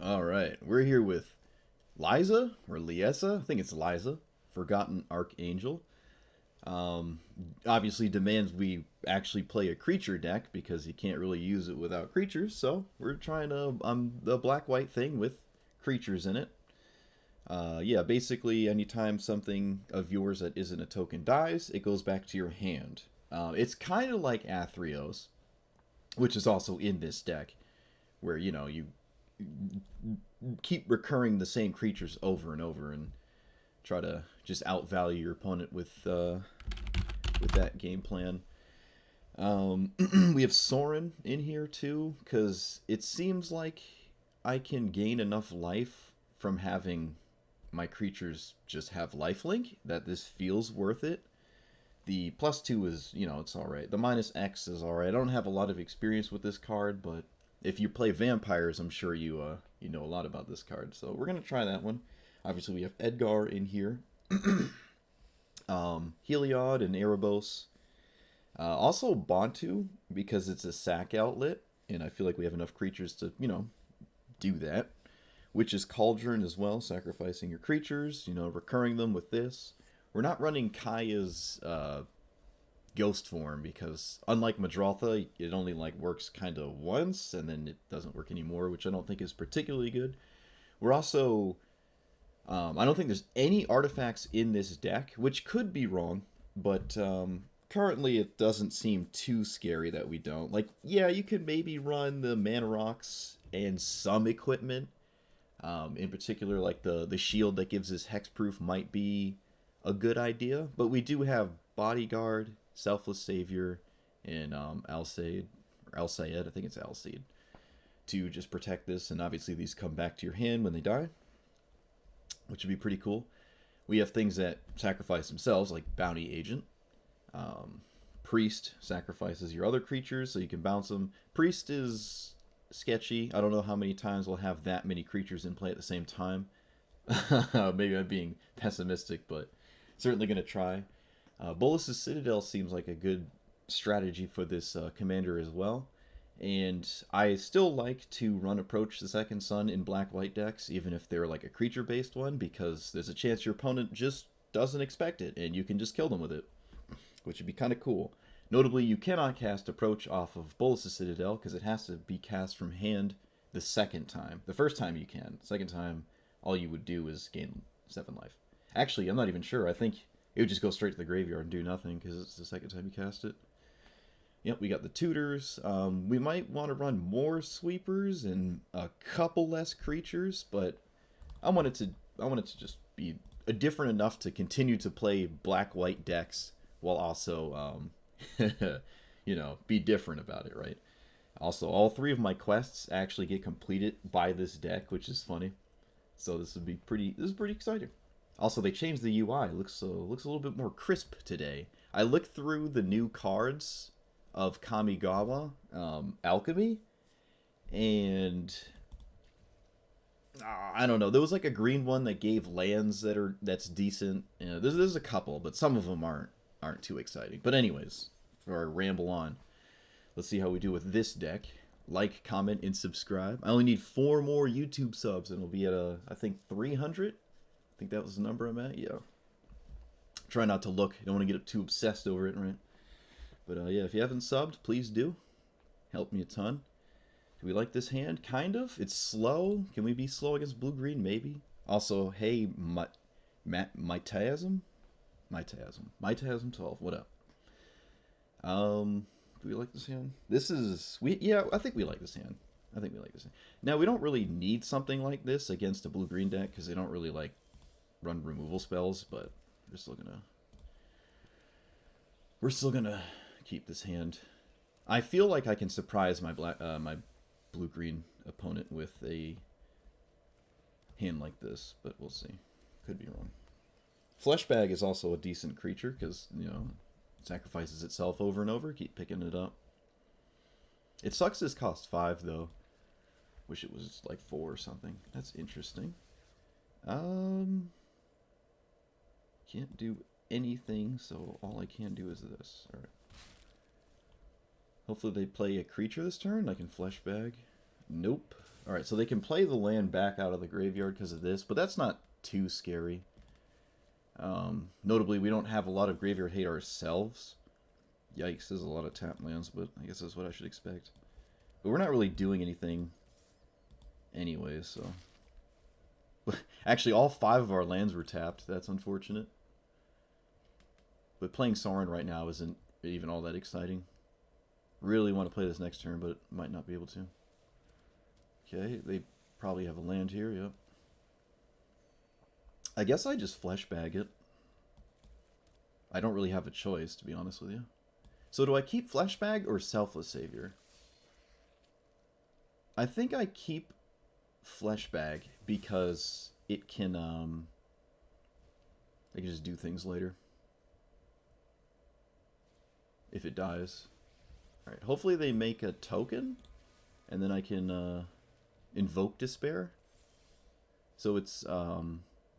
All right, we're here with Liesa or Liesa. I think it's Liesa, Forgotten Archangel. Um, Obviously demands we actually play a creature deck because you can't really use it without creatures. So we're trying to the black-white thing with creatures in it. Yeah, basically anytime something of yours that isn't a token dies, it goes back to your hand. It's kind of like Athreos, which is also in this deck, where you keep recurring the same creatures over and over and try to just outvalue your opponent with that game plan. We have Soren in here too, because it seems like I can gain enough life from having my creatures just have lifelink that this feels worth it. The +2 is, it's alright. The -X is alright. I don't have a lot of experience with this card, but if you play vampires, I'm sure you know a lot about this card. So we're gonna try that one. Obviously, we have Edgar in here, Heliod and Erebos. Also Bantu because it's a sack outlet, and I feel like we have enough creatures to do that. Witch's Cauldron as well, sacrificing your creatures, recurring them with this. We're not running Kaya's ghost form because unlike Madrotha, it only works kind of once and then it doesn't work anymore, which I don't think is particularly good. We're also I don't think there's any artifacts in this deck, which could be wrong, but currently it doesn't seem too scary that we don't. Yeah, you could maybe run the Mana Rocks and some equipment. In particular, the shield that gives us hexproof might be a good idea, but we do have Bodyguard, Selfless Savior, and Alcide, or Alcide, I think it's Alcide, to just protect this, and obviously these come back to your hand when they die, which would be pretty cool. We have things that sacrifice themselves, like Bounty Agent. Priest sacrifices your other creatures, so you can bounce them. Priest is sketchy. I don't know how many times we'll have that many creatures in play at the same time. Maybe I'm being pessimistic, but certainly going to try. Bolus's Citadel seems like a good strategy for this commander as well. And I still like to run Approach the Second Sun in black-white decks, even if they're like a creature-based one, because there's a chance your opponent just doesn't expect it, and you can just kill them with it, which would be kind of cool. Notably, you cannot cast Approach off of Bolus's Citadel, because it has to be cast from hand the second time. The first time you can. The second time, all you would do is gain 7 life. Actually, I'm not even sure. I think it would just go straight to the graveyard and do nothing, because it's the second time you cast it. Yep, we got the tutors. We might want to run more sweepers and a couple less creatures, but I want it to just be different enough to continue to play black-white decks while also, be different about it, right? Also, all 3 of my quests actually get completed by this deck, which is funny. So this is pretty exciting. Also, they changed the UI. It looks a little bit more crisp today. I looked through the new cards of Kamigawa Alchemy, and I don't know. There was like a green one that gave lands that's decent. There's a couple, but some of them aren't too exciting. But anyways, before I ramble on, let's see how we do with this deck. Like, comment, and subscribe. I only need 4 more YouTube subs, and we'll be at I think 300. I think that was the number I'm at. Yeah. Try not to look. I don't want to get too obsessed over it, right? But yeah, if you haven't subbed, please do. Help me a ton. Do we like this hand? Kind of. It's slow. Can we be slow against blue-green? Maybe. Also, hey, Miasm? Miasm 12. What up? Do we like this hand? Yeah, I think we like this hand. Now, we don't really need something like this against a blue-green deck because they don't really run removal spells, but we're still gonna keep this hand. I feel like I can surprise my my blue-green opponent with a hand like this, but we'll see. Could be wrong. Fleshbag is also a decent creature because, sacrifices itself over and over. Keep picking it up. It sucks this costs 5, though. Wish it was 4 or something. That's interesting. Can't do anything, so all I can do is this. Alright. Hopefully they play a creature this turn. I can Fleshbag. Nope. Alright, so they can play the land back out of the graveyard because of this, but that's not too scary. Notably, we don't have a lot of graveyard hate ourselves. Yikes, there's a lot of tap lands, but I guess that's what I should expect. But we're not really doing anything anyway, so... Actually, all 5 of our lands were tapped. That's unfortunate. But playing Sauron right now isn't even all that exciting. Really want to play this next turn, but might not be able to. Okay, they probably have a land here, yep. I guess I just flesh bag it. I don't really have a choice, to be honest with you. So do I keep flesh bag or Selfless Savior? I think I keep flesh bag because it can I can just do things later if it dies. All right, hopefully they make a token and then I can invoke Despair. So it's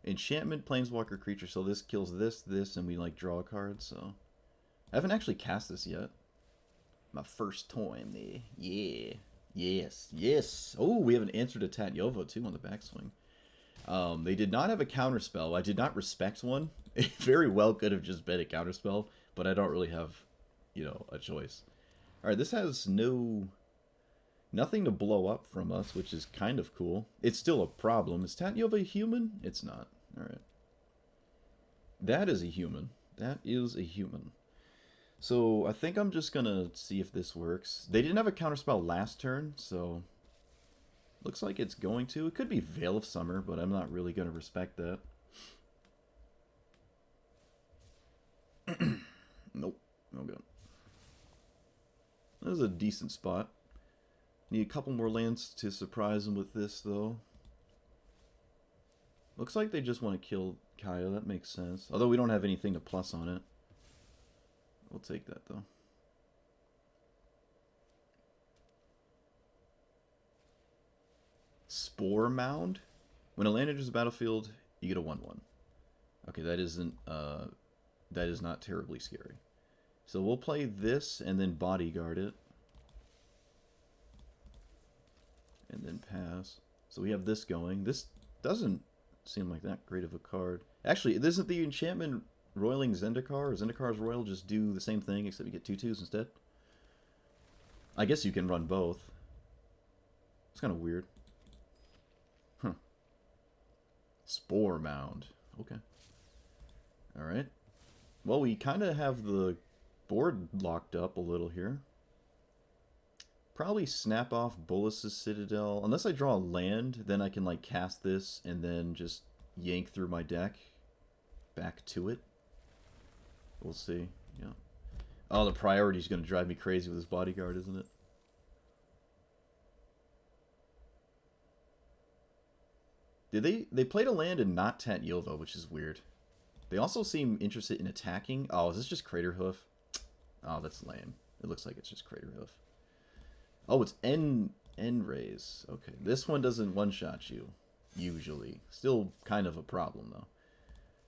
enchantment planeswalker creature, so this kills this and we like draw a card. So I haven't actually cast this yet. My first time there. Yeah. Yes. Oh, we have an answer to Tat Yovo, too, on the backswing. They did not have a counterspell. I did not respect one. It very well could have just been a counterspell, but I don't really have, you know, a choice. Alright, this has nothing to blow up from us, which is kind of cool. It's still a problem. Is Tat Yovo a human? It's not. Alright. That is a human. That is a human. So I think I'm just going to see if this works. They didn't have a counterspell last turn, so looks like it's going to. It could be Veil of Summer, but I'm not really going to respect that. Nope. No good. That was a decent spot. Need a couple more lands to surprise them with this, though. Looks like they just want to kill Kaya. That makes sense. Although we don't have anything to plus on it. We'll take that, though. Spore Mound. When a land enters the battlefield, you get a 1/1. Okay, that isn't, that is not terribly scary. So we'll play this and then bodyguard it. And then pass. So we have this going. This doesn't seem like that great of a card. Actually, isn't the enchantment Roiling Zendikar or Zendikar's Royal just do the same thing except you get 2/2s instead? I guess you can run both. It's kind of weird. Huh. Spore Mound. Okay. Alright. Well, we kind of have the board locked up a little here. Probably snap off Bolas's Citadel. Unless I draw a land, then I can like cast this and then just yank through my deck back to it. We'll see. Yeah. Oh, the priority's going to drive me crazy with this bodyguard, isn't it? They played a land and not Tat Yovo, which is weird. They also seem interested in attacking. Oh, is this just Crater Hoof? Oh, that's lame. It looks like it's just Crater Hoof. Oh, it's End Raise. Okay, this one doesn't one-shot you, usually. Still kind of a problem, though.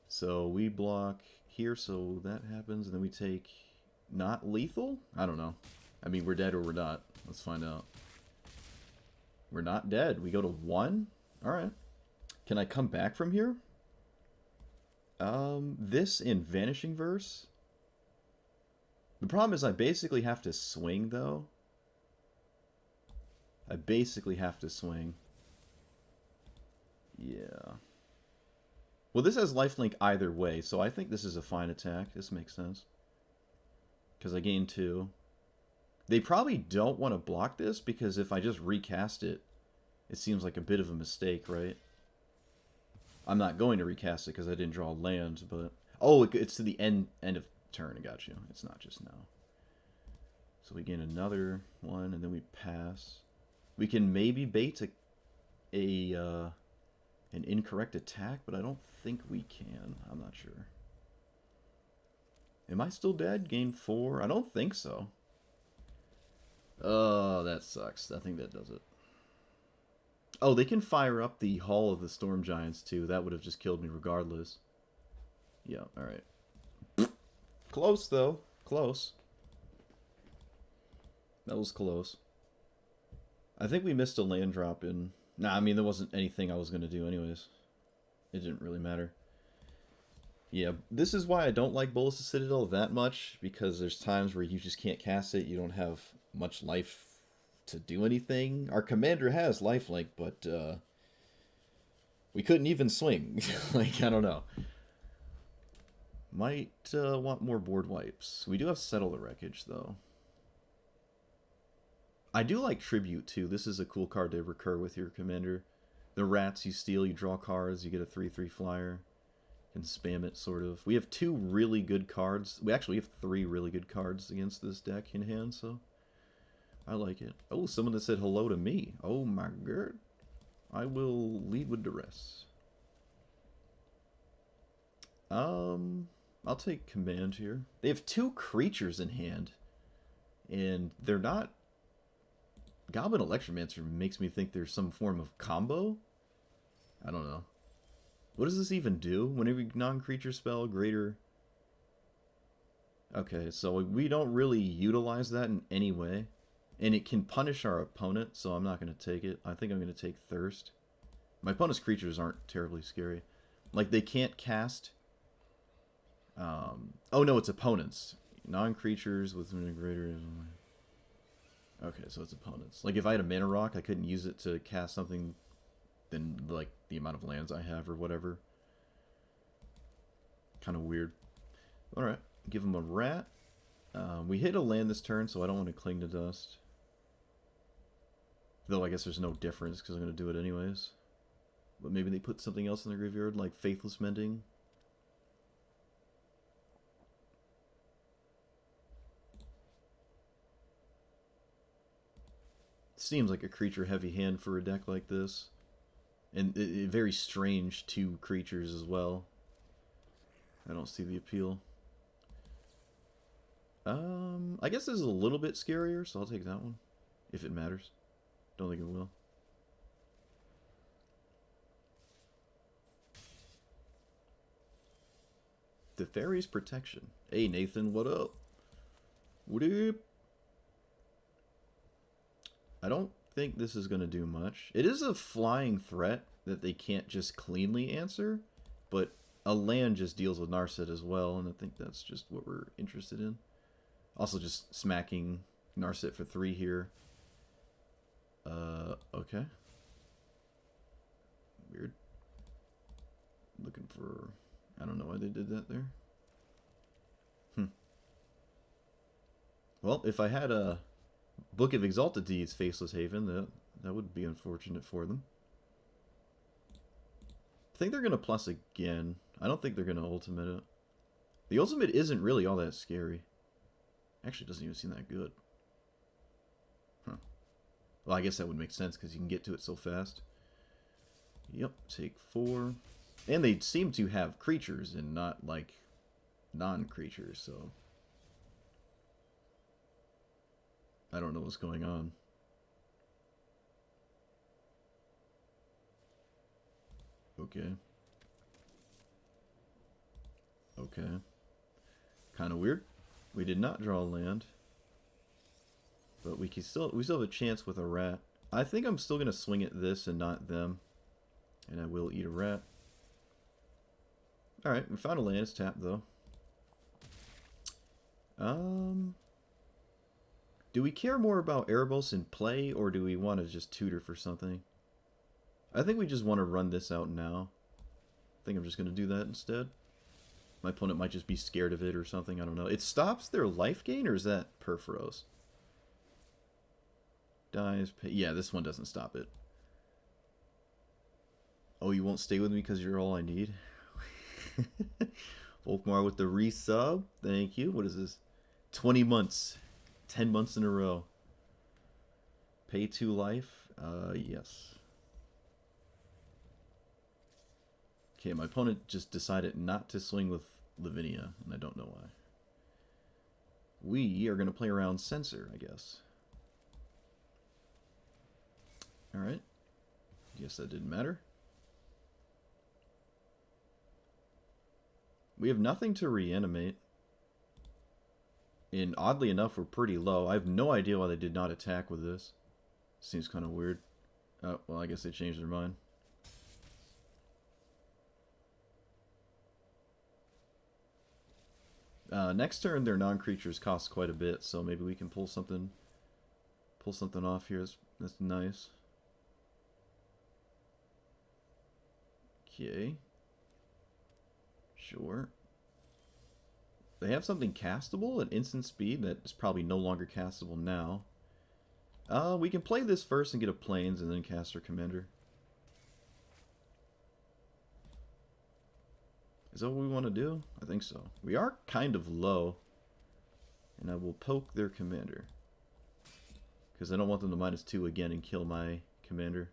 So we block here, so that happens, and then we take not lethal? I don't know. I mean, we're dead or we're not. Let's find out. We're not dead. We go to 1? Alright. Can I come back from here? This in Vanishing Verse? The problem is I basically have to swing, though. I basically have to swing. Yeah. Well, this has lifelink either way, so I think this is a fine attack. This makes sense. Because I gain 2. They probably don't want to block this, because if I just recast it, it seems like a bit of a mistake, right? I'm not going to recast it because I didn't draw land, but... Oh, it's to the end of turn, I got you. It's not just now. So we gain another one, and then we pass. We can maybe bait an incorrect attack, but I don't think we can. I'm not sure. Am I still dead? Gain 4? I don't think so. Oh, that sucks. I think that does it. Oh, they can fire up the Hall of the Storm Giants, too. That would have just killed me regardless. Yeah, alright. Close, though. Close. That was close. I think we missed a land drop in... Nah, I mean, there wasn't anything I was going to do anyways. It didn't really matter. Yeah, this is why I don't like Bolas' Citadel that much, because there's times where you just can't cast it, you don't have much life to do anything. Our commander has lifelink, but we couldn't even swing. Like, I don't know. Might want more board wipes. We do have Settle the Wreckage, though. I do like Tribute, too. This is a cool card to recur with your commander. The rats you steal, you draw cards, you get a 3/3 flyer. You can spam it, sort of. We have 2 really good cards. We actually have 3 really good cards against this deck in hand, so I like it. Oh, someone that said hello to me. Oh my god. I will lead with the rest. I'll take command here. They have 2 creatures in hand, and they're not... Goblin Electromancer makes me think there's some form of combo? I don't know. What does this even do? Whenever non-creature spell, greater... Okay, so we don't really utilize that in any way. And it can punish our opponent, so I'm not going to take it. I think I'm going to take Thirst. My opponent's creatures aren't terribly scary. Like, they can't cast... oh no, it's opponents. Non-creatures with a greater... Okay, so it's opponents. Like, if I had a mana rock, I couldn't use it to cast something than, like, the amount of lands I have or whatever. Kind of weird. Alright, give him a rat. We hit a land this turn, so I don't want to cling to dust. Though I guess there's no difference, because I'm going to do it anyways. But maybe they put something else in their graveyard, like Faithless Mending. Seems like a creature-heavy hand for a deck like this. And very strange 2 creatures as well. I don't see the appeal. I guess this is a little bit scarier, so I'll take that one. If it matters. Don't think it will. Teferi's Protection. Hey Nathan, what up? What up? I don't think this is going to do much. It is a flying threat that they can't just cleanly answer, but a land just deals with Narset as well, and I think that's just what we're interested in. Also just smacking Narset for 3 here. Okay. Weird. Looking for... I don't know why they did that there. Well, if I had a Book of Exalted Deeds Faceless Haven, that would be unfortunate for them. I think they're going to plus again. I don't think they're going to ultimate it. The ultimate isn't really all that scary. Actually, it doesn't even seem that good. Huh. Well, I guess that would make sense because you can get to it so fast. Yep, take 4. And they seem to have creatures and not, like, non-creatures, so... I don't know what's going on. Okay. Okay. Kind of weird. We did not draw land. But we still have a chance with a rat. I think I'm still going to swing at this and not them. And I will eat a rat. Alright, we found a land. It's tapped, though. Do we care more about Erebos in play, or do we want to just tutor for something? I think we just want to run this out now. I think I'm just going to do that instead. My opponent might just be scared of it or something, I don't know. It stops their life gain, or is that Perforos? Dies, yeah, this one doesn't stop it. Oh, you won't stay with me because you're all I need? Volkmar with the resub. Thank you. What is this? 20 months. 10 months in a row. Pay 2 life? Yes. Okay, my opponent just decided not to swing with Lavinia, and I don't know why. We are going to play around Censor, I guess. Alright. Guess that didn't matter. We have nothing to reanimate. And oddly enough, we're pretty low. I have no idea why they did not attack with this. Seems kind of weird. Oh, well, I guess they changed their mind. Next turn, their non-creatures cost quite a bit, so maybe we can pull something off here. That's nice. Okay. Sure. They have something castable at instant speed that is probably no longer castable now. We can play this first and get a plains and then cast our commander. Is that what we want to do? I think so. We are kind of low. And I will poke their commander. Because I don't want them to -2 again and kill my commander.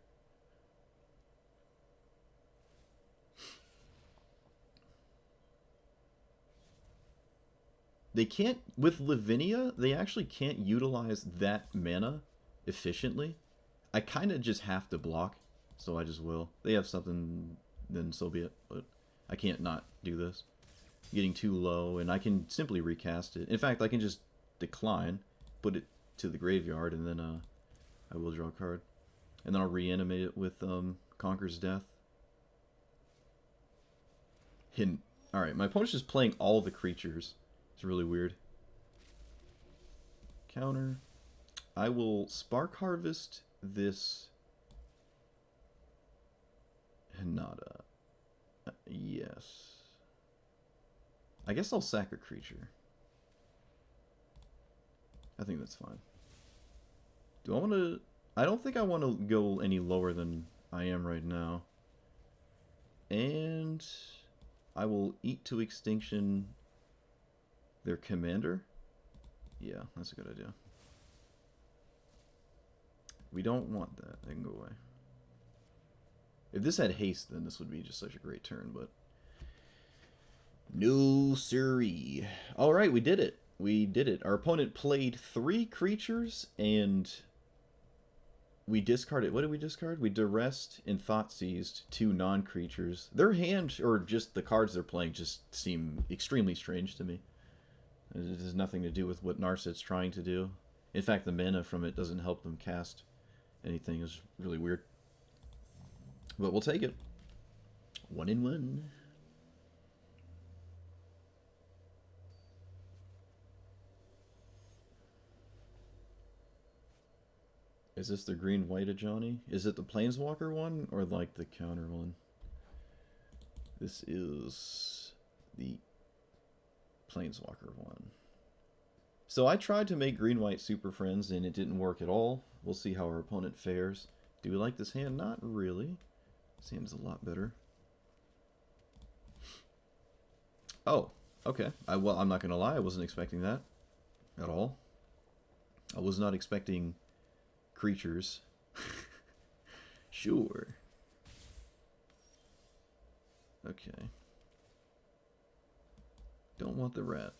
They can't, with Lavinia, they actually can't utilize that mana efficiently. I kind of just have to block, so I just will. They have something, then so be it, but I can't not do this. Getting too low, and I can simply recast it. In fact, I can just decline, put it to the graveyard, and then I will draw a card. And then I'll reanimate it with Conquer's Death. Hidden. Alright, my opponent's just playing all the creatures. It's really weird. Counter. I will Spark Harvest this Hinata. Yes. I guess I'll sack a creature. I think that's fine. Do I want to... I don't think I want to go any lower than I am right now. And I will eat to extinction their commander. Yeah, that's a good idea. We don't want that. They can go away. If this had haste, then this would be just such a great turn, but... No siree. Alright, we did it. We did it. Our opponent played 3 creatures, and we discarded... What did we discard? We Duressed and Thoughtseized 2 non-creatures. Their hand, or just the cards they're playing, just seem extremely strange to me. It has nothing to do with what Narset's trying to do. In fact, the mana from it doesn't help them cast anything. It's really weird. But we'll take it. 1-1. Is this the green-white of Johnny? Is it the Planeswalker one, or like the counter one? This is the Planeswalker one. So I tried to make green-white Super Friends, and it didn't work at all. We'll see how our opponent fares. Do we like this hand? Not really. This hand's a lot better. Oh, okay. Well, I'm not going to lie. I wasn't expecting that at all. I was not expecting creatures. Sure. Okay. Don't want the rat.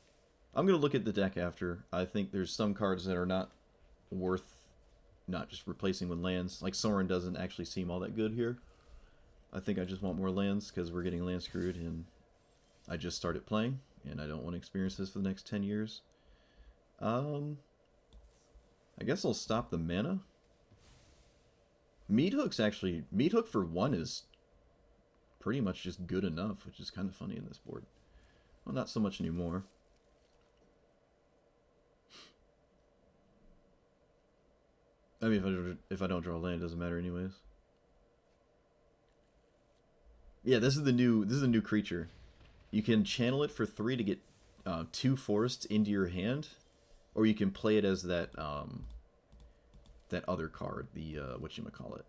I'm going to look at the deck after. I think there's some cards that are not worth not just replacing with lands. Like Sorin doesn't actually seem all that good here. I think I just want more lands because we're getting land screwed, and I just started playing, and I don't want to experience this for the next 10 years. I guess I'll stop the mana. Meat Hook for 1 is pretty much just good enough, which is kind of funny in this board. Well, not so much anymore. I mean, if I don't draw land, it doesn't matter anyways. Yeah, this is a new creature. You can channel it for 3 to get 2 forests into your hand, or you can play it as that that other card, the whatchamacallit.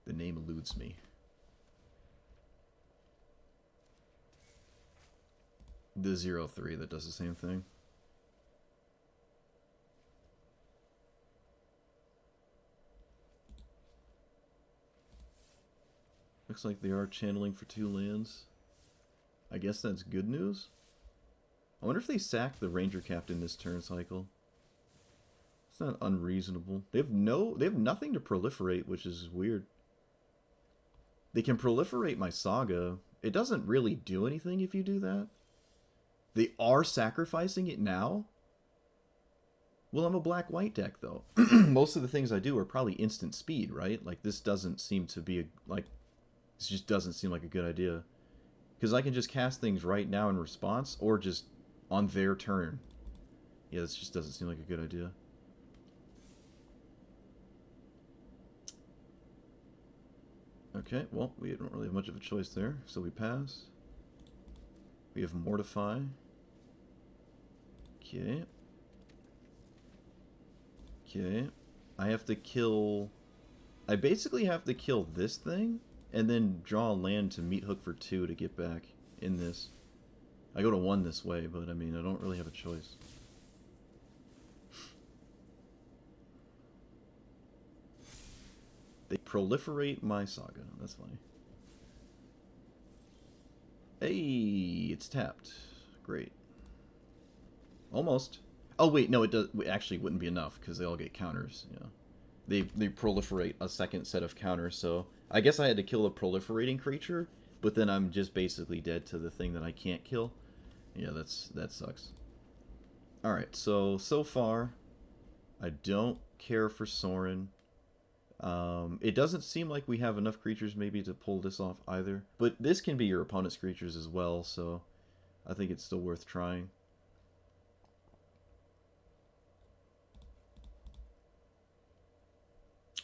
The name eludes me. The 0/3 that does the same thing. Looks like they are channeling for 2 lands. I guess that's good news. I wonder if they sack the Ranger Captain this turn cycle. It's not unreasonable. They have nothing to proliferate, which is weird. They can proliferate my Saga. It doesn't really do anything if you do that. They are sacrificing it now. Well, I'm a black-white deck, though. Most of the things I do are probably instant speed, right? Like, this doesn't seem to be, this just doesn't seem like a good idea. Because I can just cast things right now in response, or just on their turn. Yeah, this just doesn't seem like a good idea. Okay, well, we don't really have much of a choice there, so we pass. We have Mortify. Okay. Okay. I have to kill... I basically have to kill this thing, and then draw a land to meat hook for 2 to get back in this. I go to 1 this way, but I mean, I don't really have a choice. They proliferate my saga. That's funny. Hey, it's tapped. Great. Almost. Oh wait, no, it actually wouldn't be enough because they all get counters. Yeah, they proliferate a second set of counters. So I guess I had to kill a proliferating creature, but then I'm just basically dead to the thing that I can't kill. Yeah, that sucks. All right, so far, I don't care for Sorin. It doesn't seem like we have enough creatures maybe to pull this off either. But this can be your opponent's creatures as well, so I think it's still worth trying.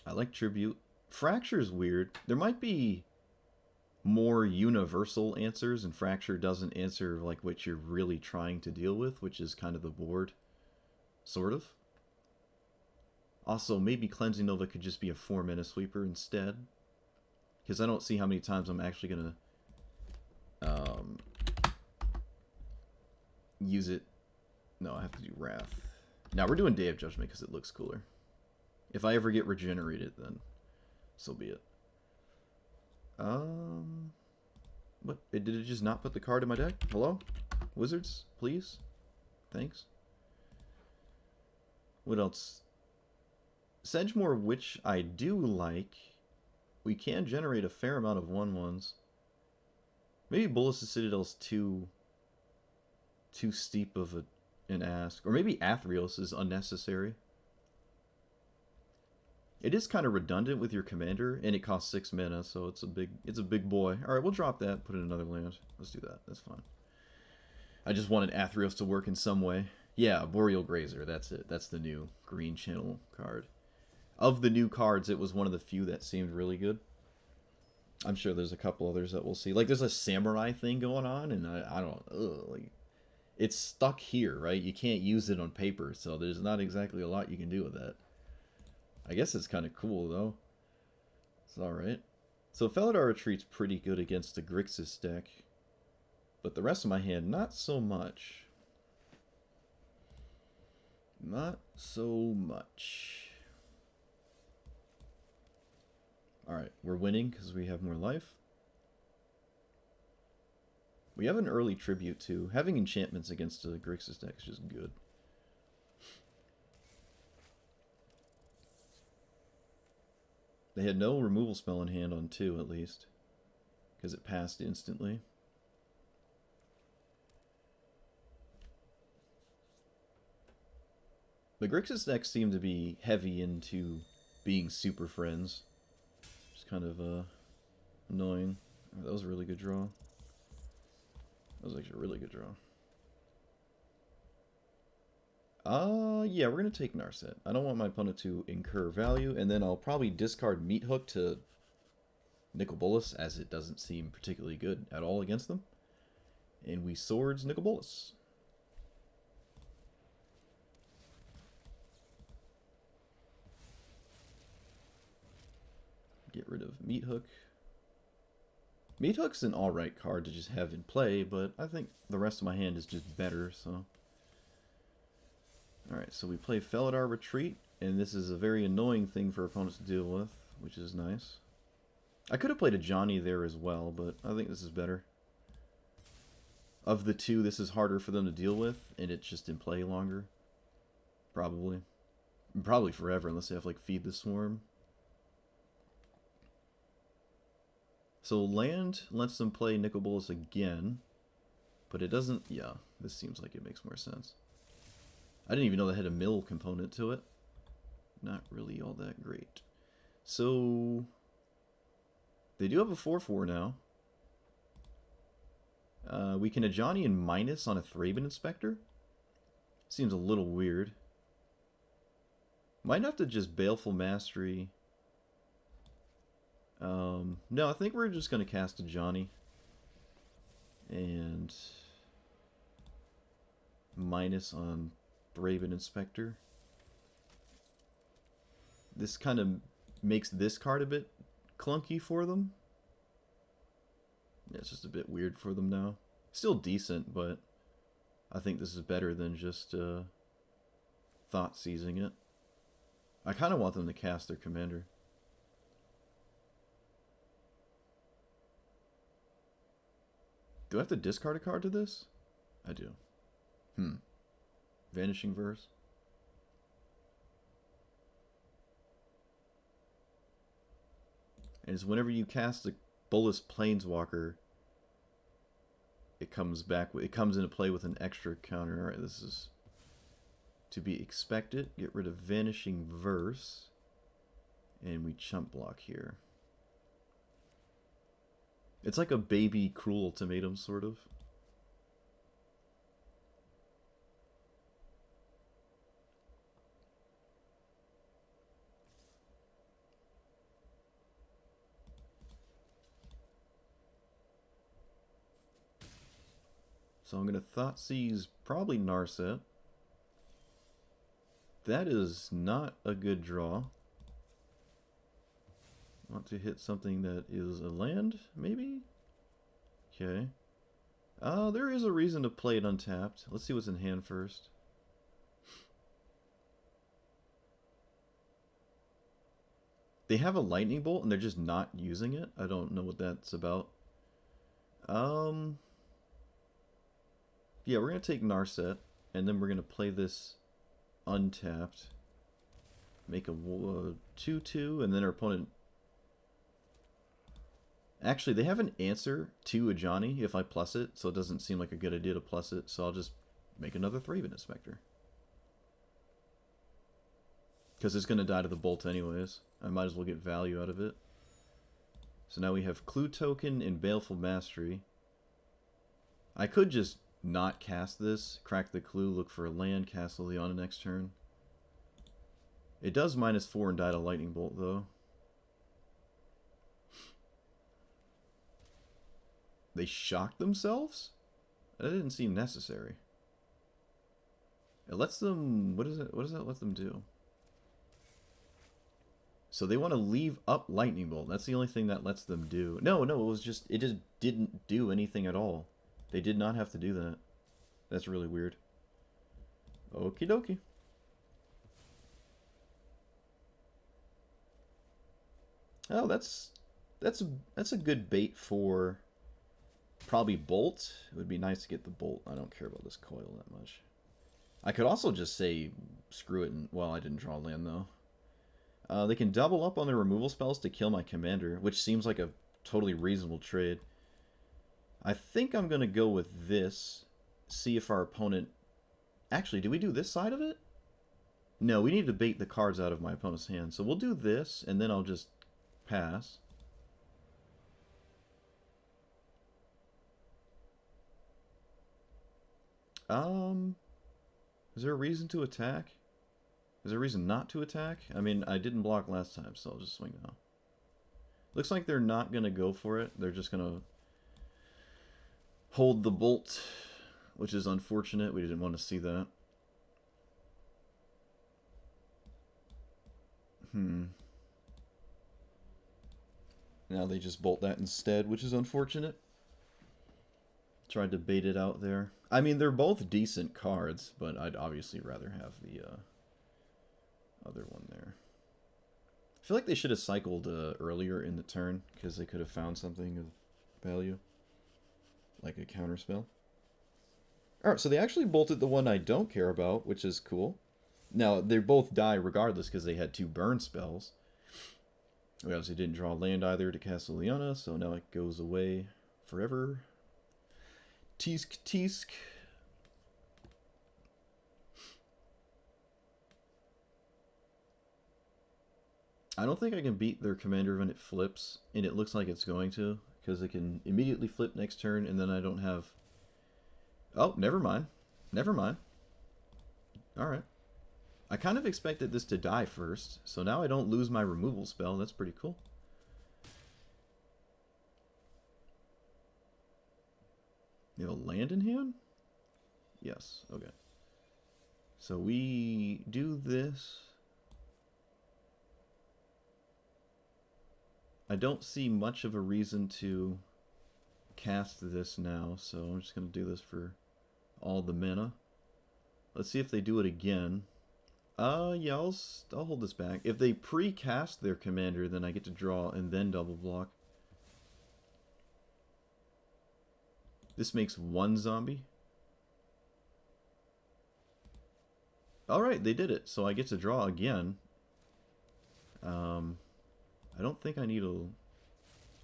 I like Tribute. Fracture's weird. There might be more universal answers, and Fracture doesn't answer like what you're really trying to deal with, which is kind of the board. Sort of. Also, maybe Cleansing Nova could just be a 4-mana sweeper instead. Because I don't see how many times I'm actually going to use it. No, I have to do Wrath. Now, we're doing Day of Judgment because it looks cooler. If I ever get regenerated, then so be it. What? Did it just not put the card in my deck? Hello? Wizards, please? Thanks. What else? Sedgemoor, which I do like. We can generate a fair amount of 1/1s. Maybe Bolas' Citadel's too steep of an ask. Or maybe Athreos is unnecessary. It is kind of redundant with your commander, and it costs 6 mana, so it's a big boy. Alright, we'll drop that, put in another land. Let's do that, that's fine. I just wanted Athreos to work in some way. Yeah, Boreal Grazer, that's it. That's the new green channel card. Of the new cards, it was one of the few that seemed really good. I'm sure there's a couple others that we'll see. Like, there's a samurai thing going on, and I don't... like, it's stuck here, right? You can't use it on paper, so there's not exactly a lot you can do with that. I guess it's kind of cool, though. It's alright. So Felidar Retreat's pretty good against the Grixis deck. But the rest of my hand, not so much. Not so much. Alright, we're winning because we have more life. We have an early Tribute, too. Having enchantments against the Grixis deck is just good. They had no removal spell in hand on 2, at least. Because it passed instantly. The Grixis decks seem to be heavy into being super friends. Just kind of annoying. Oh, that was a really good draw. That was actually a really good draw. Yeah, we're going to take Narset. I don't want my opponent to incur value, and then I'll probably discard Meat Hook to Nicol Bolas, as it doesn't seem particularly good at all against them. And we swords Nicol Bolas. Get rid of Meat Hook. Meat Hook's an alright card to just have in play, but I think the rest of my hand is just better, so... Alright, so we play Felidar Retreat, and this is a very annoying thing for opponents to deal with, which is nice. I could have played a Johnny there as well, but I think this is better. Of the two, this is harder for them to deal with, and it's just in play longer. Probably. Probably forever, unless they have, like, Feed the Swarm. So land lets them play Nicol Bolas again, but it doesn't... Yeah, this seems like it makes more sense. I didn't even know they had a mill component to it. Not really all that great. So they do have a 4/4 now. We can Ajani minus on a Thraben Inspector. Seems a little weird. Might have to just Baleful Mastery. No, I think we're just going to cast Ajani. And minus on Thraben Inspector. This kind of makes this card a bit clunky for them. Yeah, it's just a bit weird for them now. Still decent, but I think this is better than just Thought Seizing it. I kind of want them to cast their commander. Do I have to discard a card to this? I do. Vanishing Verse. And it's whenever you cast a Bolas Planeswalker, it comes back. It comes into play with an extra counter. All right, this is to be expected. Get rid of Vanishing Verse, and we chump block here. It's like a baby Cruel Ultimatum, sort of. So I'm going to Thoughtseize probably Narset. That is not a good draw. Want to hit something that is a land, maybe? Okay. There is a reason to play it untapped. Let's see what's in hand first. They have a Lightning Bolt and they're just not using it. I don't know what that's about. Yeah, we're going to take Narset, and then we're going to play this untapped. Make a 2/2, and then our opponent... Actually, they have an answer to Ajani if I plus it, so it doesn't seem like a good idea to plus it, so I'll just make another Thraben Inspector. Because it's going to die to the Bolt anyways. I might as well get value out of it. So now we have Clue Token and Baleful Mastery. I could just not cast this, crack the Clue, look for a land, cast Liliana next turn. It does -4 and die to Lightning Bolt, though. They shocked themselves? That didn't seem necessary. It lets them... What does that let them do? So they want to leave up Lightning Bolt. That's the only thing that lets them do. No, it was just... It just didn't do anything at all. They did not have to do that. That's really weird. Okie dokie. Oh, that's a good bait for probably Bolt. It would be nice to get the Bolt. I don't care about this coil that much. I could also just say screw it and... Well, I didn't draw land though. They can double up on their removal spells to kill my commander, which seems like a totally reasonable trade. I think I'm going to go with this. See if our opponent... Actually, do we do this side of it? No, we need to bait the cards out of my opponent's hand. So we'll do this, and then I'll just pass. Is there a reason to attack? Is there a reason not to attack? I mean, I didn't block last time, so I'll just swing now. Looks like they're not going to go for it. They're just going to hold the Bolt, which is unfortunate. We didn't want to see that. Now they just bolt that instead, which is unfortunate. Tried to bait it out there. I mean, they're both decent cards, but I'd obviously rather have the other one there. I feel like they should have cycled earlier in the turn, because they could have found something of value. Like a counterspell. Alright, so they actually bolted the one I don't care about, which is cool. Now, they both die regardless because they had 2 burn spells. We obviously didn't draw land either to cast Liliana, so now it goes away forever. Teesk, teesk. I don't think I can beat their commander when it flips, and it looks like it's going to, because it can immediately flip next turn, and then I don't have... Oh, never mind. Never mind. Alright. I kind of expected this to die first, so now I don't lose my removal spell. That's pretty cool. You have a land in hand? Yes, okay. So we do this. I don't see much of a reason to cast this now, so I'm just going to do this for all the mana. Let's see if they do it again. Yeah, I'll hold this back. If they pre-cast their commander, then I get to draw and then double block. This makes one zombie. Alright, they did it, so I get to draw again. I don't think I need a...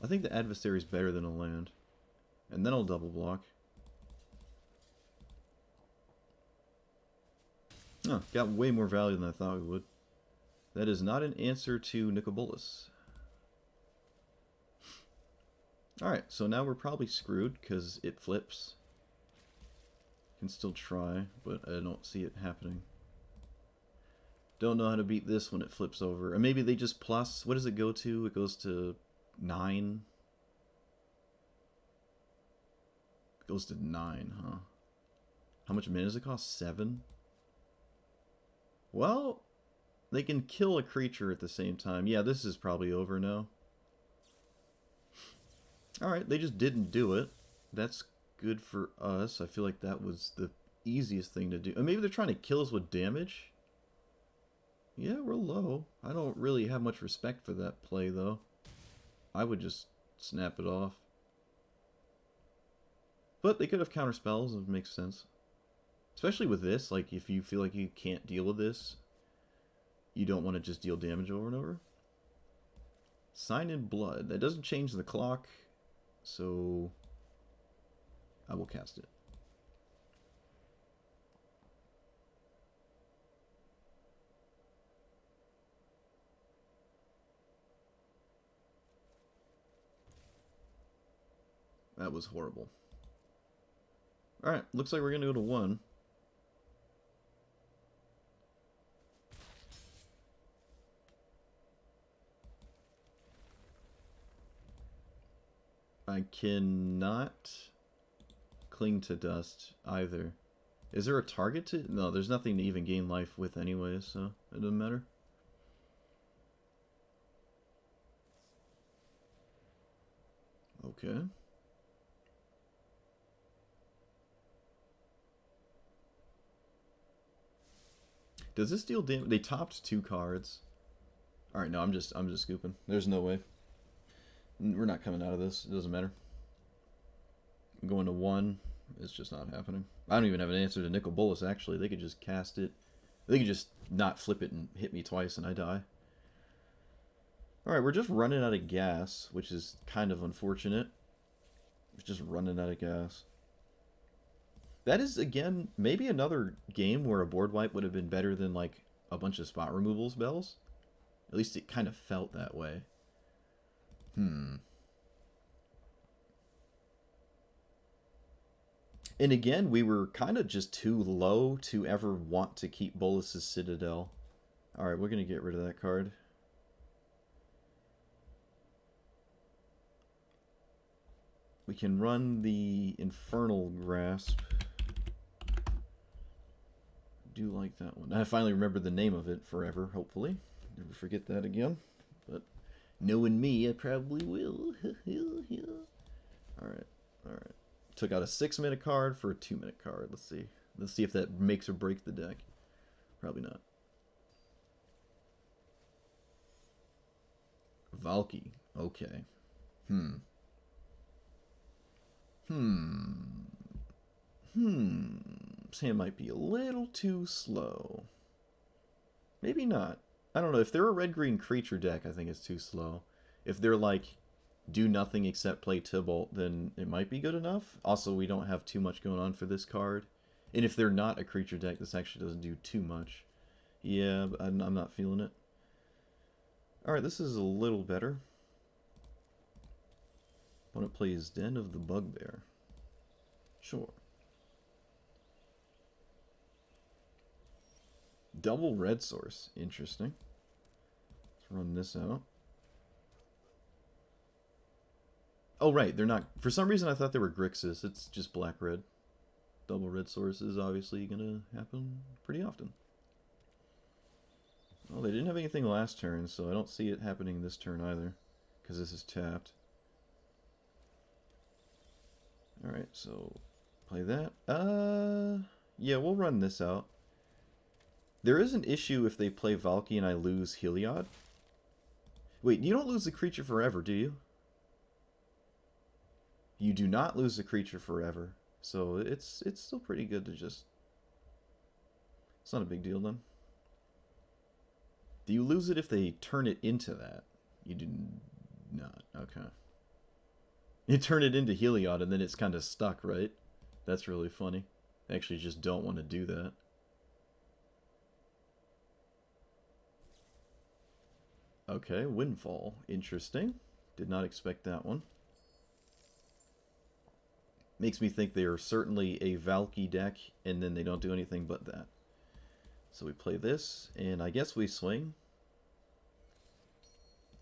I think the adversary is better than a land. And then I'll double block. Oh, got way more value than I thought we would. That is not an answer to Nicobolus. Alright, so now we're probably screwed because it flips. Can still try, but I don't see it happening. Don't know how to beat this when it flips over. And maybe they just plus... What does it go to? It goes to 9. It goes to 9, huh? How much mana does it cost? 7? Well, they can kill a creature at the same time. Yeah, this is probably over now. Alright, they just didn't do it. That's good for us. I feel like that was the easiest thing to do. And maybe they're trying to kill us with damage? Yeah, we're low. I don't really have much respect for that play, though. I would just snap it off. But they could have counter spells, it makes sense. Especially with this, like, if you feel like you can't deal with this, you don't want to just deal damage over and over. Sign in Blood. That doesn't change the clock, so I will cast it. That was horrible. Alright, looks like we're going to go to 1. I cannot cling to dust either. Is there a target to... No, there's nothing to even gain life with anyway, so it doesn't matter. Okay. Does this deal damage? They topped 2 cards. Alright, no, I'm just scooping. There's no way. We're not coming out of this. It doesn't matter. I'm going to 1. It's just not happening. I don't even have an answer to Nicobolus, actually. They could just cast it. They could just not flip it and hit me twice and I die. Alright, we're just running out of gas, which is kind of unfortunate. We're just running out of gas. That is, again, maybe another game where a board wipe would have been better than, like, a bunch of spot removal spells. At least it kind of felt that way. And again, we were kind of just too low to ever want to keep Bolus's Citadel. Alright, we're going to get rid of that card. We can run the Infernal Grasp. Do like that one. I finally remembered the name of it forever, hopefully. Never forget that again. But knowing me, I probably will. Alright, alright. Took out a 6-mana card for a 2-mana card. Let's see. Let's see if that makes or breaks the deck. Probably not. Valky. Okay. This hand might be a little too slow. Maybe not. I don't know. If they're a red-green creature deck, I think it's too slow. If they're like, do nothing except play Tybalt, then it might be good enough. Also, we don't have too much going on for this card. And if they're not a creature deck, this actually doesn't do too much. Yeah, I'm not feeling it. Alright, this is a little better. Opponent plays Den of the Bugbear. Sure. Double red source. Interesting. Let's run this out. Oh, right. They're not... For some reason, I thought they were Grixis. It's just black-red. Double red source is obviously going to happen pretty often. Well, they didn't have anything last turn, so I don't see it happening this turn either. Because this is tapped. Alright, so... Play that. Yeah, we'll run this out. There is an issue if they play Valky and I lose Heliod. Wait, you don't lose the creature forever, do you? You do not lose the creature forever. So it's still pretty good to just... It's not a big deal then. Do you lose it if they turn it into that? You do not. Okay. You turn it into Heliod and then it's kind of stuck, right? That's really funny. I actually just don't want to do that. Okay, Windfall. Interesting. Did not expect that one. Makes me think they are certainly a Valky deck, and then they don't do anything but that. So we play this, and I guess we swing.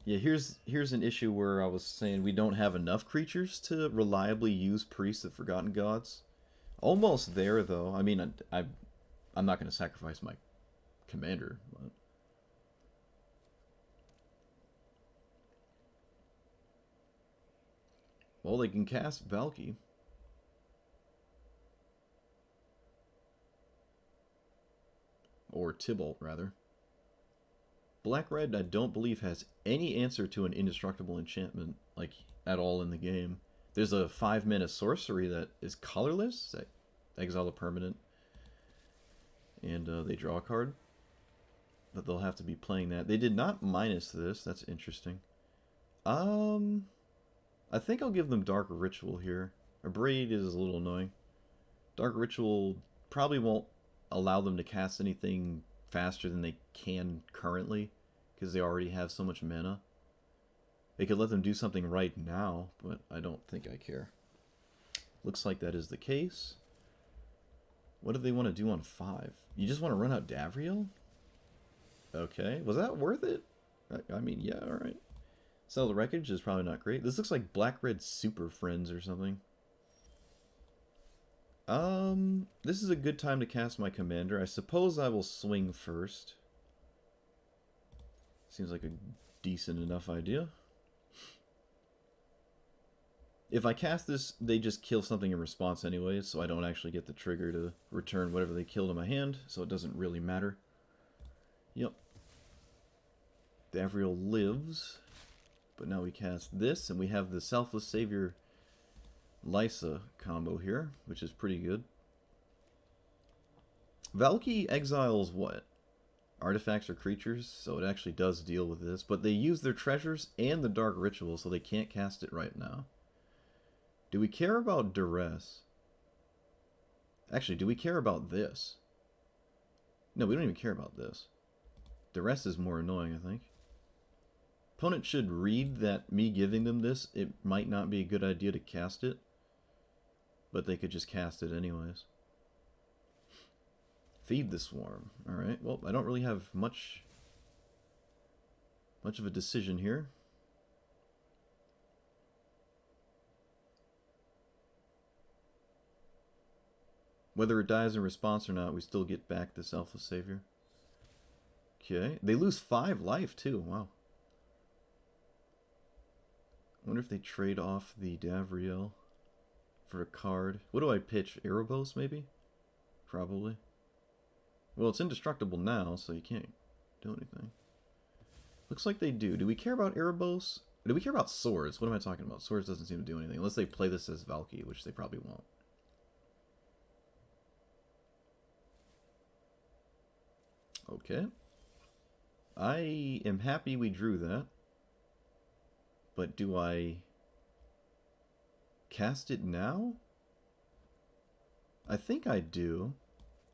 Yeah, here's an issue where I was saying we don't have enough creatures to reliably use Priests of Forgotten Gods. Almost there, though. I mean, I'm not going to sacrifice my commander, but... Well, they can cast Valky. Or Tybalt, rather. Black-Red, I don't believe, has any answer to an indestructible enchantment, like, at all in the game. There's a 5-mana sorcery that is colorless, that exile a permanent, and they draw a card. But they'll have to be playing that. They did not minus this, that's interesting. I think I'll give them Dark Ritual here. A Braid is a little annoying. Dark Ritual probably won't allow them to cast anything faster than they can currently, because they already have so much mana. They could let them do something right now, but I don't think I care. Looks like that is the case. What do they want to do on 5? You just want to run out Davriel? Okay, was that worth it? I mean, yeah, alright. Sell the Wreckage is probably not great. This looks like Black-Red Super Friends or something. This is a good time to cast my commander. I suppose I will swing first. Seems like a decent enough idea. If I cast this, they just kill something in response anyway, so I don't actually get the trigger to return whatever they killed in my hand, so it doesn't really matter. Yep. Davriel lives, but now we cast this, and we have the Selfless Savior Liesa combo here, which is pretty good. Valky exiles what? Artifacts or creatures, so it actually does deal with this, but they use their treasures and the Dark Ritual, so they can't cast it right now. Do we care about Duress? Actually, do we care about this? No, we don't even care about this. Duress is more annoying, I think. Opponent should read that me giving them this, it might not be a good idea to cast it, but they could just cast it anyways. Feed the Swarm. Alright, well, I don't really have much of a decision here. Whether it dies in response or not, we still get back the Selfless Savior. Okay, they lose 5 life too, wow. I wonder if they trade off the Davriel for a card. What do I pitch? Erebos, maybe? Probably. Well, it's indestructible now, so you can't do anything. Looks like they do. Do we care about Erebos? Do we care about Swords? What am I talking about? Swords doesn't seem to do anything, unless they play this as Valky, which they probably won't. Okay. I am happy we drew that. But do I cast it now? I think I do.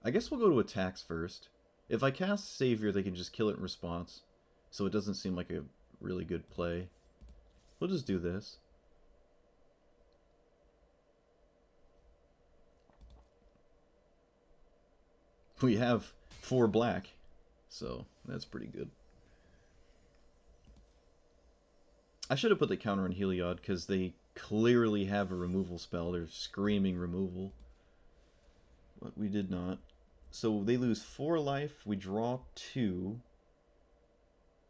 I guess we'll go to attacks first. If I cast Savior, they can just kill it in response. So it doesn't seem like a really good play. We'll just do this. We have 4 black, so that's pretty good. I should have put the counter on Heliod, because they clearly have a removal spell. They're screaming removal. But we did not. So they lose 4 life, we draw 2,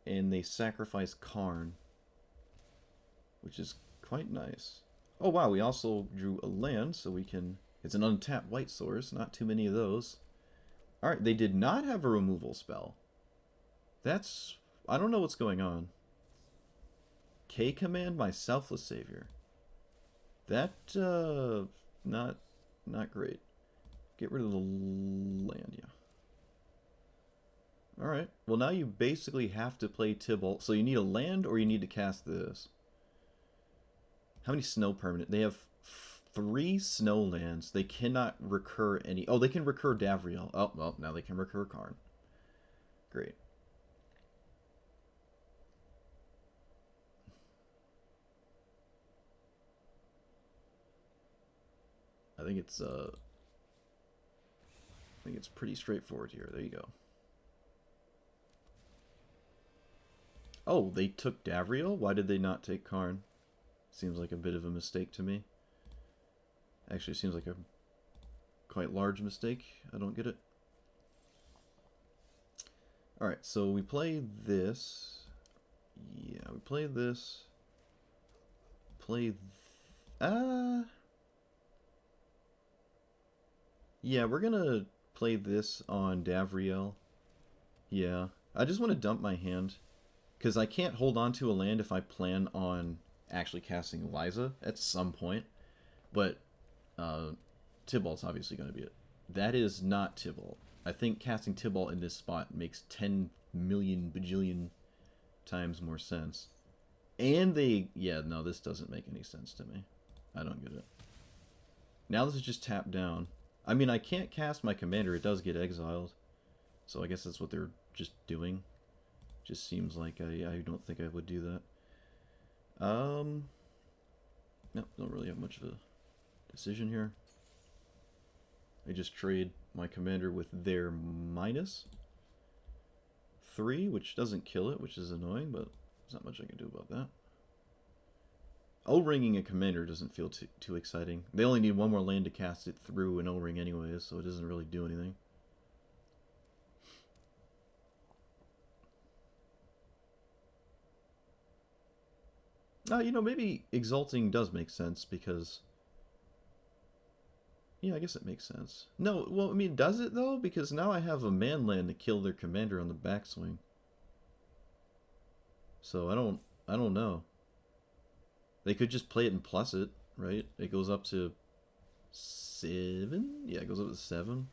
and they sacrifice Karn, which is quite nice. Oh wow, we also drew a land, so we can... It's an untapped white source, not too many of those. Alright, they did not have a removal spell. That's... I don't know what's going on. K-Command, my Selfless Savior. That, not great. Get rid of the land, yeah. Alright, well now you basically have to play Tibalt. So you need a land or you need to cast this. How many snow permanent? They have 3 snow lands. They cannot recur any... Oh, they can recur Davriel. Oh, well, now they can recur Karn. Great. I think it's pretty straightforward here. There you go. Oh, they took Davriel? Why did they not take Karn? Seems like a bit of a mistake to me. Actually, seems like a quite large mistake. I don't get it. Alright, so we play this. Yeah, we play this. Play... Yeah, we're gonna play this on Davriel. Yeah. I just want to dump my hand. Because I can't hold on to a land if I plan on actually casting Liesa at some point. But Tibalt's obviously going to be it. That is not Tibalt. I think casting Tibalt in this spot makes 10 million bajillion times more sense. And they... Yeah, no, this doesn't make any sense to me. I don't get it. Now this is just tapped down. I mean, I can't cast my commander. It does get exiled. So I guess that's what they're just doing. Just seems like I don't think I would do that. No, don't really have much of a decision here. I just trade my commander with their -3, which doesn't kill it, which is annoying, but there's not much I can do about that. O-ringing a commander doesn't feel too exciting. They only need 1 more land to cast it through an O-ring anyways, so it doesn't really do anything. You know, maybe Exalting does make sense, because... Yeah, I guess it makes sense. No, well, I mean, does it, though? Because now I have a man land to kill their commander on the backswing. So, I don't know. They could just play it and plus it, right? It goes up to 7? Yeah, it goes up to 7.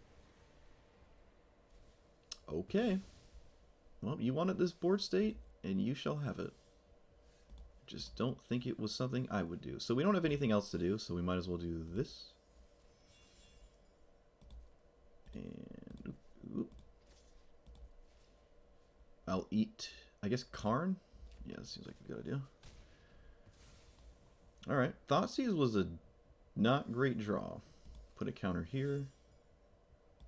Okay. Well, you wanted this board state, and you shall have it. Just don't think it was something I would do. So we don't have anything else to do, so we might as well do this. And oop. I'll eat, I guess, Karn? Yeah, that seems like a good idea. Alright, Thoughtseize was a not great draw. Put a counter here.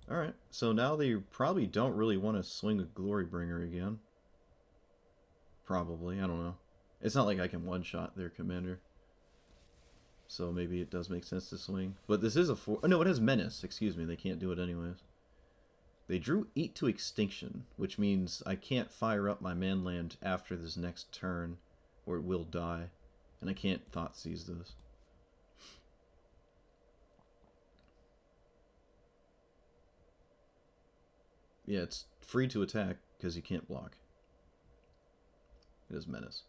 Alright, so now they probably don't really want to swing a Glorybringer again. Probably, I don't know. It's not like I can one-shot their commander. So maybe it does make sense to swing. But this is a 4... Oh, no, it has Menace. Excuse me, they can't do it anyways. They drew Eat to Extinction, which means I can't fire up my manland after this next turn, or it will die. And I can't Thoughtseize this. Yeah, it's free to attack, because you can't block. It has Menace.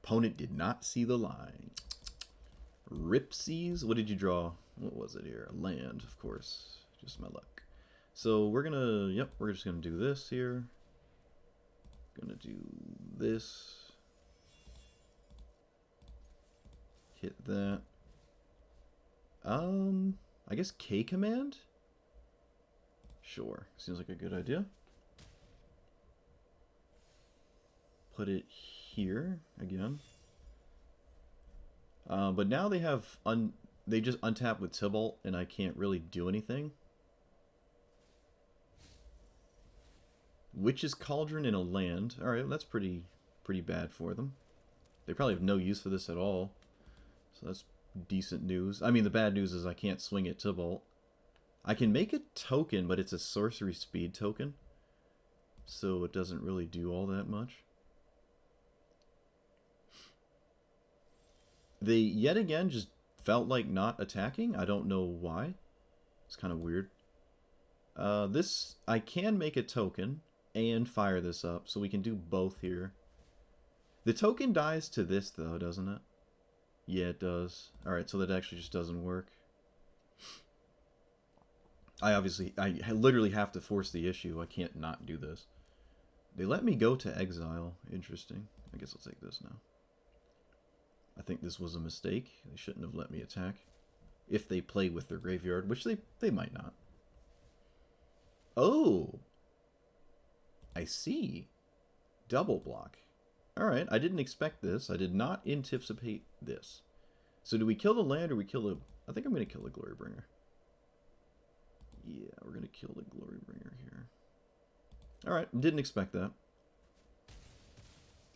Opponent did not see the line. Ripsies? What did you draw? What was it here? A land, of course. Just my luck. So we're gonna... Yep, we're just gonna do this here. Gonna do this. Hit that. I guess K command? Sure. Seems like a good idea. put it here again. But now they have they just untap with Tibalt, and I can't really do anything. Witch's Cauldron in a land. Alright, that's pretty bad for them. They probably have no use for this at all. So that's decent news. I mean, the bad news is I can't swing at Tibalt. I can make a token, but it's a sorcery speed token. So it doesn't really do all that much. They, yet again, just felt like not attacking. I don't know why. It's kind of weird. This, I can make a token and fire this up, so we can do both here. The token dies to this, though, doesn't it? Yeah, it does. Alright, so that actually just doesn't work. I literally have to force the issue. I can't not do this. They let me go to exile. Interesting. I guess I'll take this now. I think this was a mistake. They shouldn't have let me attack. If they play with their graveyard, which they might not. Oh! I see. Double block. Alright, I didn't expect this. I did not anticipate this. So do we kill the land or we kill the... I think I'm going to kill the Glorybringer. Yeah, we're going to kill the Glorybringer here. Alright, didn't expect that.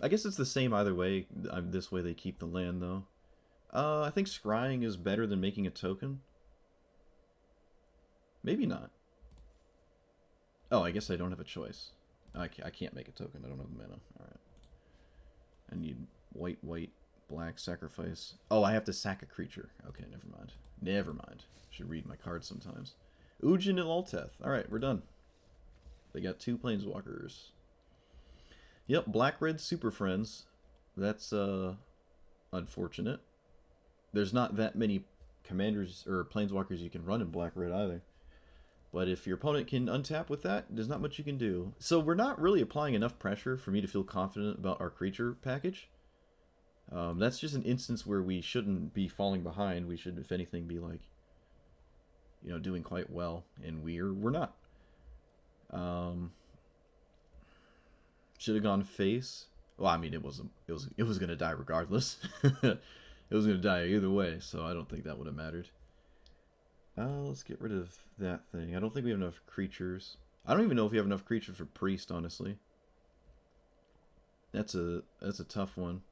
I guess it's the same either way. This way they keep the land, though. I think scrying is better than making a token. Maybe not. Oh, I guess I don't have a choice. I can't make a token. I don't have the mana. Alright. I need white, black, sacrifice. Oh, I have to sack a creature. Okay, never mind. Never mind. Should read my cards sometimes. Ugin and Alteth. Alright, we're done. They got 2 planeswalkers. Yep, black-red super friends. That's unfortunate. There's not that many commanders or planeswalkers you can run in black-red either. But if your opponent can untap with that, there's not much you can do. So we're not really applying enough pressure for me to feel confident about our creature package. That's just an instance where we shouldn't be falling behind. We should, if anything, be like, you know, doing quite well, and we're not. Should have gone face. Well, I mean, it was gonna die regardless. It was gonna die either way, so I don't think that would have mattered. Let's get rid of that thing. I don't think we have enough creatures. I don't even know if we have enough creatures for priest, honestly. That's a tough one.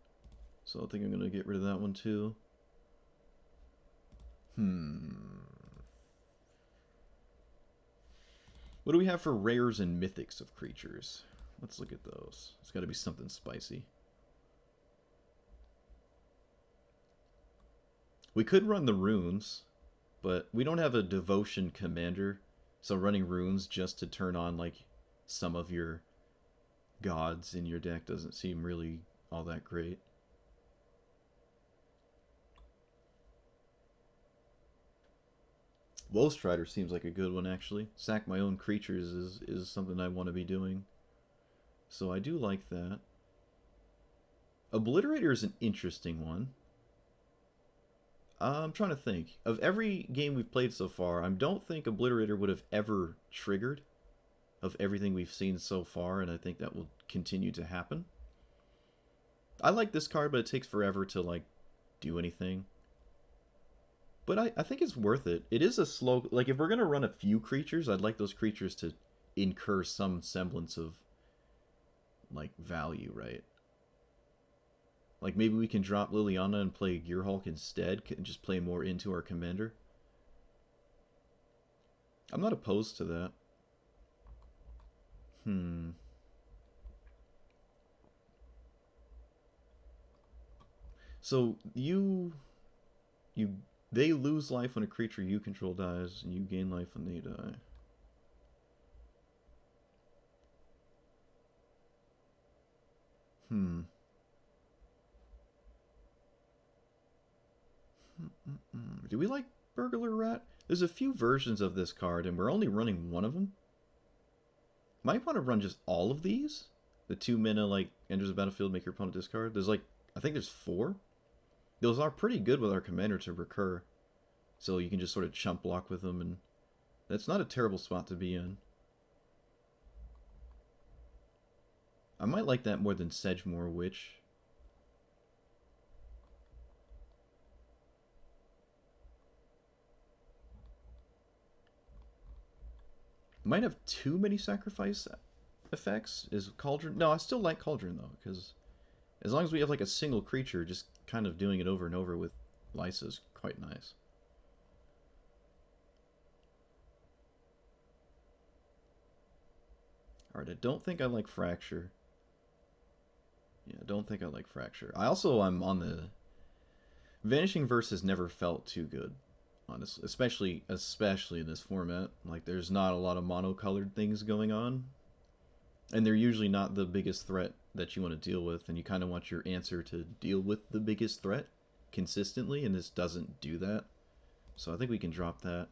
So I think I'm gonna get rid of that one too. What do we have for rares and mythics of creatures? Let's look at those. It's got to be something spicy. We could run the runes, but we don't have a devotion commander, so running runes just to turn on like some of your gods in your deck doesn't seem really all that great. Woestrider seems like a good one, actually. Sack my own creatures is something I want to be doing. So I do like that. Obliterator is an interesting one. I'm trying to think. Of every game we've played so far, I don't think Obliterator would have ever triggered of everything we've seen so far, and I think that will continue to happen. I like this card, but it takes forever to, like, do anything. But I think it's worth it. It is a slow... Like, if we're going to run a few creatures, I'd like those creatures to incur some semblance of, like, value, right? Like, maybe we can drop Liliana and play Gearhulk instead, and just play more into our commander. I'm not opposed to that. So, they lose life when a creature you control dies, and you gain life when they die. Do we like Burglar Rat? There's a few versions of this card, and we're only running one of them. Might want to run just all of these? The 2 mana, like, enters the battlefield, make your opponent discard. There's, like, I think there's 4. Those are pretty good with our commander to recur. So you can just sort of chump block with them, and that's not a terrible spot to be in. I might like that more than Sedgemoor Witch. Might have too many sacrifice effects. Is Cauldron... No, I still like Cauldron, though, because as long as we have, like, a single creature, just kind of doing it over and over with Liesa is quite nice. Alright, I don't think I like Fracture. Yeah, I don't think I like Fracture. I'm on the... Vanishing Verse has never felt too good, honestly. Especially in this format. Like, there's not a lot of mono-colored things going on. And they're usually not the biggest threat that you want to deal with. And you kind of want your answer to deal with the biggest threat consistently. And this doesn't do that. So I think we can drop that.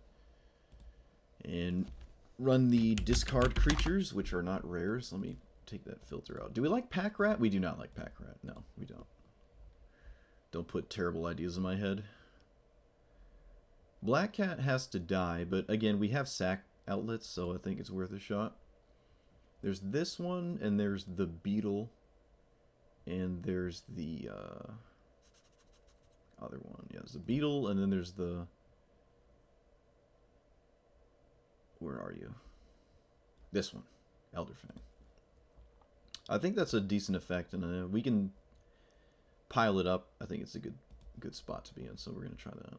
And run the discard creatures, which are not rares. Let me take that filter out. Do we like Pack Rat? We do not like Pack Rat. No, we don't. Don't put terrible ideas in my head. Black Cat has to die, but again, we have sack outlets, so I think it's worth a shot. There's this one, and there's the Beetle, and there's the other one. Yeah, there's the Beetle, and then there's the... Where are you? This one, Elderfang. I think that's a decent effect, and we can pile it up. I think it's a good spot to be in, so we're going to try that.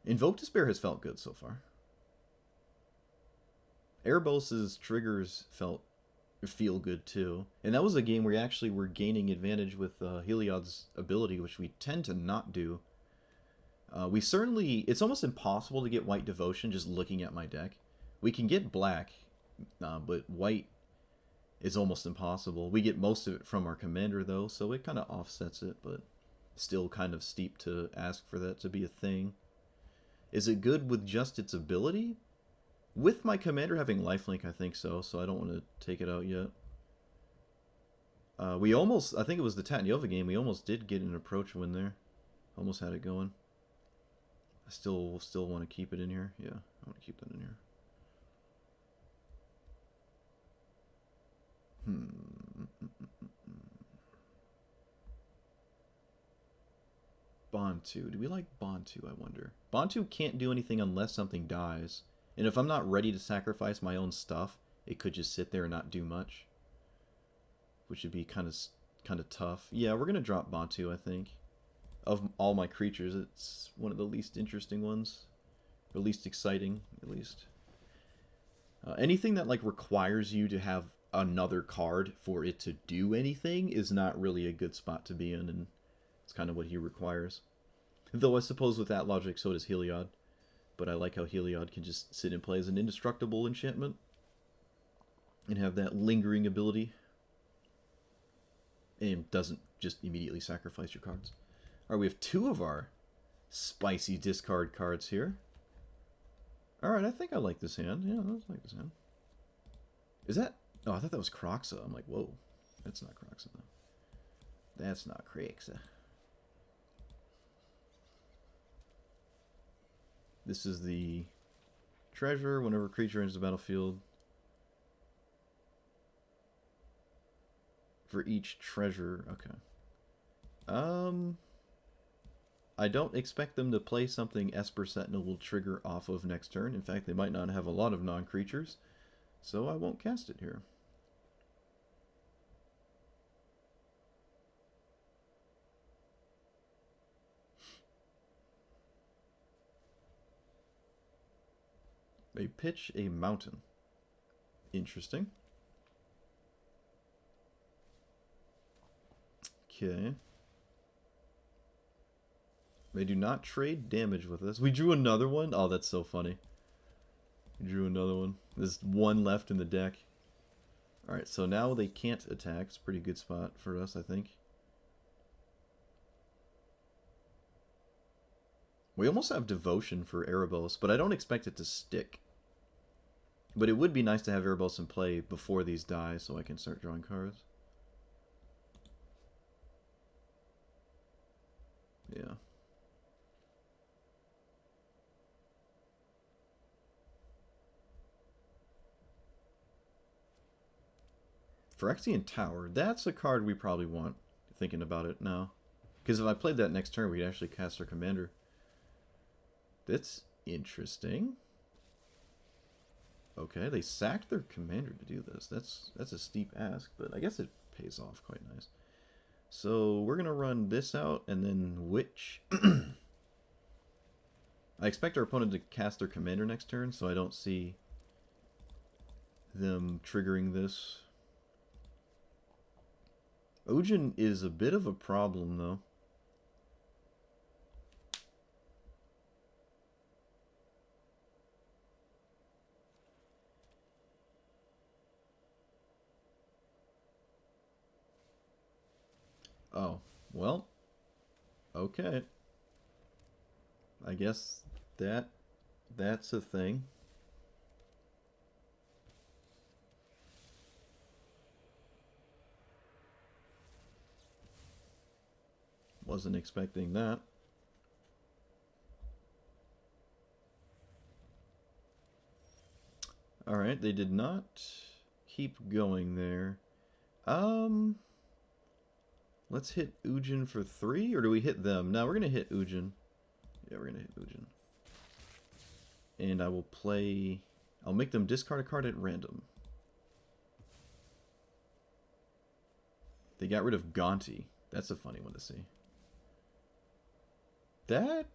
Invoke Despair has felt good so far. Erebos's triggers feel good too. And that was a game where we actually were gaining advantage with Heliod's ability, which we tend to not do. We certainly... It's almost impossible to get White Devotion just looking at my deck. We can get black, but white is almost impossible. We get most of it from our commander, though, so it kind of offsets it, but still kind of steep to ask for that to be a thing. Is it good with just its ability? With my commander having lifelink, I think so I don't want to take it out yet. We almost... I think it was the Tatniova game, we almost did get an approach win there. Almost had it going. I still want to keep it in here. Yeah, I want to keep that in here. Bontu. Do we like Bontu, I wonder? Bontu can't do anything unless something dies. And if I'm not ready to sacrifice my own stuff, it could just sit there and not do much. Which would be kind of tough. Yeah, we're going to drop Bontu, I think. Of all my creatures, it's one of the least interesting ones. Or least exciting, at least. Anything that like requires you to have another card for it to do anything is not really a good spot to be in, and it's kind of what he requires. Though I suppose with that logic, so does Heliod. But I like how Heliod can just sit and play as an indestructible enchantment and have that lingering ability. And doesn't just immediately sacrifice your cards. Alright, we have two of our spicy discard cards here. Alright, I think I like this hand. Yeah, I like this hand. Is that... Oh, I thought that was Kroxa. I'm like, whoa. That's not Kroxa, though. That's not Kroxa. This is the treasure. Whenever a creature enters the battlefield. For each treasure. Okay. I don't expect them to play something Esper Sentinel will trigger off of next turn. In fact, they might not have a lot of non-creatures. So I won't cast it here. They pitch a mountain. Interesting. Okay. They do not trade damage with us. We drew another one? Oh, that's so funny. We drew another one. There's one left in the deck. Alright, so now they can't attack. It's a pretty good spot for us, I think. We almost have Devotion for Erebos, but I don't expect it to stick. But it would be nice to have Erebos in play before these die, so I can start drawing cards. Yeah. Phyrexian Tower. That's a card we probably want, thinking about it now. Because if I played that next turn, we'd actually cast our commander. That's interesting. Okay, they sacked their commander to do this. That's a steep ask, but I guess it pays off quite nice. So we're going to run this out, and then Witch. I expect our opponent to cast their commander next turn, so I don't see them triggering this. Ugin is a bit of a problem, though. Oh, well, okay. I guess that's a thing. Wasn't expecting that. Alright, they did not keep going there. Let's hit Ugin for 3, or do we hit them? No, we're going to hit Ugin. Yeah, we're going to hit Ugin. And I will play... I'll make them discard a card at random. They got rid of Gonti. That's a funny one to see. That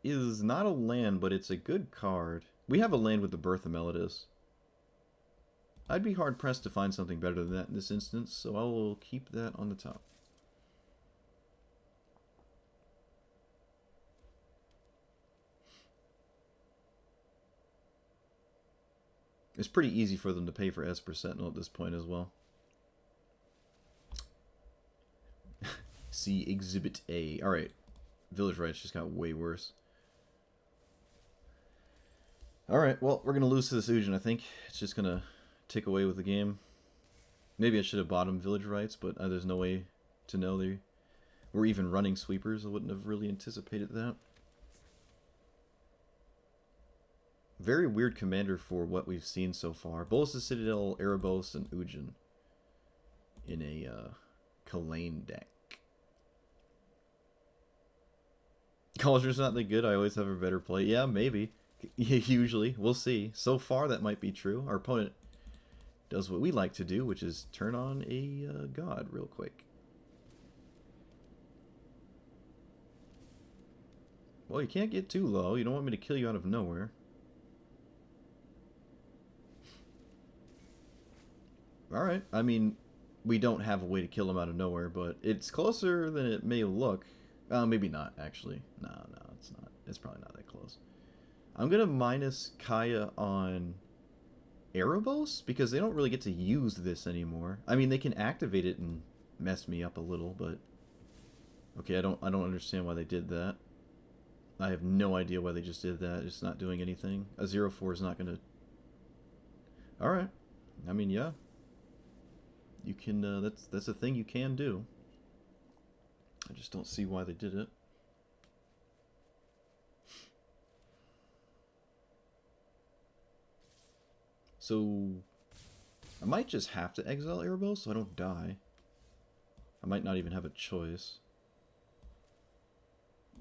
is not a land, but it's a good card. We have a land with the Birth of Melodis. I'd be hard-pressed to find something better than that in this instance, so I will keep that on the top. It's pretty easy for them to pay for Esper Sentinel at this point as well. See Exhibit A. Alright. Village Rights just got way worse. Alright, well, we're going to lose to this Ugin, I think. It's just going to tick away with the game. Maybe I should have bought him Village Rights, but there's no way to know they were even running sweepers. I wouldn't have really anticipated that. Very weird commander for what we've seen so far. Bolas' Citadel, Erebos, and Ugin in a Kalane deck. Culture's not that good. I always have a better play. Yeah, maybe. Usually. We'll see. So far, that might be true. Our opponent does what we like to do, which is turn on a god real quick. Well, you can't get too low. You don't want me to kill you out of nowhere. Alright, I mean, we don't have a way to kill him out of nowhere, but it's closer than it may look. Maybe not, actually. No, it's not. It's probably not that close. I'm going to minus Kaya on Erebos, because they don't really get to use this anymore. I mean, they can activate it and mess me up a little, but... Okay, I don't understand why they did that. I have no idea why they just did that. It's not doing anything. A 0-4 is not going to... Alright. I mean, yeah. You can, that's a thing you can do. I just don't see why they did it. So, I might just have to exile Erebos so I don't die. I might not even have a choice.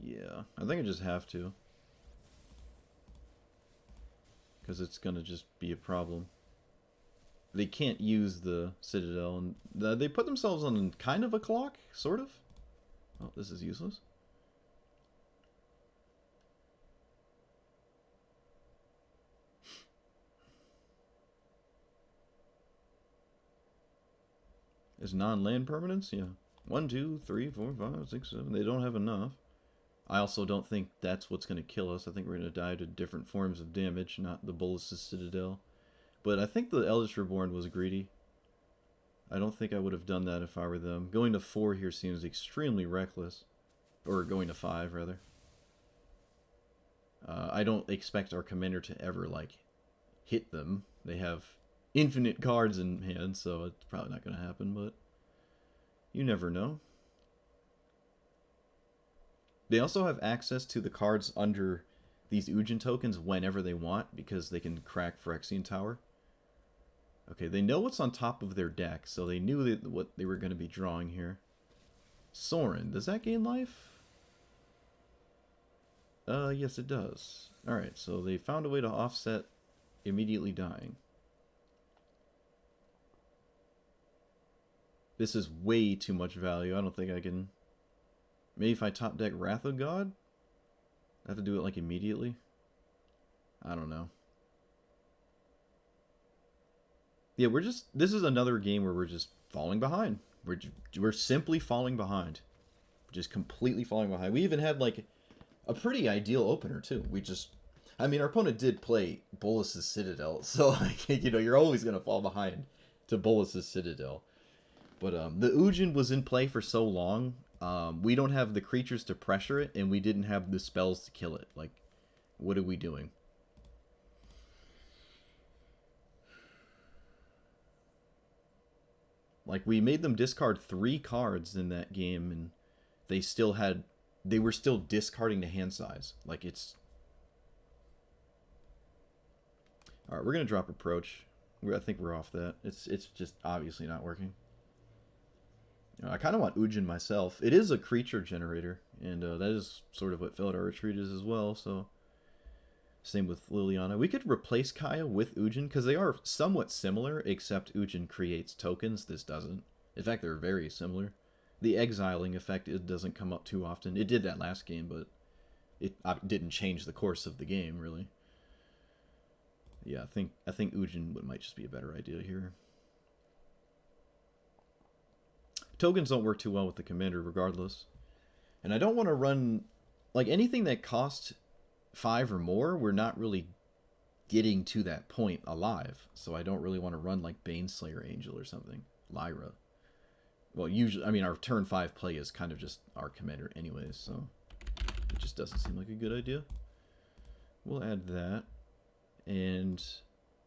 Yeah, I think I just have to. Because it's going to just be a problem. They can't use the Citadel, and they put themselves on kind of a clock, sort of. Oh, this is useless. Is non-land permanence? Yeah. 1, 2, 3, 4, 5, 6, 7. They don't have enough. I also don't think that's what's going to kill us. I think we're going to die to different forms of damage, not the Bolas' Citadel. But I think the Eldritch Reborn was greedy. I don't think I would have done that if I were them. Going to 4 here seems extremely reckless. Or going to 5, rather. I don't expect our commander to ever, like, hit them. They have infinite cards in hand, so it's probably not going to happen, but you never know. They also have access to the cards under these Ugin tokens whenever they want, because they can crack Phyrexian Tower. Okay, they know what's on top of their deck, so they knew what they were going to be drawing here. Soren, does that gain life? Yes it does. Alright, so they found a way to offset immediately dying. This is way too much value. I don't think I can... Maybe if I top deck Wrath of God? I have to do it like immediately? I don't know. Yeah, we're just... This is another game where we're just falling behind. We're simply falling behind. Just completely falling behind. We even had like a pretty ideal opener too. We just... I mean, our opponent did play Bolas's Citadel, so like, you know, you're always going to fall behind to Bolas's Citadel. But the Ugin was in play for so long, we don't have the creatures to pressure it, and we didn't have the spells to kill it. Like, what are we doing? Like, we made them discard 3 cards in that game, and they still had... They were still discarding the hand size. Like, it's... Alright, we're going to drop Approach. I think we're off that. It's just obviously not working. I kind of want Ugin myself. It is a creature generator, and that is sort of what Felidar Retreat is as well, so... Same with Liliana. We could replace Kaya with Ugin, because they are somewhat similar, except Ugin creates tokens. This doesn't. In fact, they're very similar. The exiling effect, it doesn't come up too often. It did that last game, but it didn't change the course of the game, really. Yeah, I think Ugin might just be a better idea here. Tokens don't work too well with the commander regardless. And I don't want to run... Like, anything that costs 5 or more, we're not really getting to that point alive. So I don't really want to run, like, Baneslayer Angel or something. Lyra. Well, usually... I mean, our turn 5 play is kind of just our commander anyways, so... It just doesn't seem like a good idea. We'll add that. And...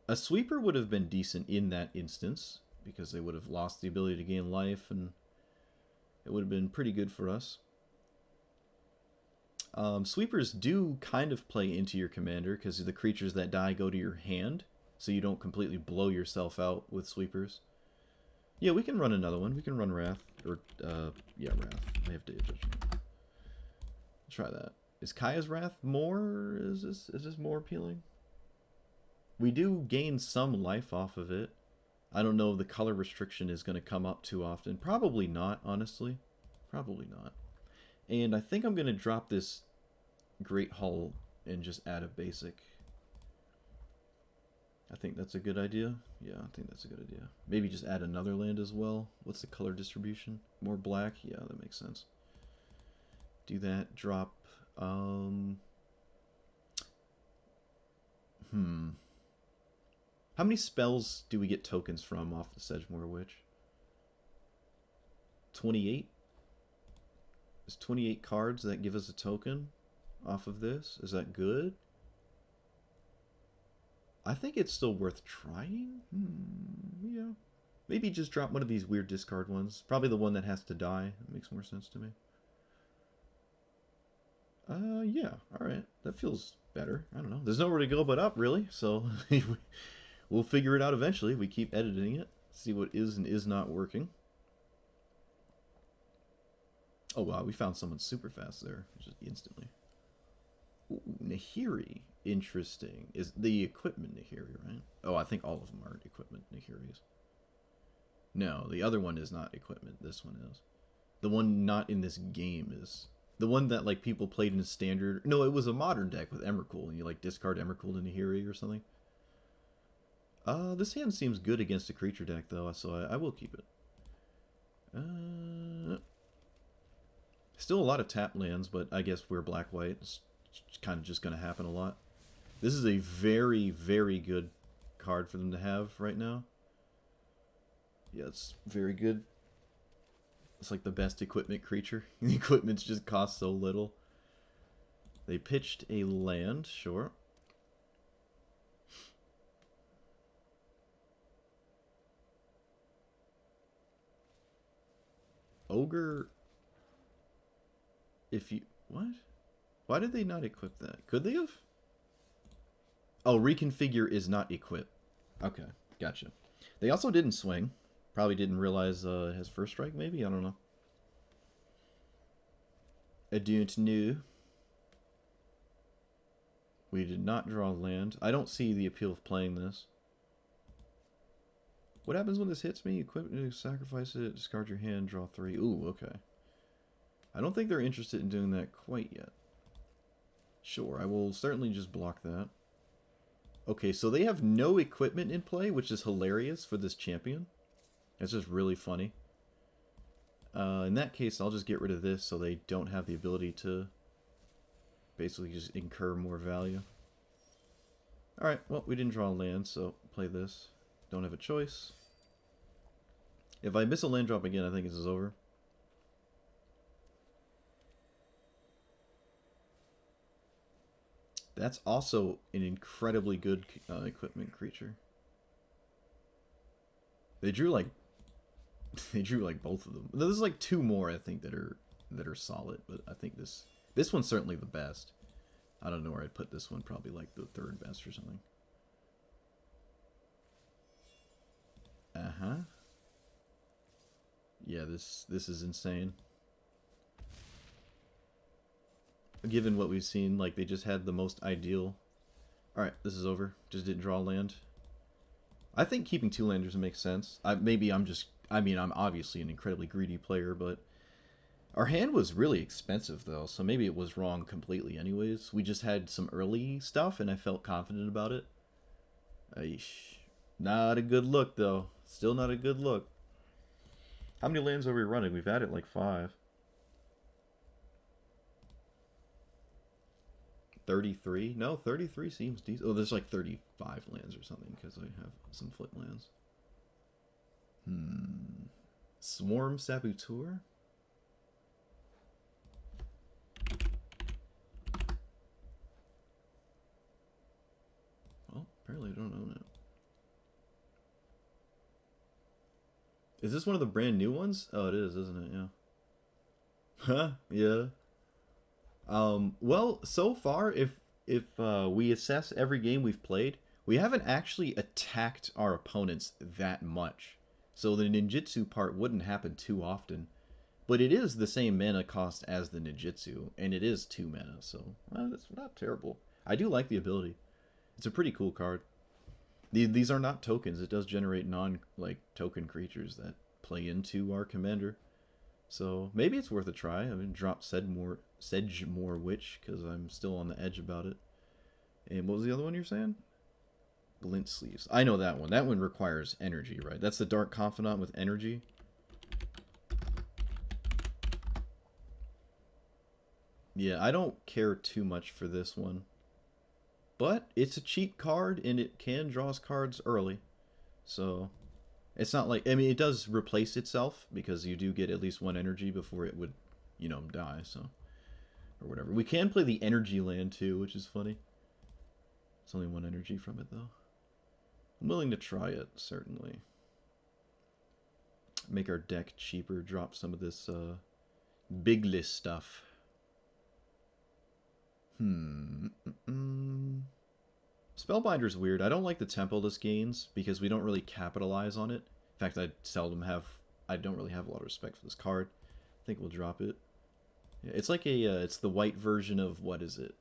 A sweeper would have been decent in that instance, because they would have lost the ability to gain life, and it would have been pretty good for us. Sweepers do kind of play into your commander, because the creatures that die go to your hand, so you don't completely blow yourself out with sweepers. Yeah, we can run another one. We can run Wrath. Or, yeah, Wrath. I have to judgment. Try that. Is Kaya's Wrath more? Is this more appealing? We do gain some life off of it. I don't know if the color restriction is going to come up too often. Probably not, honestly. Probably not. And I think I'm going to drop this Great Hall and just add a basic. I think that's a good idea. Yeah, I think that's a good idea. Maybe just add another land as well. What's the color distribution? More black? Yeah, that makes sense. Do that. Drop... How many spells do we get tokens from off the Sedgemoor Witch? 28? Is 28 cards that give us a token off of this? Is that good? I think it's still worth trying. Yeah. Maybe just drop one of these weird discard ones. Probably the one that has to die. That makes more sense to me. Yeah. Alright. That feels better. I don't know. There's nowhere to go but up, really. So... We'll figure it out eventually. We keep editing it. See what is and is not working. Oh, wow. We found someone super fast there. Just instantly. Ooh, Nahiri. Interesting. Is the equipment Nahiri, right? Oh, I think all of them are equipment Nahiris. No, the other one is not equipment. This one is. The one not in this game is... The one that, like, people played in standard... No, it was a modern deck with Emrakul. And you, like, discard Emrakul to Nahiri or something. This hand seems good against a creature deck, though, so I will keep it. Still a lot of tap lands, but I guess we're black-white. It's kind of just going to happen a lot. This is a very, very good card for them to have right now. Yeah, it's very good. It's like the best equipment creature. The equipments just cost so little. They pitched a land, sure. Ogre, if you... What? Why did they not equip that? Could they have? Oh, reconfigure is not equip. Okay, gotcha. They also didn't swing. Probably didn't realize it has first strike, maybe? I don't know. I don't know. We did not draw land. I don't see the appeal of playing this. What happens when this hits me? Equip to sacrifice it, discard your hand, draw 3. Ooh, okay. I don't think they're interested in doing that quite yet. Sure, I will certainly just block that. Okay, so they have no equipment in play, which is hilarious for this champion. It's just really funny. In that case, I'll just get rid of this so they don't have the ability to basically just incur more value. Alright, well, we didn't draw a land, so play this. Don't have a choice. If I miss a land drop again, I think this is over. That's also an incredibly good equipment creature. They drew like both of them. There's like 2 more I think that are solid, but I think this one's certainly the best. I don't know where I'd put this one, probably like the 3rd best or something. Uh-huh. Yeah, this is insane. Given what we've seen, like, they just had the most ideal... Alright, this is over. Just didn't draw land. I think keeping 2 landers makes sense. Maybe I'm just... I mean, I'm obviously an incredibly greedy player, but... Our hand was really expensive, though, so maybe it was wrong completely anyways. We just had some early stuff, and I felt confident about it. Aish. Not a good look, though. Still not a good look. How many lands are we running? We've added like 5. 33? No, 33 seems decent. Oh, there's like 35 lands or something, because I have some flip lands. Swarm Saboteur? Well, apparently I don't own it. Is this one of the brand new ones? Oh, it is, isn't it? Yeah. Huh? Yeah. Well, so far, if we assess every game we've played, we haven't actually attacked our opponents that much. So the ninjutsu part wouldn't happen too often. But it is the same mana cost as the ninjutsu, and it is 2 mana, so that's not terrible. I do like the ability. It's a pretty cool card. These are not tokens. It does generate non-token creatures that play into our commander. So maybe it's worth a try. I mean, drop Sedgemoor Witch, because I'm still on the edge about it. And what was the other one you're saying? Glint Sleeves. I know that one. That one requires energy, right? That's the Dark Confidant with energy. Yeah, I don't care too much for this one. But it's a cheap card, and it can draw us cards early. So, it's not like... I mean, it does replace itself, because you do get at least 1 energy before it would, you know, die, so... Or whatever. We can play the energy land, too, which is funny. It's only 1 energy from it, though. I'm willing to try it, certainly. Make our deck cheaper, drop some of this, big list stuff. Spellbinder's weird. I don't like the tempo-less gains because we don't really capitalize on it. In fact, I don't really have a lot of respect for this card. I think we'll drop it. Yeah, it's like it's the white version of, what is it?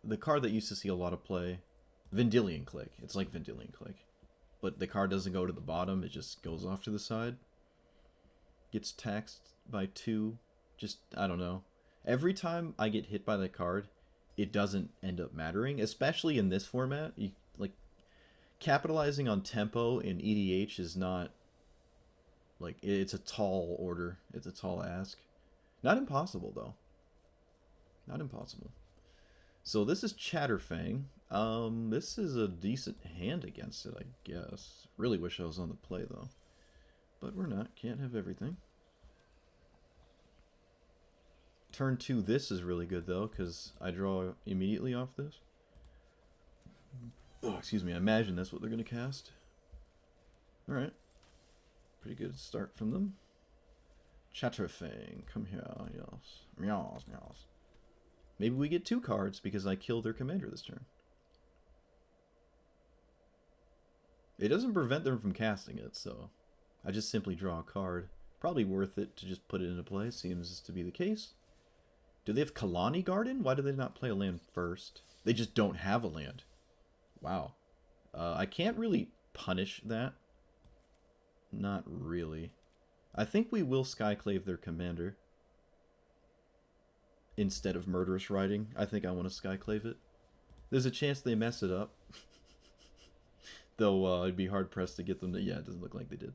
The card that used to see a lot of play. Vendilion Click. It's like Vendilion Click. But the card doesn't go to the bottom, it just goes off to the side. Gets taxed by 2. Just, I don't know. Every time I get hit by that card, it doesn't end up mattering, especially in this format. Like, capitalizing on tempo in EDH is not, like, it's a tall order. It's a tall ask. Not impossible, though. Not impossible. So this is Chatterfang. This is a decent hand against it, I guess. Really wish I was on the play, though. But we're not. Can't have everything. Turn 2, this is really good, though, because I draw immediately off this. Oh, excuse me, I imagine that's what they're going to cast. Alright. Pretty good start from them. Chatterfang, come here, yes. Meows, meows. Maybe we get 2 cards because I killed their commander this turn. It doesn't prevent them from casting it, so I just simply draw a card. Probably worth it to just put it into play, seems to be the case. Do they have Kalani Garden? Why do they not play a land first? They just don't have a land. Wow. I can't really punish that. Not really. I think we will Skyclave their commander. Instead of Murderous Riding. I think I want to Skyclave it. There's a chance they mess it up. Though it'd be hard-pressed to get them to... Yeah, it doesn't look like they did.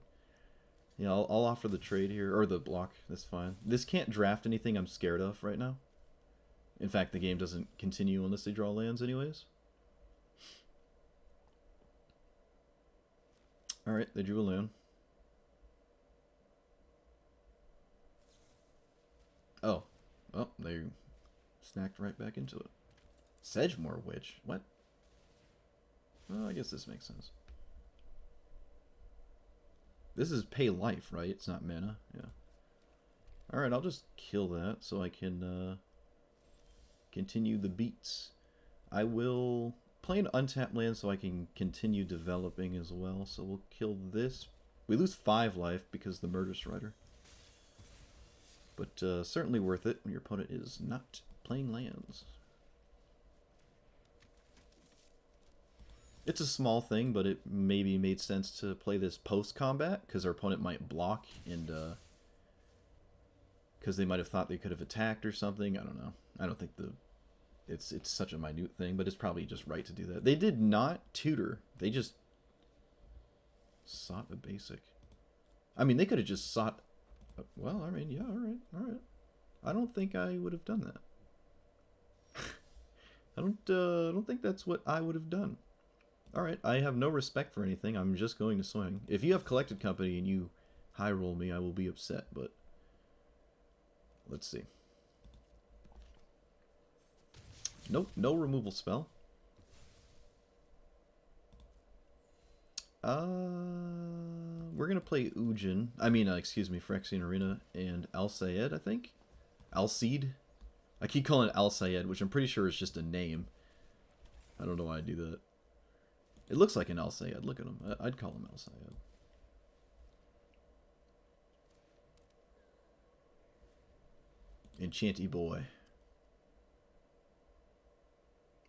Yeah, I'll offer the trade here. Or the block. That's fine. This can't draft anything I'm scared of right now. In fact, the game doesn't continue unless they draw lands anyways. Alright, they drew a land. Oh. Oh, they snacked right back into it. Sedgemoor Witch? What? Well, I guess this makes sense. This is pay life, right? It's not mana. Yeah. Alright, I'll just kill that so I can continue the beats. I will play an untapped land so I can continue developing as well. So we'll kill this. We lose 5 life because of the Murderous Rider. But certainly worth it when your opponent is not playing lands. It's a small thing, but it maybe made sense to play this post-combat, because our opponent might block, and because they might have thought they could have attacked or something. I don't know. I don't think it's such a minute thing, but it's probably just right to do that. They did not tutor. They just sought a basic. I mean, they could have just sought... Well, I mean, yeah, alright. I don't think I would have done that. I don't think that's what I would have done. Alright, I have no respect for anything. I'm just going to swing. If you have Collected Company and you high roll me, I will be upset, but let's see. Nope, no removal spell. We're gonna play Ugin. I mean, excuse me, Phyrexian Arena and Al-Sayed, I think? Al-Seed? I keep calling it Al-Sayed, which I'm pretty sure is just a name. I don't know why I do that. It looks like an Al-Sayed. Look at him. I'd call him Al-Sayed. Enchanty boy.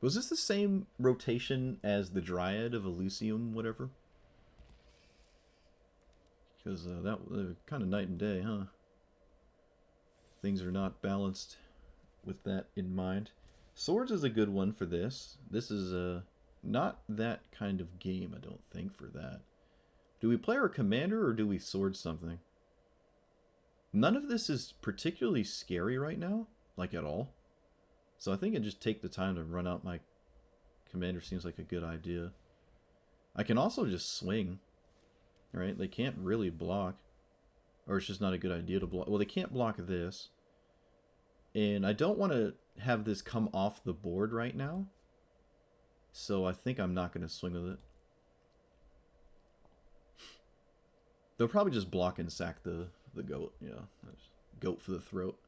Was this the same rotation as the Dryad of Elysium, whatever? Because that kind of night and day, huh? Things are not balanced with that in mind. Swords is a good one for this. This is not that kind of game, I don't think, for that. Do we play our commander or do we sword something? None of this is particularly scary right now, like at all. So I think I just take the time to run out my commander seems like a good idea. I can also just swing. Right? They can't really block. Or it's just not a good idea to block. Well, they can't block this. And I don't want to have this come off the board right now. So I think I'm not going to swing with it. They'll probably just block and sack the goat. Yeah. Goat for the throat.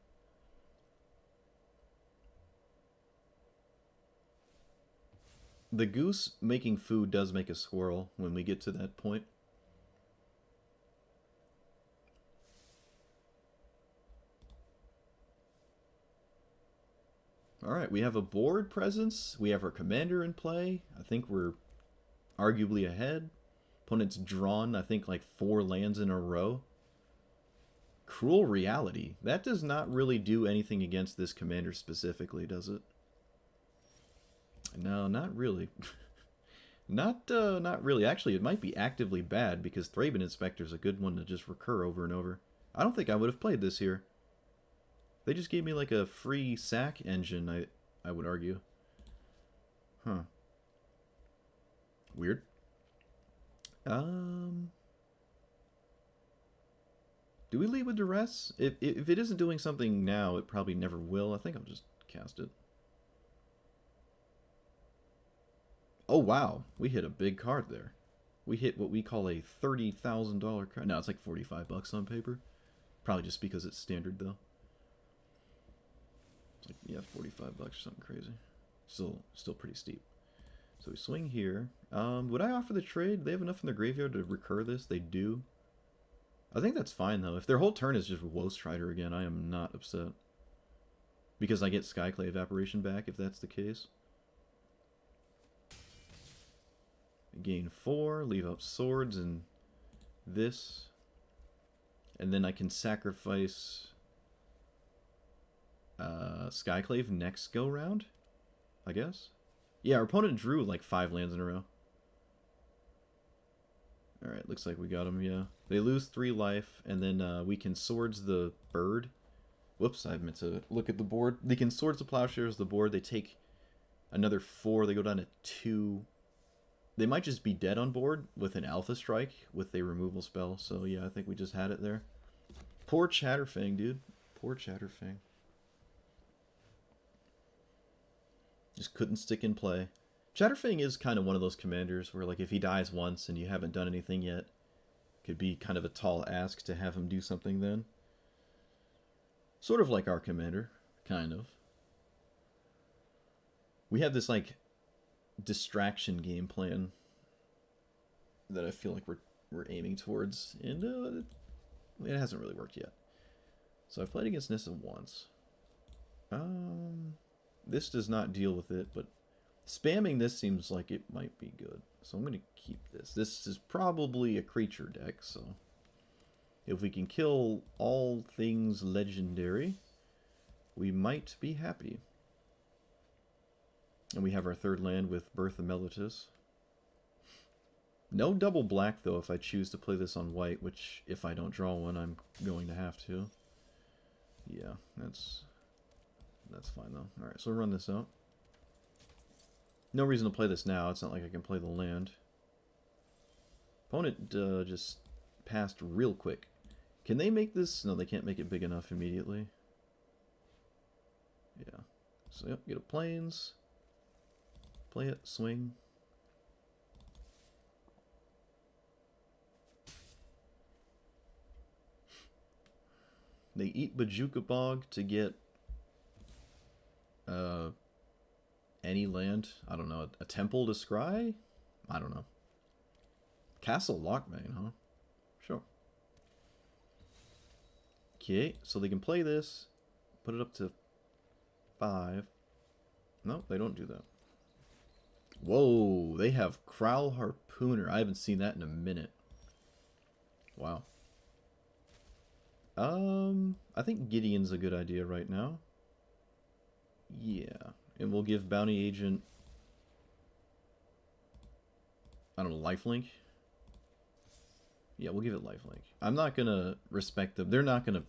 The goose making food does make a squirrel when we get to that point. Alright, we have a board presence. We have our commander in play. I think we're arguably ahead. Opponent's drawn, I think, like 4 lands in a row. Cruel Reality. That does not really do anything against this commander specifically, does it? No, not really. not really. Actually, it might be actively bad because Thraben Inspector is a good one to just recur over and over. I don't think I would have played this here. They just gave me like a free sack engine, I would argue. Huh. Weird. Do we lead with Duress? If it isn't doing something now, it probably never will. I think I'll just cast it. Oh, wow. We hit a big card there. We hit what we call a $30,000 card. No, it's like 45 bucks on paper. Probably just because it's standard, though. It's like, yeah, 45 bucks or something crazy. Still pretty steep. So we swing here. Would I offer the trade? They have enough in their graveyard to recur this? They do. I think that's fine, though. If their whole turn is just Woe Strider again, I am not upset. Because I get Skyclave Evaporation back, if that's the case. Gain 4, leave up swords and this. And then I can sacrifice Skyclave next go round, I guess. Yeah, our opponent drew like 5 lands in a row. Alright, looks like we got them, yeah. They lose 3 life, and then we can Swords the bird. Whoops, I meant to look at the board. They can Swords the Plowshares the board. They take another 4. They go down to 2. They might just be dead on board with an Alpha Strike with a removal spell. So yeah, I think we just had it there. Poor Chatterfang, dude. Poor Chatterfang. Just couldn't stick in play. Chatterfang is kind of one of those commanders where, like, if he dies once and you haven't done anything yet, it could be kind of a tall ask to have him do something then. Sort of like our commander, kind of. We have this, like, distraction game plan that I feel like we're aiming towards, and it hasn't really worked yet. So I've played against Nissa once. This does not deal with it, but spamming this seems like it might be good. So I'm going to keep this. This is probably a creature deck, so if we can kill all things legendary, we might be happy. And we have our 3rd land with Birth of Meletis. No double black, though, if I choose to play this on white, which, if I don't draw one, I'm going to have to. Yeah, that's fine, though. Alright, so we'll run this out. No reason to play this now. It's not like I can play the land. Opponent just passed real quick. Can they make this? No, they can't make it big enough immediately. Yeah. So, yep, get a plains. Play it, swing. They eat Bajuka Bog to get any land. I don't know. A temple to scry? I don't know. Castle Lockbane, huh? Sure. Okay, so they can play this. Put it up to 5. No, they don't do that. Whoa, they have Crowl Harpooner. I haven't seen that in a minute. Wow. I think Gideon's a good idea right now. Yeah. And we'll give Bounty Agent, I don't know, lifelink? Yeah, we'll give it lifelink. I'm not gonna respect them. They're not gonna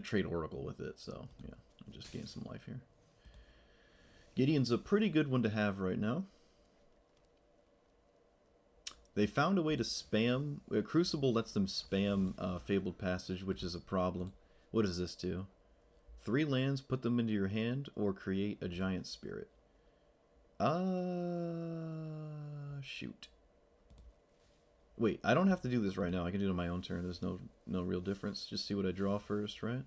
trade Oracle with it, so yeah, I'll just gain some life here. Gideon's a pretty good one to have right now. They found a way to spam. Crucible lets them spam Fabled Passage, which is a problem. What does this do? 3 lands, put them into your hand, or create a giant spirit. Shoot. Wait, I don't have to do this right now. I can do it on my own turn. There's no real difference. Just see what I draw first, right?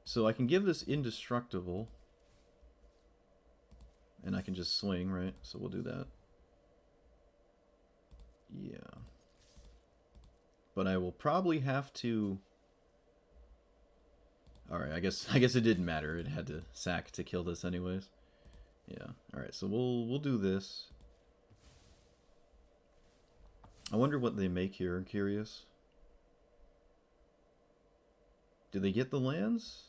So I can give this indestructible. And I can just swing, right? So we'll do that. Yeah. But I will probably have to... Alright, I guess it didn't matter. It had to sack to kill this anyways. Yeah. Alright, so we'll do this. I wonder what they make here. I'm curious. Do they get the lands?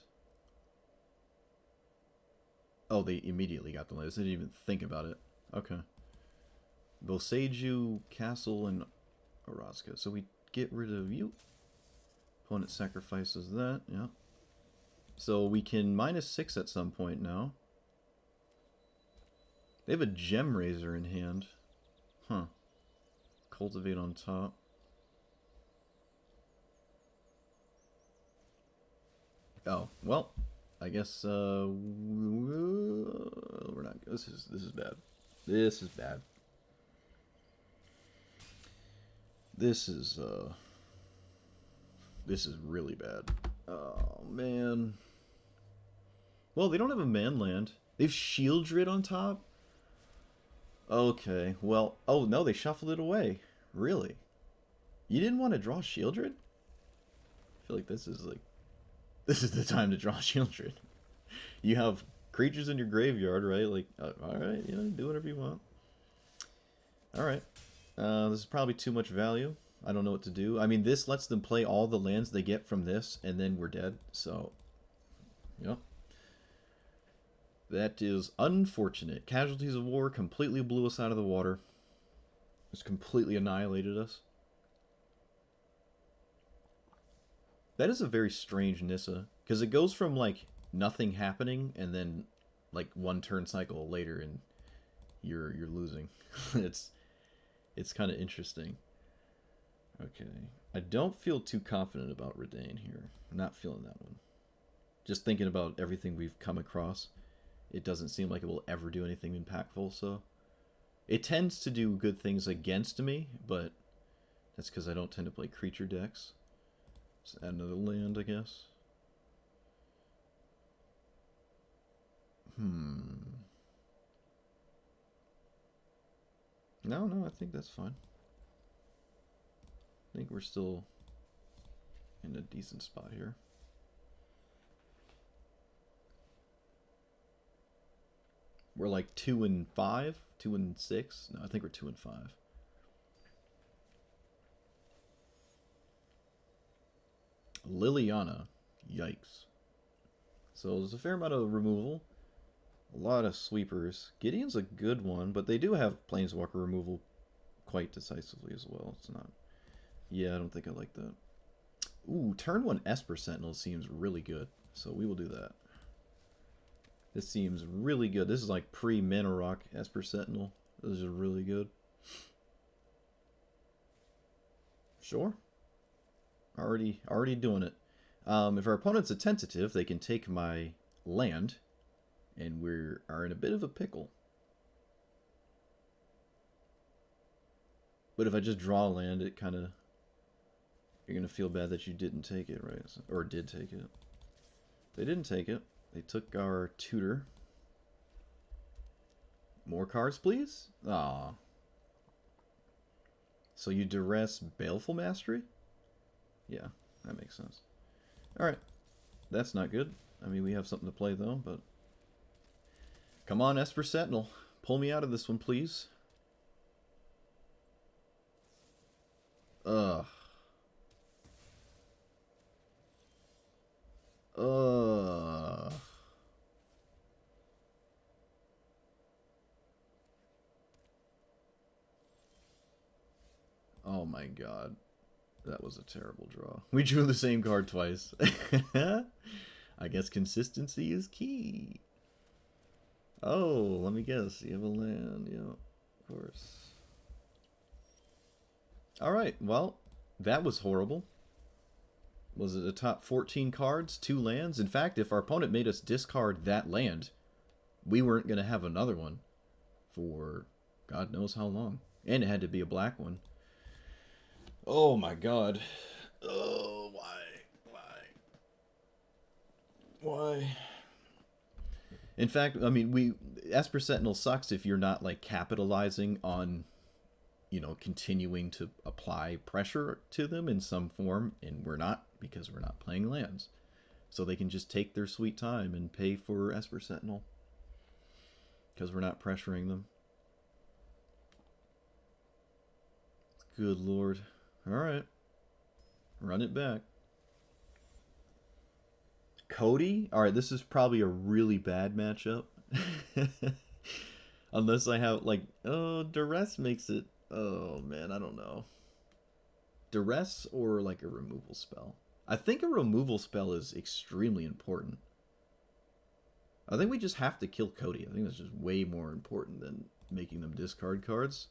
Oh, they immediately got the lands. They didn't even think about it. Okay. Boseiju, Castle, and Orzhov. So we get rid of you. Opponent sacrifices that, yeah. So we can -6 at some point now. They have a Gem Raiser in hand. Huh. Cultivate on top. Oh, well, I guess we're not. This is bad. This is bad. This is really bad. Oh man. Well, they don't have a man land. They have Shieldred on top. Okay, well, oh no, they shuffled it away. Really? You didn't want to draw Shieldred? I feel like this is the time to draw Shieldred. You have creatures in your graveyard, right? Like, all right, do whatever you want. All right. This is probably too much value. I don't know what to do. I mean, this lets them play all the lands they get from this, and then we're dead. So, yep. That is unfortunate. Casualties of War completely blew us out of the water. Just completely annihilated us. That is a very strange Nissa, because it goes from, like, nothing happening, and then, like, one turn cycle later, and you're losing. It's kind of interesting. Okay. I don't feel too confident about Redain here. I'm not feeling that one. Just thinking about everything we've come across, it doesn't seem like it will ever do anything impactful, so... It tends to do good things against me, but that's because I don't tend to play creature decks. Let's add another land, I guess. No, I think that's fine. I think we're still in a decent spot here. We're like 2 and 5, 2 and 6. No, I think we're 2 and 5. Liliana, yikes. So there's a fair amount of removal, a lot of sweepers. Gideon's a good one, but they do have Planeswalker removal quite decisively as well. It's not. Yeah, I don't think I like that. Ooh, turn 1 Esper Sentinel seems really good, so we will do that. This seems really good. This is like pre-Mana Rock Esper Sentinel. This is really good. Sure. Already doing it. If our opponent's a tentative, they can take my land, and we are in a bit of a pickle. But if I just draw land, it kind of... You're going to feel bad that you didn't take it, right? Or did take it. They didn't take it. They took our tutor. More cards, please? Aw. So you duress Baleful Mastery? Yeah, that makes sense. Alright. That's not good. I mean, we have something to play, though, but... Come on, Esper Sentinel. Pull me out of this one, please. Ugh. Ugh. Oh my god. That was a terrible draw. We drew the same card twice. I guess consistency is key. Oh, let me guess. You have a land. Yeah, of course. Alright, well, that was horrible. Was it a top 14 cards? 2 lands? In fact, if our opponent made us discard that land, we weren't going to have another one for God knows how long. And it had to be a black one. Oh my god. Oh, why? In fact, I mean, Esper Sentinel sucks if you're not, like, capitalizing on, continuing to apply pressure to them in some form, and we're not, because we're not playing lands. So they can just take their sweet time and pay for Esper Sentinel, because we're not pressuring them. Good lord. Alright. Run it back. Cody? Alright, this is probably a really bad matchup. Unless I have, like... Oh, Duress makes it... Oh, man, I don't know. Duress or, like, a removal spell? I think a removal spell is extremely important. I think we just have to kill Cody. I think that's just way more important than making them discard cards.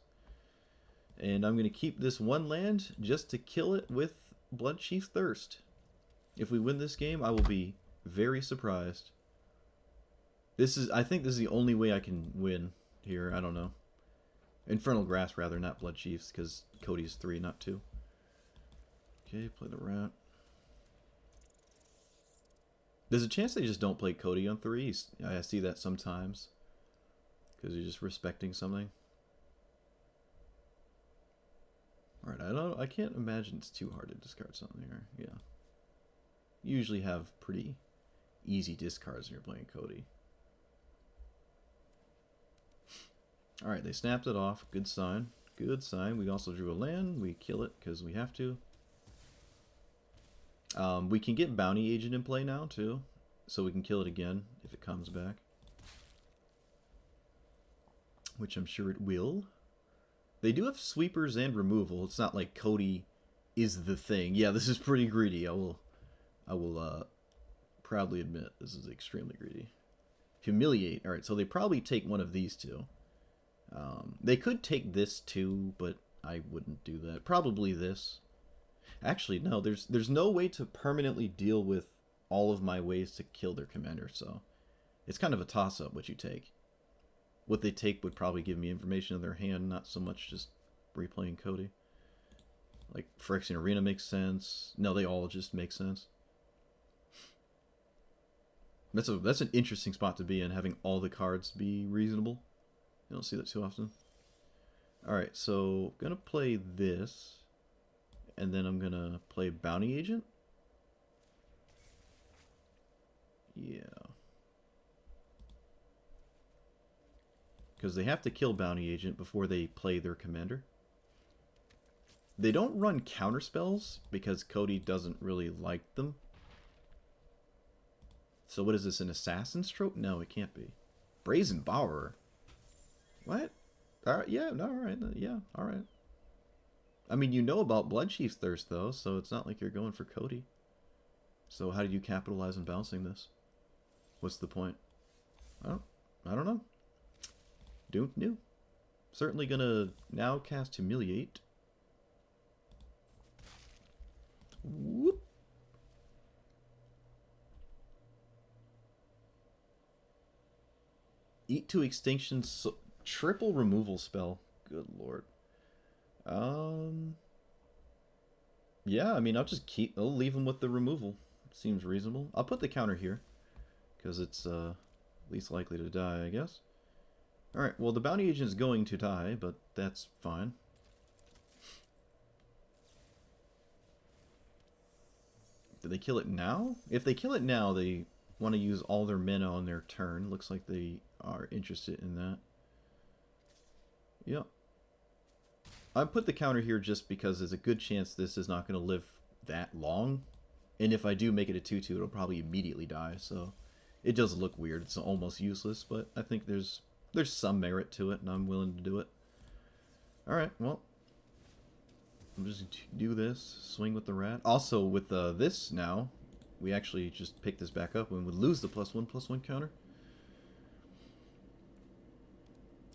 And I'm going to keep this one land just to kill it with Bloodchief Thirst. If we win this game, I will be very surprised. I think this is the only way I can win here. I don't know. Infernal Grasp, rather, not Bloodchiefs, because Cody's 3, not 2. Okay, play the rat. There's a chance they just don't play Cody on 3. I see that sometimes. Because you're just respecting something. Alright, I can't imagine it's too hard to discard something here. Yeah. You usually have pretty easy discards when you're playing Cody. Alright, they snapped it off. Good sign. Good sign. We also drew a land. We kill it because we have to. We can get Bounty Agent in play now, too. So we can kill it again if it comes back. Which I'm sure it will. They do have sweepers and removal. It's not like Cody is the thing. Yeah, this is pretty greedy. I will proudly admit this is extremely greedy. Humiliate. Alright, so they probably take one of these two. They could take this too, but I wouldn't do that. Probably this. Actually, no, there's no way to permanently deal with all of my ways to kill their commander, so it's kind of a toss-up what you take. What they take would probably give me information of their hand, not so much just replaying Cody. Like, Phyrexian Arena makes sense. No, they all just make sense. That's an interesting spot to be in, having all the cards be reasonable. You don't see that too often. Alright, so I'm going to play this. And then I'm going to play Bounty Agent. Yeah. Because they have to kill Bounty Agent before they play their commander. They don't run counterspells because Cody doesn't really like them. So what is this, an Assassin's Trope? No, it can't be. Brazen Borrower. What? Alright, yeah, no, alright, yeah, alright. I mean, you know about Bloodchief's Thirst, though, so it's not like you're going for Cody. So how do you capitalize on bouncing this? What's the point? I don't know. Don't know. Certainly gonna now cast Humiliate. Whoop. Eat to Extinction, so triple removal spell. Good lord. Yeah, I mean, I'll leave him with the removal. Seems reasonable. I'll put the counter here, because it's least likely to die, I guess. Alright, well, the Bounty Agent is going to die, but that's fine. Do they kill it now? If they kill it now, they want to use all their mana on their turn. Looks like they are interested in that. Yep. I put the counter here just because there's a good chance this is not going to live that long. And if I do make it a 2-2, it'll probably immediately die. So it does look weird. It's almost useless, but I think there's some merit to it, and I'm willing to do it. Alright, well. I'm just going to do this. Swing with the rat. Also, with this now, we actually just pick this back up and would lose the +1/+1 counter.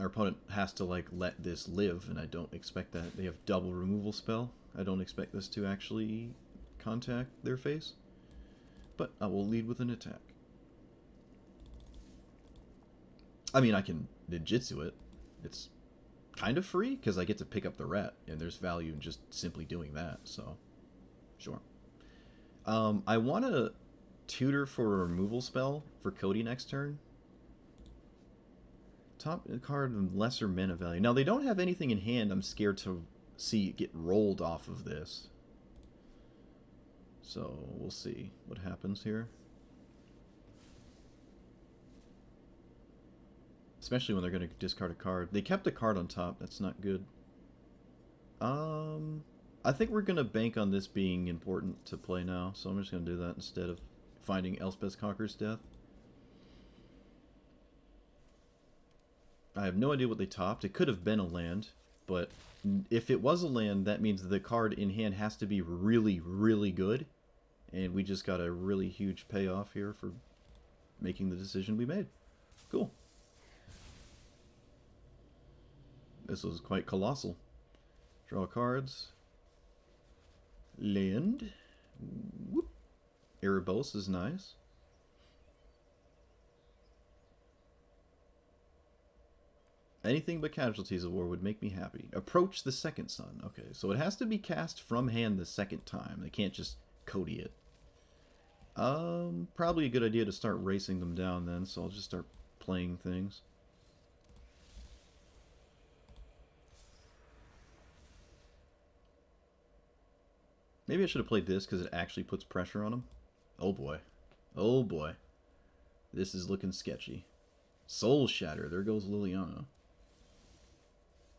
Our opponent has to, like, let this live, and I don't expect that. They have double removal spell. I don't expect this to actually contact their face. But I will lead with an attack. I mean, I can ninjutsu it. It's kind of free, because I get to pick up the rat, and there's value in just simply doing that, so sure. I want to tutor for a removal spell for Cody next turn. Top card, lesser mana value. Now, they don't have anything in hand I'm scared to see get rolled off of this. So, we'll see what happens here. Especially when they're going to discard a card. They kept a card on top. That's not good. I think we're going to bank on this being important to play now. So I'm just going to do that instead of finding Elspeth Conqueror's Death. I have no idea what they topped. It could have been a land. But if it was a land, that means the card in hand has to be really, really good. And we just got a really huge payoff here for making the decision we made. Cool. This was quite colossal. Draw cards. Land. Whoop. Erebos is nice. Anything but Casualties of War would make me happy. Approach the Second Sun. Okay, so it has to be cast from hand the second time. They can't just Cody it. Probably a good idea to start racing them down then, so I'll just start playing things. Maybe I should have played this because it actually puts pressure on him. Oh boy. Oh boy. This is looking sketchy. Soul Shatter. There goes Liliana.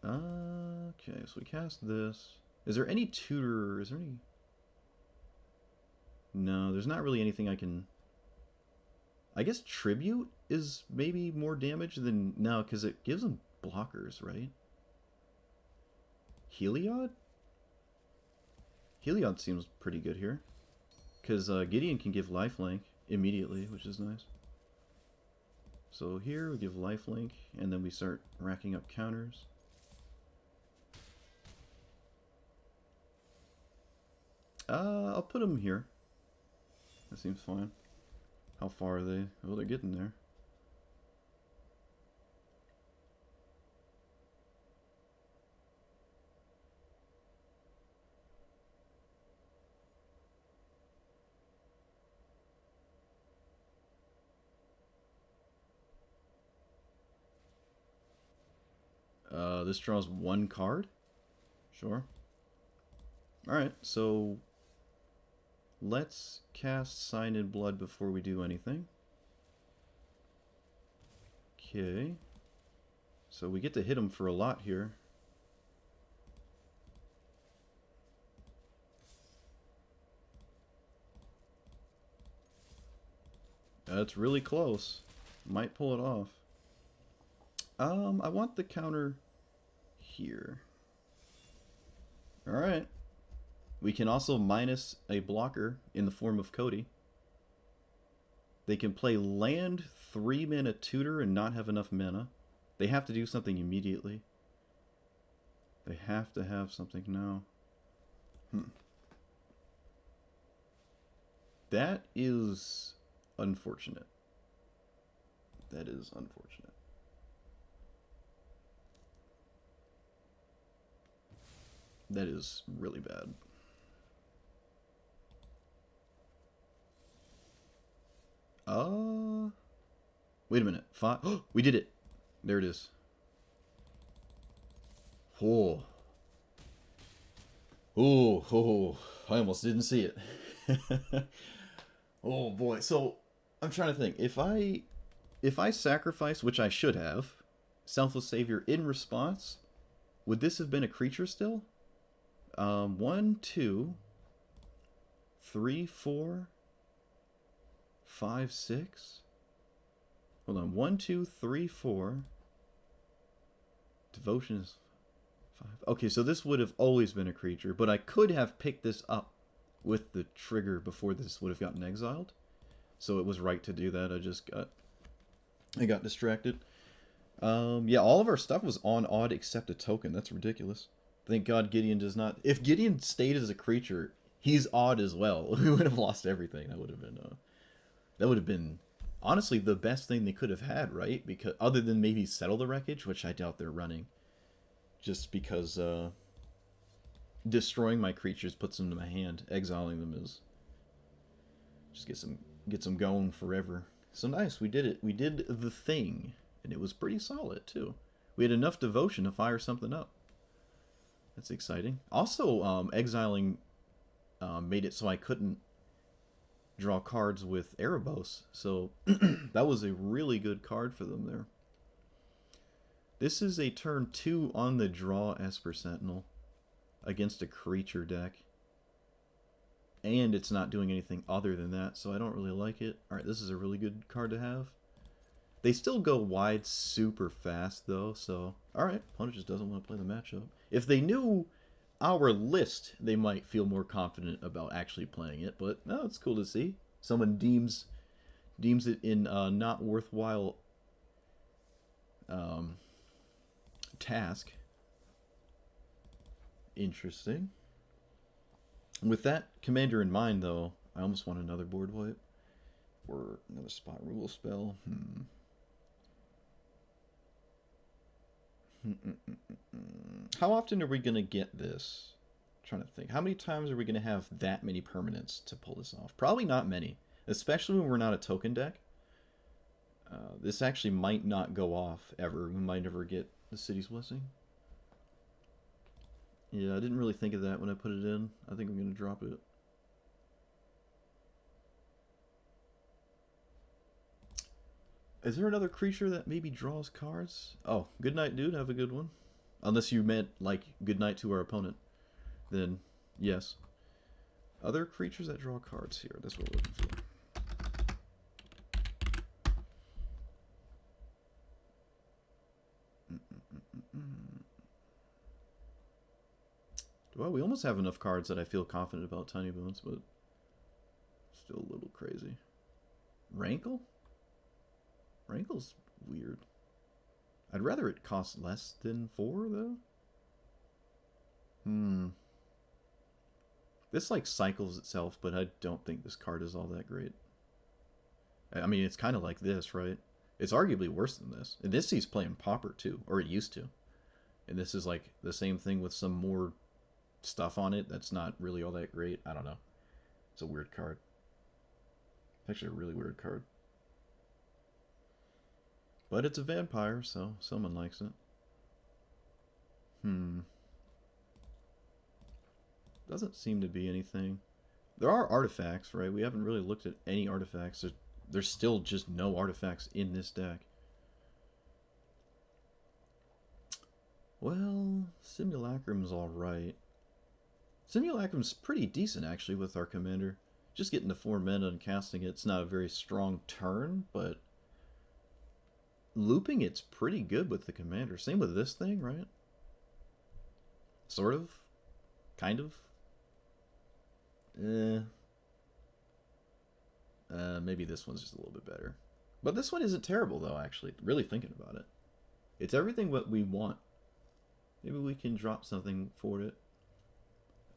Okay, so we cast this. Is there any tutor? Is there any... No, there's not really anything I can... I guess Tribute is maybe more damage than... No, because it gives them blockers, right? Heliod? Heliod seems pretty good here. Because Gideon can give lifelink immediately, which is nice. So here we give lifelink, and then we start racking up counters. I'll put them here. That seems fine. How far are they? Oh, they're getting there. This draws one card? Sure. Alright, so let's cast Sign in Blood before we do anything. Okay. So we get to hit him for a lot here. That's really close. Might pull it off. I want the counter here. Alright. We can also minus a blocker in the form of Cody. They can play land 3 mana tutor and not have enough mana. They have to do something immediately. They have to have something now. That is unfortunate. That is unfortunate. That is really bad. Wait a minute. Oh, we did it. There it is. Oh. Oh, I almost didn't see it. Oh boy. So, I'm trying to think. If I sacrifice, which I should have, Selfless Savior in response, would this have been a creature still? 1, 2, 3, 4, 5, 6. Hold on. 1, 2, 3, 4. Devotion is 5. Okay, so this would have always been a creature, but I could have picked this up with the trigger before this would have gotten exiled. So it was right to do that. I got distracted. Yeah, all of our stuff was on odd except a token. That's ridiculous. Thank God Gideon does not... If Gideon stayed as a creature, he's odd as well. We would have lost everything. That would have been honestly the best thing they could have had, right? Because other than maybe Settle the Wreckage, which I doubt they're running. Just because destroying my creatures puts them to my hand. Exiling them is... Just gets them going forever. So nice, we did it. We did the thing. And it was pretty solid, too. We had enough devotion to fire something up. That's exciting. Also, exiling made it so I couldn't draw cards with Erebos. So that was a really good card for them there. This is a turn 2 on the draw Esper Sentinel against a creature deck. And it's not doing anything other than that, so I don't really like it. Alright, this is a really good card to have. They still go wide super fast, though, so... Alright, opponent just doesn't want to play the matchup. If they knew our list, they might feel more confident about actually playing it, but no, it's cool to see. Someone deems it in not worthwhile task. Interesting. With that commander in mind, though, I almost want another board wipe. Or another spot rule spell. How often are we going to get this? I'm trying to think. How many times are we going to have that many permanents to pull this off? Probably not many. Especially when we're not a token deck. This actually might not go off ever. We might never get the City's Blessing. Yeah, I didn't really think of that when I put it in. I think I'm going to drop it. Is there another creature that maybe draws cards? Oh, good night, dude. Have a good one. Unless you meant, like, good night to our opponent. Then, yes. Other creatures that draw cards here. That's what we're looking for. Well, we almost have enough cards that I feel confident about Tiny Bones, but still a little crazy. Rankle? Rankle's weird. I'd rather it cost less than 4, though. This, like, cycles itself, but I don't think this card is all that great. I mean, it's kind of like this, right? It's arguably worse than this. And this he's playing Pauper, too. Or it used to. And this is, like, the same thing with some more stuff on it that's not really all that great. I don't know. It's a weird card. It's actually a really weird card. But it's a vampire, so someone likes it. Doesn't seem to be anything. There are artifacts, right? We haven't really looked at any artifacts. There's still just no artifacts in this deck. Well, Simulacrum's alright. Simulacrum's pretty decent, actually, with our commander. Just getting to 4 mana and casting it's not a very strong turn, but looping it's pretty good with the commander. Same with this thing, right? Sort of. Kind of. Maybe this one's just a little bit better. But this one isn't terrible, though, actually. Really thinking about it. It's everything what we want. Maybe we can drop something for it.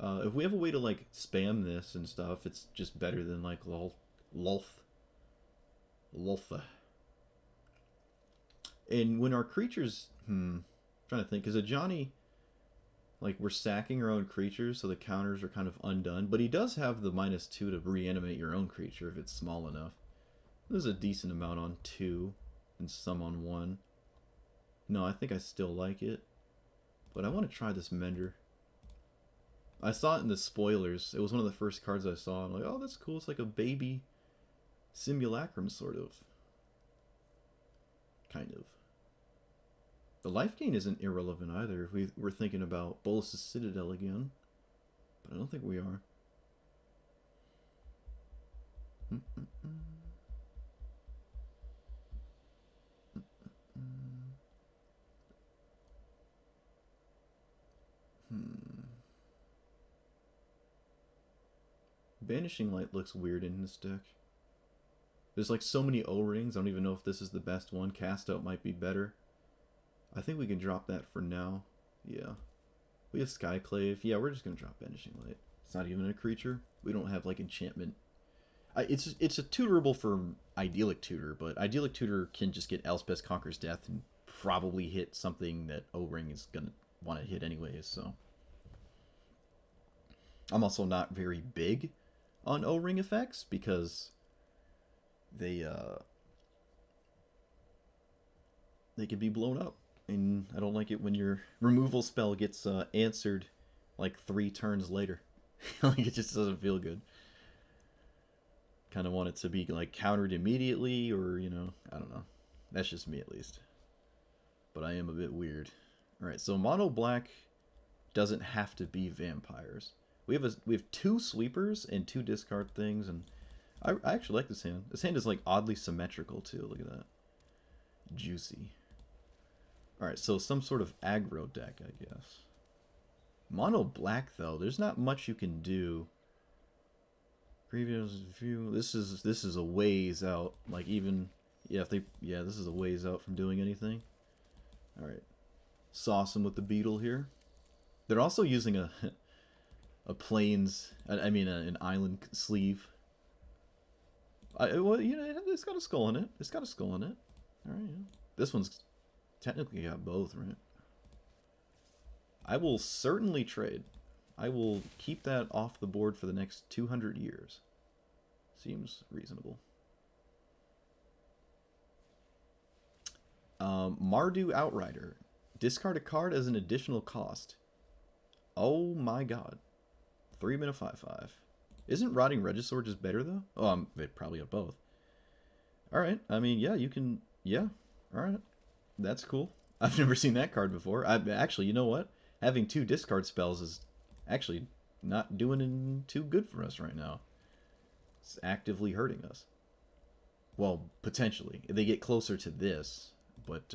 If we have a way to, like, spam this and stuff, it's just better than, like, Loltha. And when our creatures... trying to think. Is a Johnny... Like, we're sacking our own creatures, so the counters are kind of undone. But he does have the -2 to reanimate your own creature if it's small enough. There's a decent amount on 2, and some on 1. No, I think I still like it. But I want to try this Mender. I saw it in the spoilers. It was one of the first cards I saw. I'm like, oh, that's cool. It's like a baby Simulacrum, sort of. Kind of. The life gain isn't irrelevant either if we're thinking about Bolas' Citadel again. But I don't think we are. Banishing Light looks weird in this deck. There's like so many O-rings, I don't even know if this is the best one. Cast Out might be better. I think we can drop that for now. Yeah. We have Skyclave. Yeah, we're just going to drop Banishing Light. It's not even a creature. We don't have, like, enchantment. It's a tutorable for Idyllic Tutor, but Idyllic Tutor can just get Elspeth Conquers Death and probably hit something that O-Ring is going to want to hit anyways, so. I'm also not very big on O-Ring effects because they can be blown up. And I don't like it when your removal spell gets answered like 3 turns later. Like, it just doesn't feel good. Kind of want it to be like countered immediately, or, you know, I don't know. That's just me at least. But I am a bit weird. Alright, so mono black doesn't have to be vampires. We have 2 sweepers and 2 discard things, and I actually like this hand. This hand is like oddly symmetrical too. Look at that. Juicy. Alright, so some sort of aggro deck, I guess. Mono black, though, there's not much you can do. Previous view. This is a ways out. Like, even this is a ways out from doing anything. Alright. Sauce them with the beetle here. They're also using a plains, an island sleeve. Well, you know, it's got a skull in it. It's got a skull in it. Alright, yeah. This one's technically got both, right? I will certainly trade. I will keep that off the board for the next 200 years. Seems reasonable. Mardu Outrider. Discard a card as an additional cost. Oh my god. 3 mana 5/5. Isn't Rotting Regisaur just better though? Oh, they probably have both. Alright, I mean, yeah, you can... Yeah, alright. That's cool. I've never seen that card before. Actually, you know what? Having 2 discard spells is actually not doing too good for us right now. It's actively hurting us. Well, potentially. If they get closer to this, but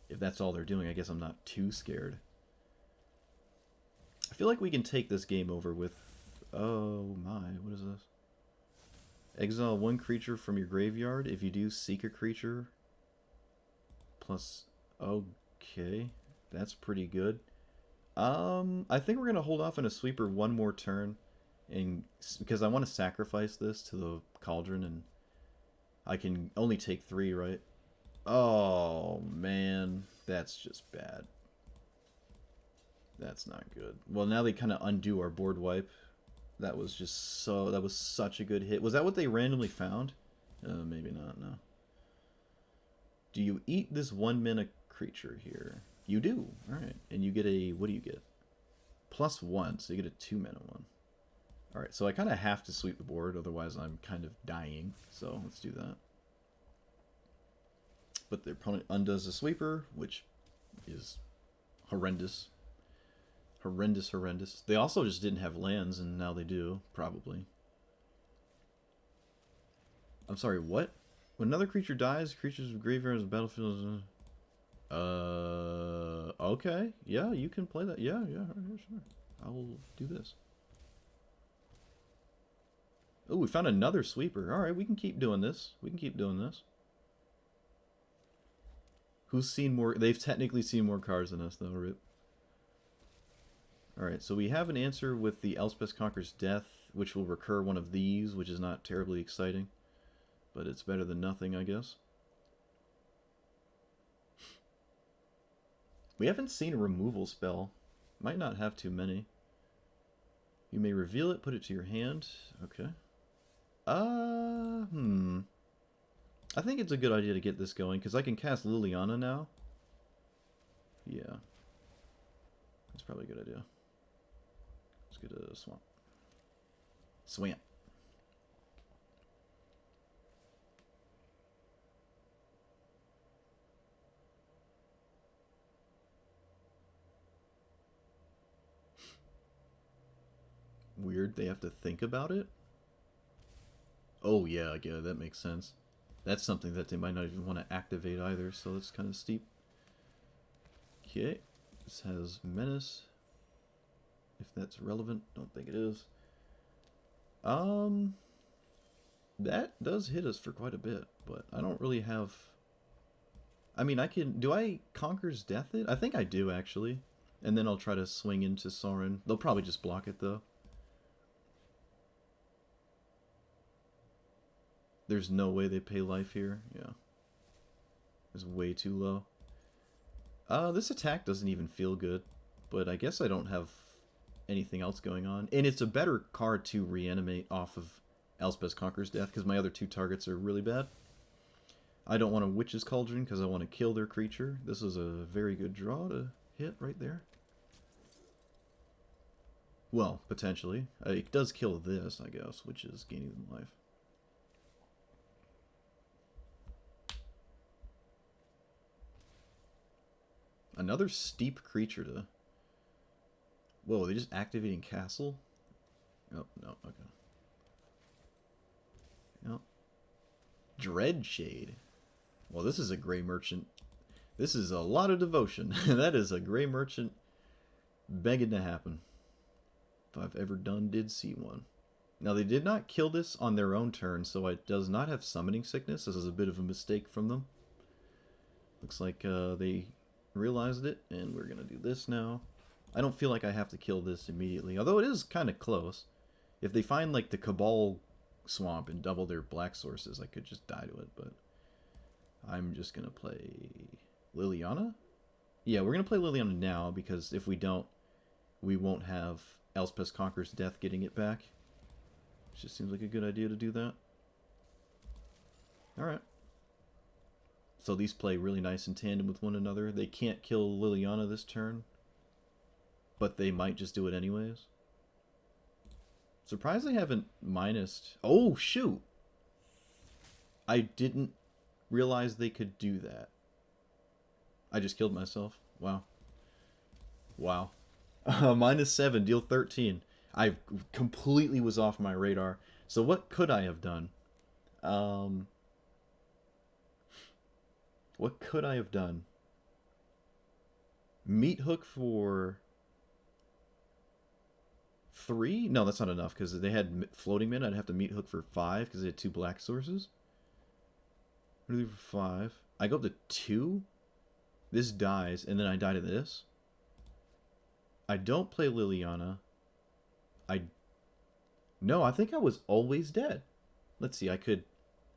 if that's all they're doing, I guess I'm not too scared. I feel like we can take this game over with... Oh my, what is this? Exile 1 creature from your graveyard. If you do, seek a creature. Plus... Okay, that's pretty good. I think we're going to hold off on a sweeper 1 more turn. Because I want to sacrifice this to the Cauldron, and I can only take 3, right? Oh, man. That's just bad. That's not good. Well, now they kind of undo our board wipe. That was just so... That was such a good hit. Was that what they randomly found? Maybe not, no. Do you eat this 1 mana creature here? You do. Alright. And you get a... What do you get? +1, so you get a 2 mana one. Alright, so I kind of have to sweep the board, otherwise I'm kind of dying. So let's do that. But their opponent undoes the sweeper, which is horrendous. Horrendous, horrendous. They also just didn't have lands, and now they do, probably. I'm sorry, what? When another creature dies, creatures with graveyards and battlefields... Okay. Yeah, you can play that. Yeah, sure. I will do this. Oh, we found another sweeper. Alright, we can keep doing this. Who's seen more... They've technically seen more cards than us, though, Rip. Alright, so we have an answer with the Elspeth Conquers Death, which will recur one of these, which is not terribly exciting. But it's better than nothing, I guess. We haven't seen a removal spell. Might not have too many. You may reveal it, put it to your hand. Okay. I think it's a good idea to get this going, because I can cast Liliana now. Yeah. That's probably a good idea. Let's get a swamp. Swamp. Weird, they have to think about it? Oh yeah, that makes sense. That's something that they might not even want to activate either, so that's kind of steep. Okay, this has Menace. If that's relevant, don't think it is. That does hit us for quite a bit, but I don't really have... I mean, I can... Do I Conquer's Death it? I think I do, actually. And then I'll try to swing into Sorin. They'll probably just block it, though. There's no way they pay life here. Yeah. It's way too low. This attack doesn't even feel good. But I guess I don't have anything else going on. And it's a better card to reanimate off of Elspeth Conquer's Death, because my other 2 targets are really bad. I don't want a Witch's Cauldron, because I want to kill their creature. This is a very good draw to hit right there. Well, potentially. It does kill this, I guess, which is gaining them life. Another steep creature to... Whoa, are they just activating Castle? Oh, no, okay. No. Dreadshade. Well, this is a Grey Merchant. This is a lot of devotion. That is a Grey Merchant begging to happen. If I've ever did see one. Now, they did not kill this on their own turn, so it does not have Summoning Sickness. This is a bit of a mistake from them. Looks like they realized it, and we're going to do this now. I don't feel like I have to kill this immediately, although it is kind of close. If they find, like, the Cabal Swamp and double their black sources, I could just die to it, but I'm just going to play Liliana? Yeah, we're going to play Liliana now, because if we don't, we won't have Elspeth Conquer's Death getting it back. It just seems like a good idea to do that. Alright. So these play really nice in tandem with one another. They can't kill Liliana this turn. but they might just do it anyways. Surprised they haven't minused... Oh, shoot! I didn't realize they could do that. I just killed myself. Wow. Wow. -7, deal 13. I completely was off my radar. So what could I have done? What could I have done? Meat hook for 3? No, that's not enough because they had floating mana. I'd have to meat hook for 5 because they had 2 black sources. Really for 5. I go up to 2. This dies, and then I die to this. I don't play Liliana. No, I think I was always dead. Let's see, I could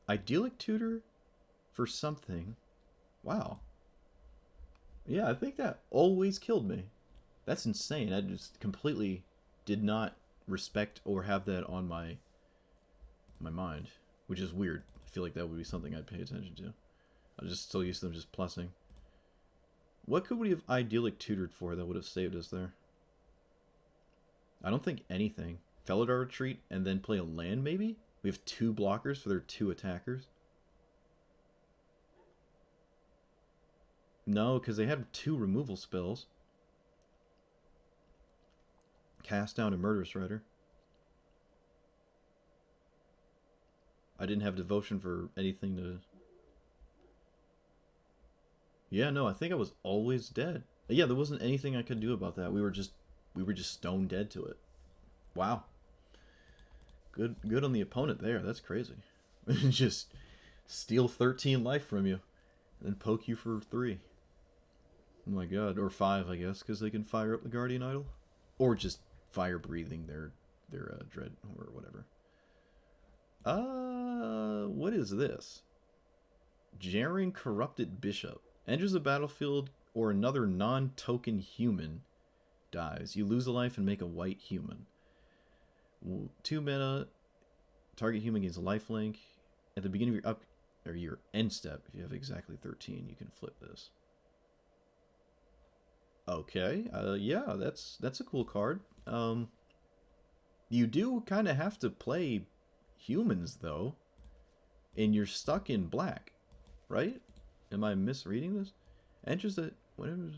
Idyllic Tutor for something. Wow. Yeah, I think that always killed me. That's insane. I just completely did not respect or have that on my mind, which is weird. I feel like that would be something I'd pay attention to. I'm just so used to them just plussing. What could we have Idyllic Tutored for that would have saved us there? I don't think anything. Felidar Retreat and then play a land, maybe? We have 2 blockers for their 2 attackers. No, because they have 2 removal spells. Cast down a Murderous Rider. I didn't have devotion for anything to... Yeah, no, I think I was always dead. Yeah, there wasn't anything I could do about that. We were just stone dead to it. Wow. Good on the opponent there. That's crazy. Just steal 13 life from you, and then poke you for 3. Oh my god, or 5, I guess, because they can fire up the Guardian Idol, or just fire breathing their dread or whatever. What is this? Jarring Corrupted Bishop enters the battlefield, or another non-token human dies. You lose a life and make a white human. 2 mana. Target human gains a lifelink. At the beginning of your end step, if you have exactly 13, you can flip this. Okay, yeah, that's a cool card. You do kind of have to play humans though, and you're stuck in black, right? Am I misreading this? Enters that whatever,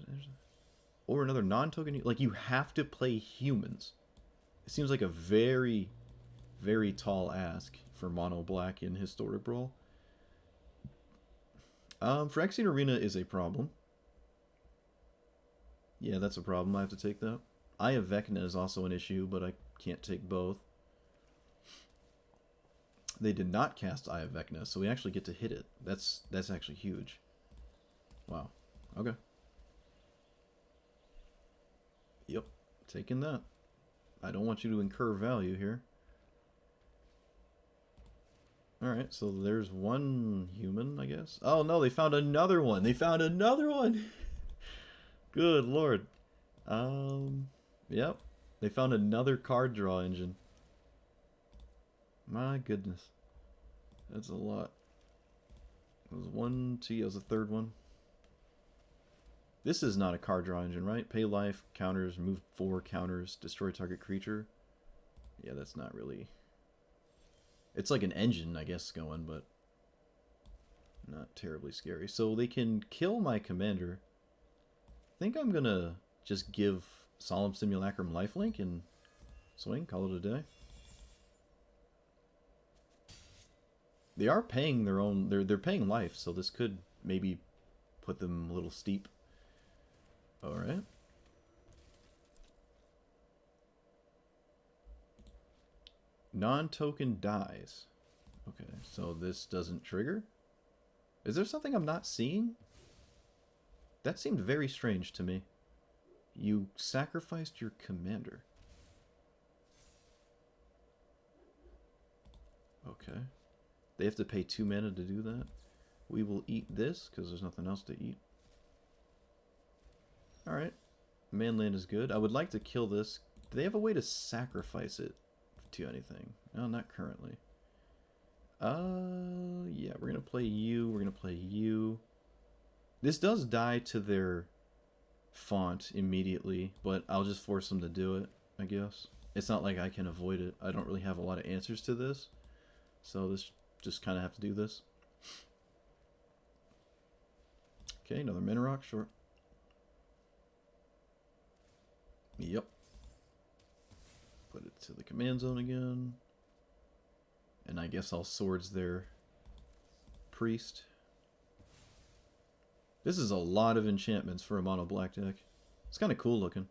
or another non-token. Like you have to play humans. It seems like a very, very tall ask for mono black in Historic Brawl. Phyrexian Arena is a problem. Yeah, that's a problem. I have to take that. Eye of Vecna is also an issue, but I can't take both. They did not cast Eye of Vecna, so we actually get to hit it. That's actually huge. Wow. Okay. Yep. Taking that. I don't want you to incur value here. Alright, so there's one human, I guess. Oh no, they found another one! They found another one! Good lord. Yep. They found another card draw engine. My goodness. That's a lot. It was 1, 2, that was the third one. This is not a card draw engine, right? Pay life, counters, move 4 counters, destroy target creature. Yeah, that's not really... It's like an engine, I guess, going, but not terribly scary. So they can kill my commander. I think I'm gonna just give Solemn Simulacrum lifelink and swing, call it a day. They are paying their own... They're paying life, so this could maybe put them a little steep. Alright. Non-token dies. Okay, so this doesn't trigger? Is there something I'm not seeing? That seemed very strange to me. You sacrificed your commander. Okay. They have to pay 2 mana to do that. We will eat this, because there's nothing else to eat. Alright. Manland is good. I would like to kill this. Do they have a way to sacrifice it to anything? No, not currently. Yeah, we're gonna play you. We're gonna play you. This does die to their font immediately, but I'll just force them to do it, I guess. It's not like I can avoid it. I don't really have a lot of answers to this, so this just kind of have to do this. Okay, another Mana Rock, sure. Yep. Put it to the command zone again. And I guess I'll Swords their Priest. This is a lot of enchantments for a mono black deck. It's kind of cool looking.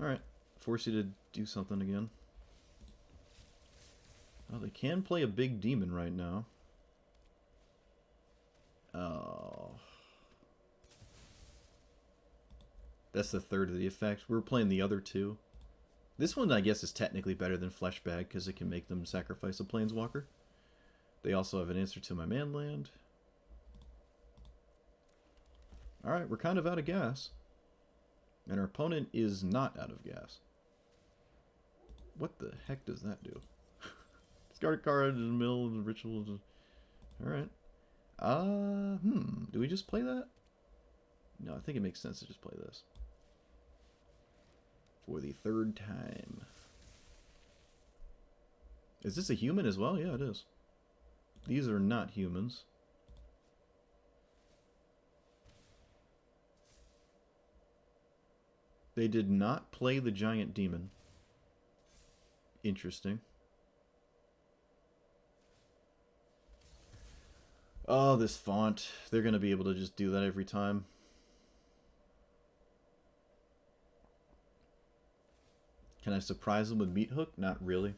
Alright, force you to do something again. Oh, they can play a big demon right now. Oh. That's the third of the effect. We're playing the other two. This one, I guess, is technically better than Fleshbag because it can make them sacrifice a Planeswalker. They also have an answer to my Manland. Alright, we're kind of out of gas. And our opponent is not out of gas. What the heck does that do? Discard a card in the middle of the ritual. Alright. Do we just play that? No, I think it makes sense to just play this. For the third time. Is this a human as well? Yeah, it is. These are not humans. They did not play the giant demon. Interesting. Oh, this font. They're going to be able to just do that every time. Can I surprise them with Meat Hook? Not really.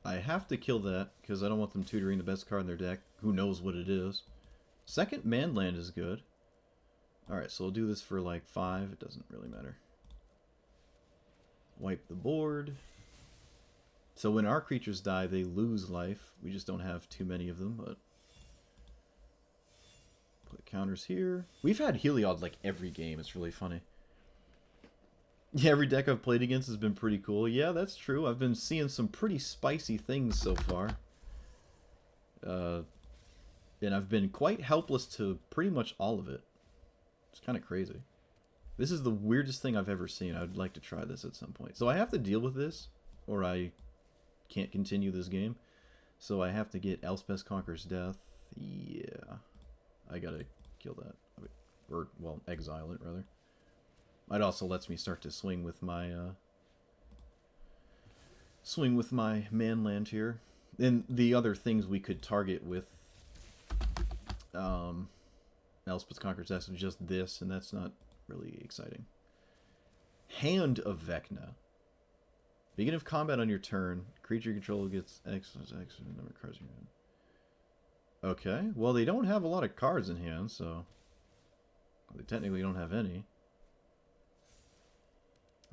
I have to kill that because I don't want them tutoring the best card in their deck. Who knows what it is. Second Manland is good. Alright, so we'll do this for like 5. It doesn't really matter. Wipe the board. So when our creatures die, they lose life. We just don't have too many of them, but... Put counters here. We've had Heliod like every game. It's really funny. Yeah, every deck I've played against has been pretty cool. Yeah, that's true. I've been seeing some pretty spicy things so far. And I've been quite helpless to pretty much all of it. It's kind of crazy. This is the weirdest thing I've ever seen. I'd like to try this at some point. So I have to deal with this, or I can't continue this game. So I have to get Elspeth Conquers Death. Yeah. I gotta kill that. Or, well, exile it, rather. It also lets me start to swing with my Manland here. And the other things we could target with Elspeth Conquers Death is just this, and that's not really exciting. Hand of Vecna. Beginning of combat on your turn, creature control gets X number of cards in your hand. Okay, well they don't have a lot of cards in hand, so they technically don't have any.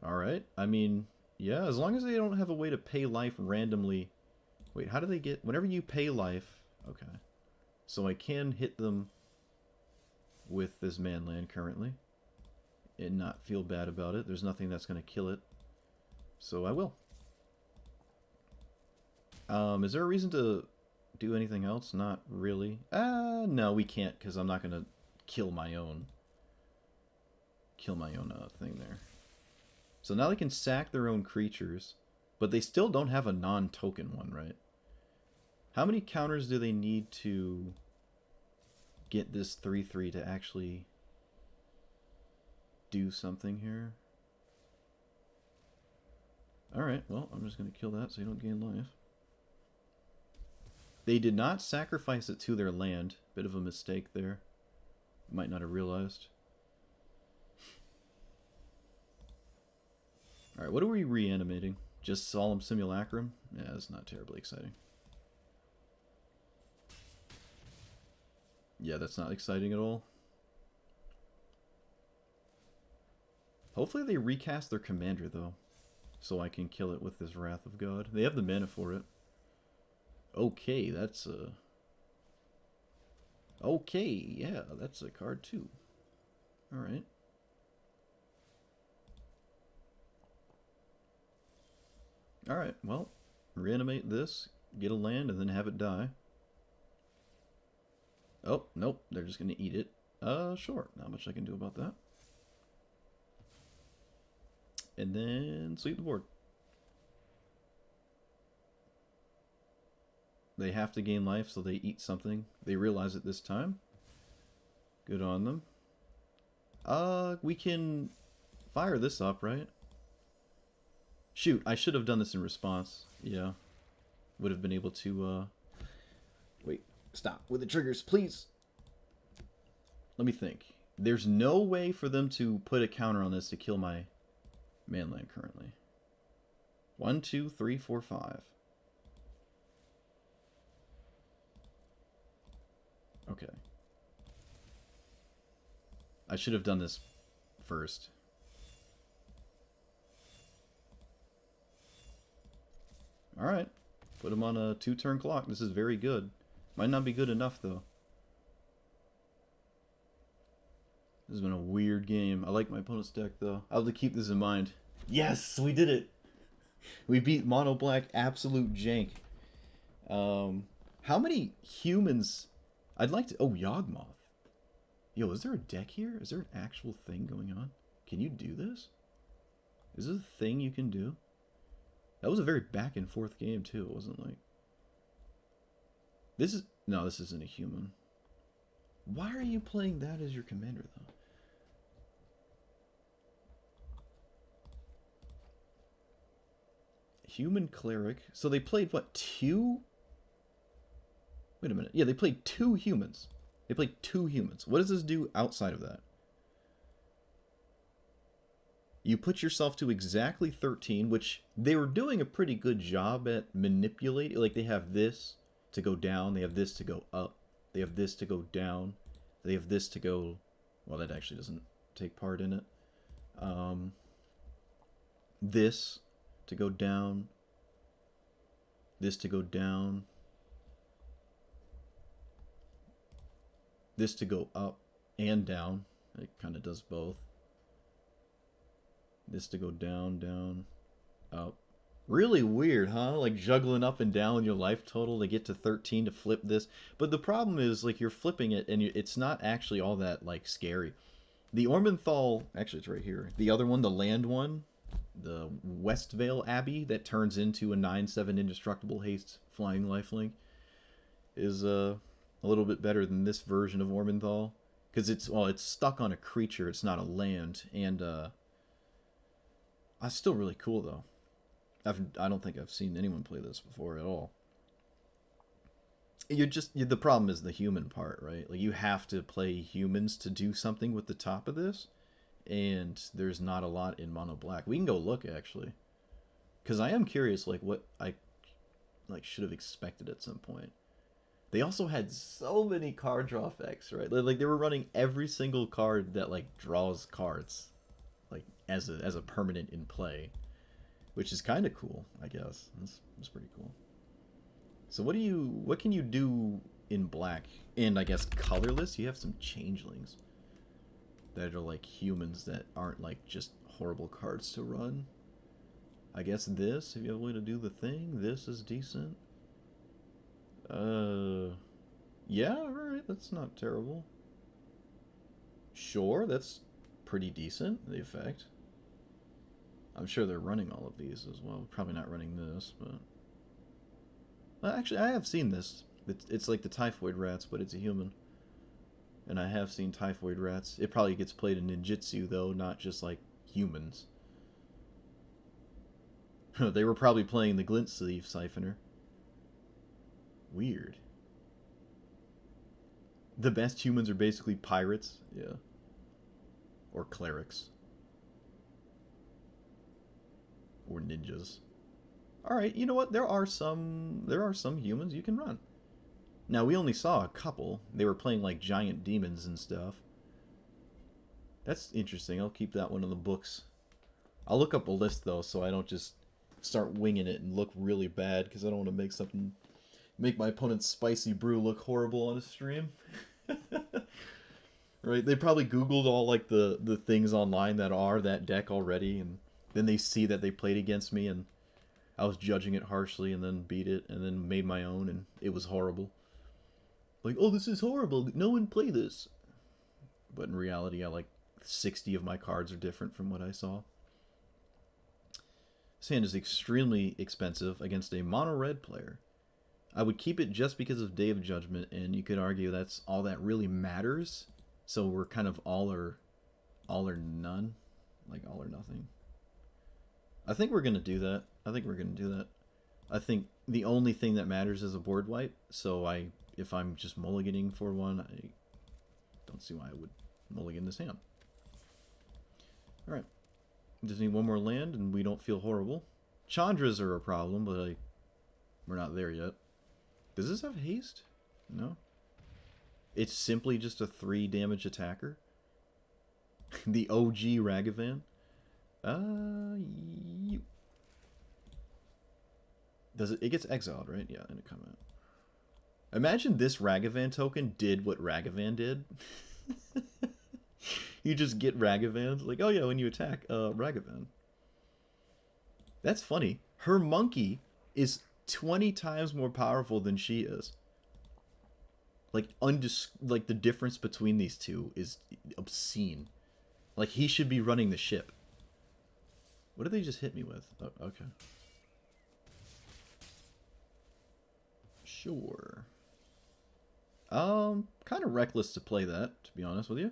Alright, I mean, yeah, as long as they don't have a way to pay life randomly. Wait, how do they get... Whenever you pay life... Okay. So I can hit them with this Manland currently and not feel bad about it. There's nothing that's going to kill it. So I will. Is there a reason to do anything else? Not really. No, we can't, because I'm not going to kill my own thing there. So now they can sack their own creatures, but they still don't have a non-token one, right? How many counters do they need to get this 3/3 to actually do something here? Alright, well, I'm just going to kill that so you don't gain life. They did not sacrifice it to their land. Bit of a mistake there. Might not have realized. Alright, what are we reanimating? Just Solemn Simulacrum? Yeah, that's not terribly exciting. Yeah, that's not exciting at all. Hopefully they recast their commander, though. So I can kill it with this Wrath of God. They have the mana for it. Okay, that's a... Okay, yeah, that's a card too. Alright. Alright, well, reanimate this. get a land and then have it die. Oh, nope, they're just going to eat it. Sure, not much I can do about that. And then sweep the board. They have to gain life, so they eat something. They realize it this time. Good on them. We can fire this up, right? Shoot, I should have done this in response. Yeah. Would have been able to, Wait, stop with the triggers, please. Let me think. There's no way for them to put a counter on this to kill my manland currently. 1, 2, 3, 4, 5. Okay. I should have done this first. Alright. Put him on a 2-turn clock. This is very good. Might not be good enough, though. This has been a weird game. I like my opponent's deck, though. I'll have to keep this in mind. Yes! We did it! We beat Mono Black absolute jank. How many humans... I'd like to... Oh, Yawgmoth. Yo, is there a deck here? Is there an actual thing going on? Can you do this? Is this a thing you can do? That was a very back and forth game, too. It wasn't like... This is... No, this isn't a human. Why are you playing that as your commander, though? Human cleric. So they played, what, 2? Wait a minute. Yeah, they played 2 humans. They played 2 humans. What does this do outside of that? You put yourself to exactly 13, which they were doing a pretty good job at manipulating. Like, they have this to go down. They have this to go up. They have this to go down. They have this to go... Well, that actually doesn't take part in it. This to go down. This to go down. This to go up and down. It kind of does both. This to go down, down, up. Really weird, huh? Like juggling up and down your life total to get to 13 to flip this. But the problem is, like, you're flipping it and it's not actually all that, like, scary. The Ormenthal, actually it's right here. The other one, the land one, the Westvale Abbey that turns into a 9/7 indestructible haste flying lifelink is a little bit better than this version of Ormenthal. Because it's, well, it's stuck on a creature, it's not a land. And, it's still really cool, though. I don't think I've seen anyone play this before at all. The problem is the human part, right? Like, you have to play humans to do something with the top of this, and there's not a lot in Mono Black. We can go look, actually. Because I am curious, like, what I should have expected at some point. They also had so many card draw effects, right? Like, they were running every single card that, like, draws cards, like, as a permanent in play, which is kind of cool, I guess. That's pretty cool. So what can you do in black? And I guess colorless, you have some changelings that are like humans that aren't like just horrible cards to run. I guess this, if you have a way to do the thing, this is decent. Yeah, alright, that's not terrible. Sure, that's pretty decent, the effect. I'm sure they're running all of these as well. Probably not running this, but... Well, actually, I have seen this. It's like the Typhoid Rats, but it's a human. And I have seen Typhoid Rats. It probably gets played in ninjutsu, though, not just, like, humans. They were probably playing the Glint Sleeve Siphoner. Weird. The best humans are basically pirates. Yeah. Or clerics. Or ninjas. Alright, you know what? There are some humans you can run. Now, we only saw a couple. They were playing like giant demons and stuff. That's interesting. I'll keep that one in the books. I'll look up a list, though, so I don't just start winging it and look really bad, because I don't want to make my opponent's spicy brew look horrible on a stream. Right? They probably Googled all like the things online that are that deck already, and then they see that they played against me, and I was judging it harshly and then beat it and then made my own and it was horrible. Like, oh, this is horrible. No one play this. But in reality, 60 of my cards are different from what I saw. This hand is extremely expensive against a mono-red player. I would keep it just because of Day of Judgment, and you could argue that's all that really matters. So we're kind of all or none. Like all or nothing. I think we're going to do that. I think the only thing that matters is a board wipe. So if I'm just mulliganing for one, I don't see why I would mulligan this hand. Alright. Just need one more land and we don't feel horrible. Chandras are a problem, but we're not there yet. Does this have haste? No. It's simply just a 3 damage attacker. The OG Ragavan. Does it gets exiled, right? Yeah, in a comment. Imagine this Ragavan token did what Ragavan did. You just get Ragavans. Like, oh yeah, when you attack, Ragavan. That's funny. Her monkey is 20 times more powerful than she is. Like, the difference between these two is obscene. Like, he should be running the ship. What did they just hit me with? Oh, okay. Sure. Kind of reckless to play that, to be honest with you.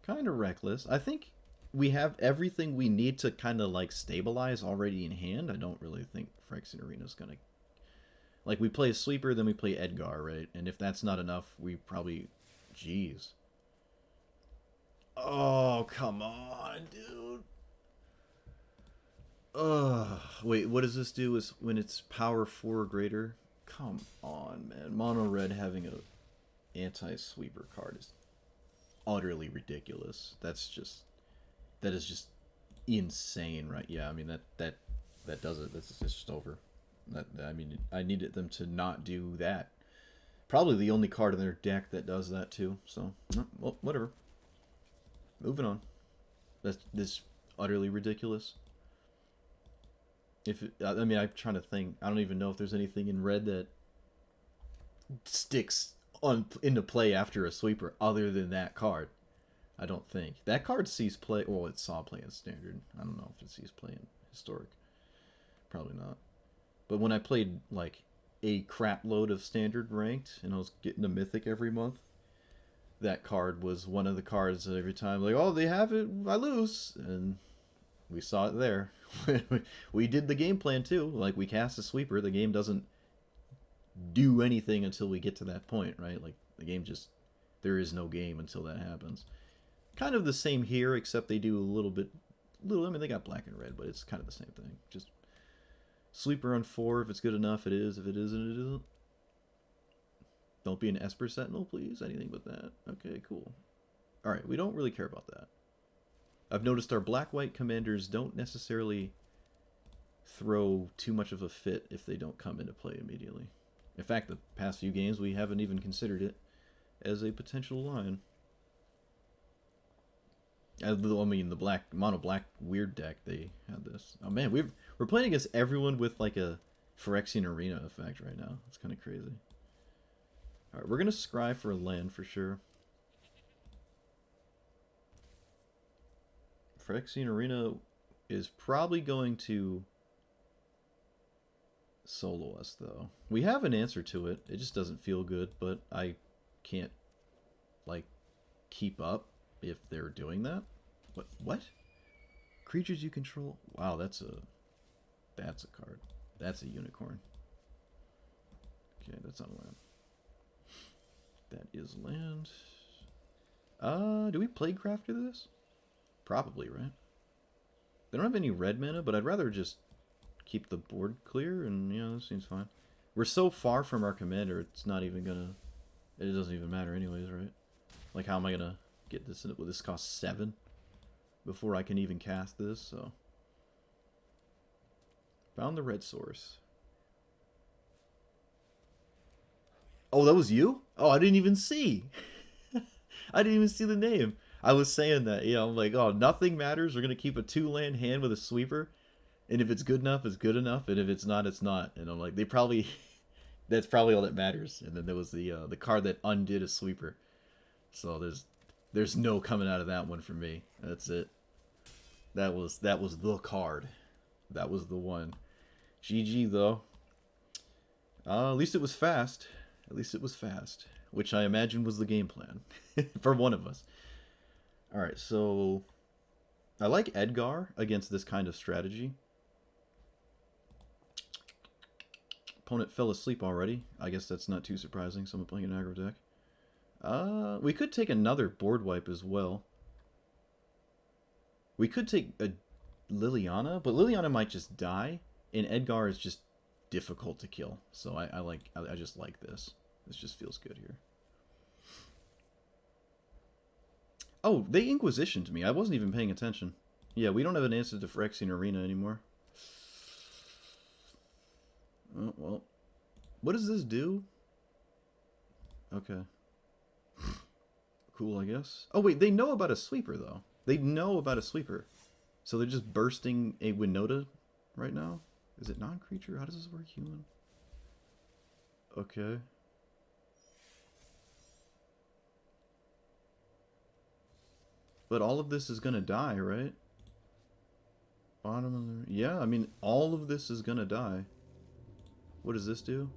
Kind of reckless. I think we have everything we need to kind of, stabilize already in hand. I don't really think Phyrexian Arena's gonna... Like, we play a sweeper, then we play Edgar, right? And if that's not enough, we probably... Jeez. Oh, come on, dude. Wait, what does this do is when it's power 4 or greater? Come on, man. Mono red having a anti-sweeper card is utterly ridiculous. That is just insane, right? Yeah, I mean that does it. That's just over. I mean, I needed them to not do that. Probably the only card in their deck that does that too. So, well, whatever. Moving on. This utterly ridiculous. I mean, I'm trying to think. I don't even know if there's anything in red that sticks into play after a sweeper other than that card. I don't think. That card sees play... Well, it saw play in Standard. I don't know if it sees play in Historic. Probably not. But when I played, a crap load of Standard ranked, and I was getting a Mythic every month, that card was one of the cards that every time, oh, they have it, I lose. And we saw it there. We did the game plan, too. We cast a sweeper. The game doesn't do anything until we get to that point, right? The game just... There is no game until that happens. Kind of the same here, except they do a little bit... I mean, they got black and red, but it's kind of the same thing. Just sweeper on 4. If it's good enough, it is. If it isn't, it isn't. Don't be an Esper Sentinel, please. Anything but that. Okay, cool. Alright, we don't really care about that. I've noticed our black-white commanders don't necessarily throw too much of a fit if they don't come into play immediately. In fact, the past few games, we haven't even considered it as a potential line. I mean, the mono-black weird deck, they had this. Oh man, we're playing against everyone with a Phyrexian Arena effect right now. It's kind of crazy. Alright, we're going to scry for a land for sure. Phyrexian Arena is probably going to solo us, though. We have an answer to it. It just doesn't feel good, but I can't, keep up if they're doing that. What? Creatures you control? Wow, that's a card. That's a unicorn. Okay, that's not land. That is land. Do we Plaguecraft after this? Probably, right? They don't have any red mana, but I'd rather just keep the board clear, and yeah, this seems fine. We're so far from our commander, it's not even gonna... It doesn't even matter anyways, right? How am I gonna get this in it? Will this cost 7? Before I can even cast this, so... Found the red source. Oh, that was you? Oh, I didn't even see! I didn't even see the name. I was saying that, I'm oh, nothing matters. We're going to keep a 2-land hand with a sweeper. And if it's good enough, it's good enough, and if it's not, it's not. And I'm like, they probably that's probably all that matters. And then there was the card that undid a sweeper. So there's no coming out of that one for me. That's it. That was the card. That was the one. GG though. At least it was fast. At least it was fast, which I imagine was the game plan for one of us. All right, so I like Edgar against this kind of strategy. Opponent fell asleep already. I guess that's not too surprising. Someone playing an aggro deck. We could take another board wipe as well. We could take a Liliana, but Liliana might just die, and Edgar is just difficult to kill. So I just like this. This just feels good here. Oh, they Inquisitioned me. I wasn't even paying attention. Yeah, we don't have an answer to Phyrexian Arena anymore. Oh, well. What does this do? Okay. Cool, I guess. Oh, wait, they know about a sweeper, though. They know about a sweeper. So they're just bursting a Winota right now? Is it non-creature? How does this work? Human? Okay. But all of this is gonna die, right? Bottom of the... Yeah, I mean, all of this is gonna die. What does this do?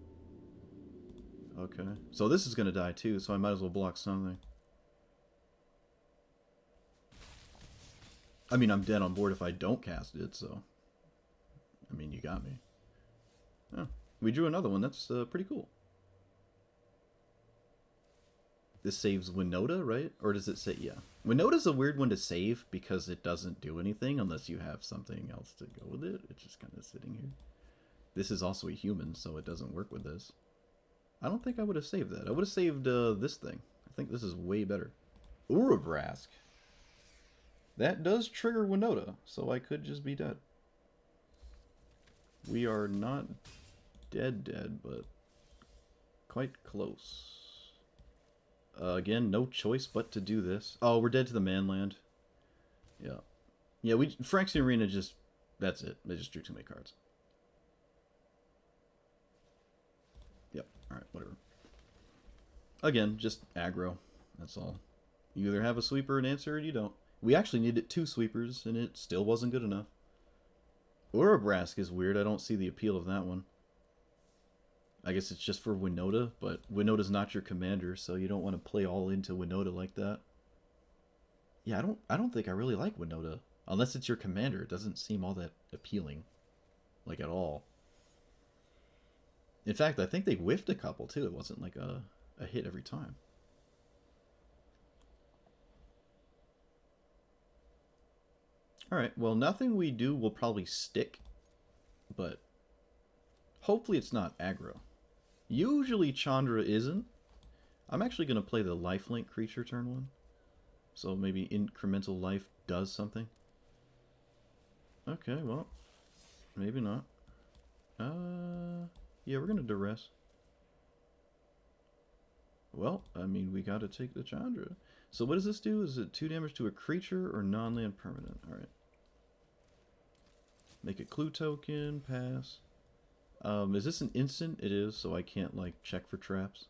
Okay. So this is gonna die too, so I might as well block something. I mean, I'm dead on board if I don't cast it, so... I mean, you got me. Oh, we drew another one. That's pretty cool. This saves Winota, right? Or does it say... Yeah. Winota's a weird one to save because it doesn't do anything unless you have something else to go with it. It's just kind of sitting here. This is also a human, so it doesn't work with this. I don't think I would have saved that. I would have saved this thing. I think this is way better. Urabrask. That does trigger Winota, so I could just be dead. We are not dead, but quite close. Again, no choice but to do this. Oh, we're dead to the manland. Yeah. Yeah, Phyrexian Arena just... That's it. They just drew too many cards. Yep. Alright, whatever. Again, just aggro. That's all. You either have a sweeper and answer, or you don't. We actually needed 2 sweepers, and it still wasn't good enough. Urabrask is weird. I don't see the appeal of that one. I guess it's just for Winota, but Winota's not your commander, so you don't want to play all into Winota like that. Yeah, I don't think I really like Winota. Unless it's your commander, it doesn't seem all that appealing. Like, at all. In fact, I think they whiffed a couple, too. It wasn't like a hit every time. Alright, well, nothing we do will probably stick, but hopefully it's not aggro. Usually Chandra isn't. I'm actually going to play the lifelink creature turn 1. So maybe incremental life does something. Okay, well, maybe not. Yeah, we're going to duress. Well, I mean, we got to take the Chandra. So what does this do? Is it 2 damage to a creature or non-land permanent? Alright. Make a clue token, pass. Is this an instant? It is, so I can't, like, check for traps.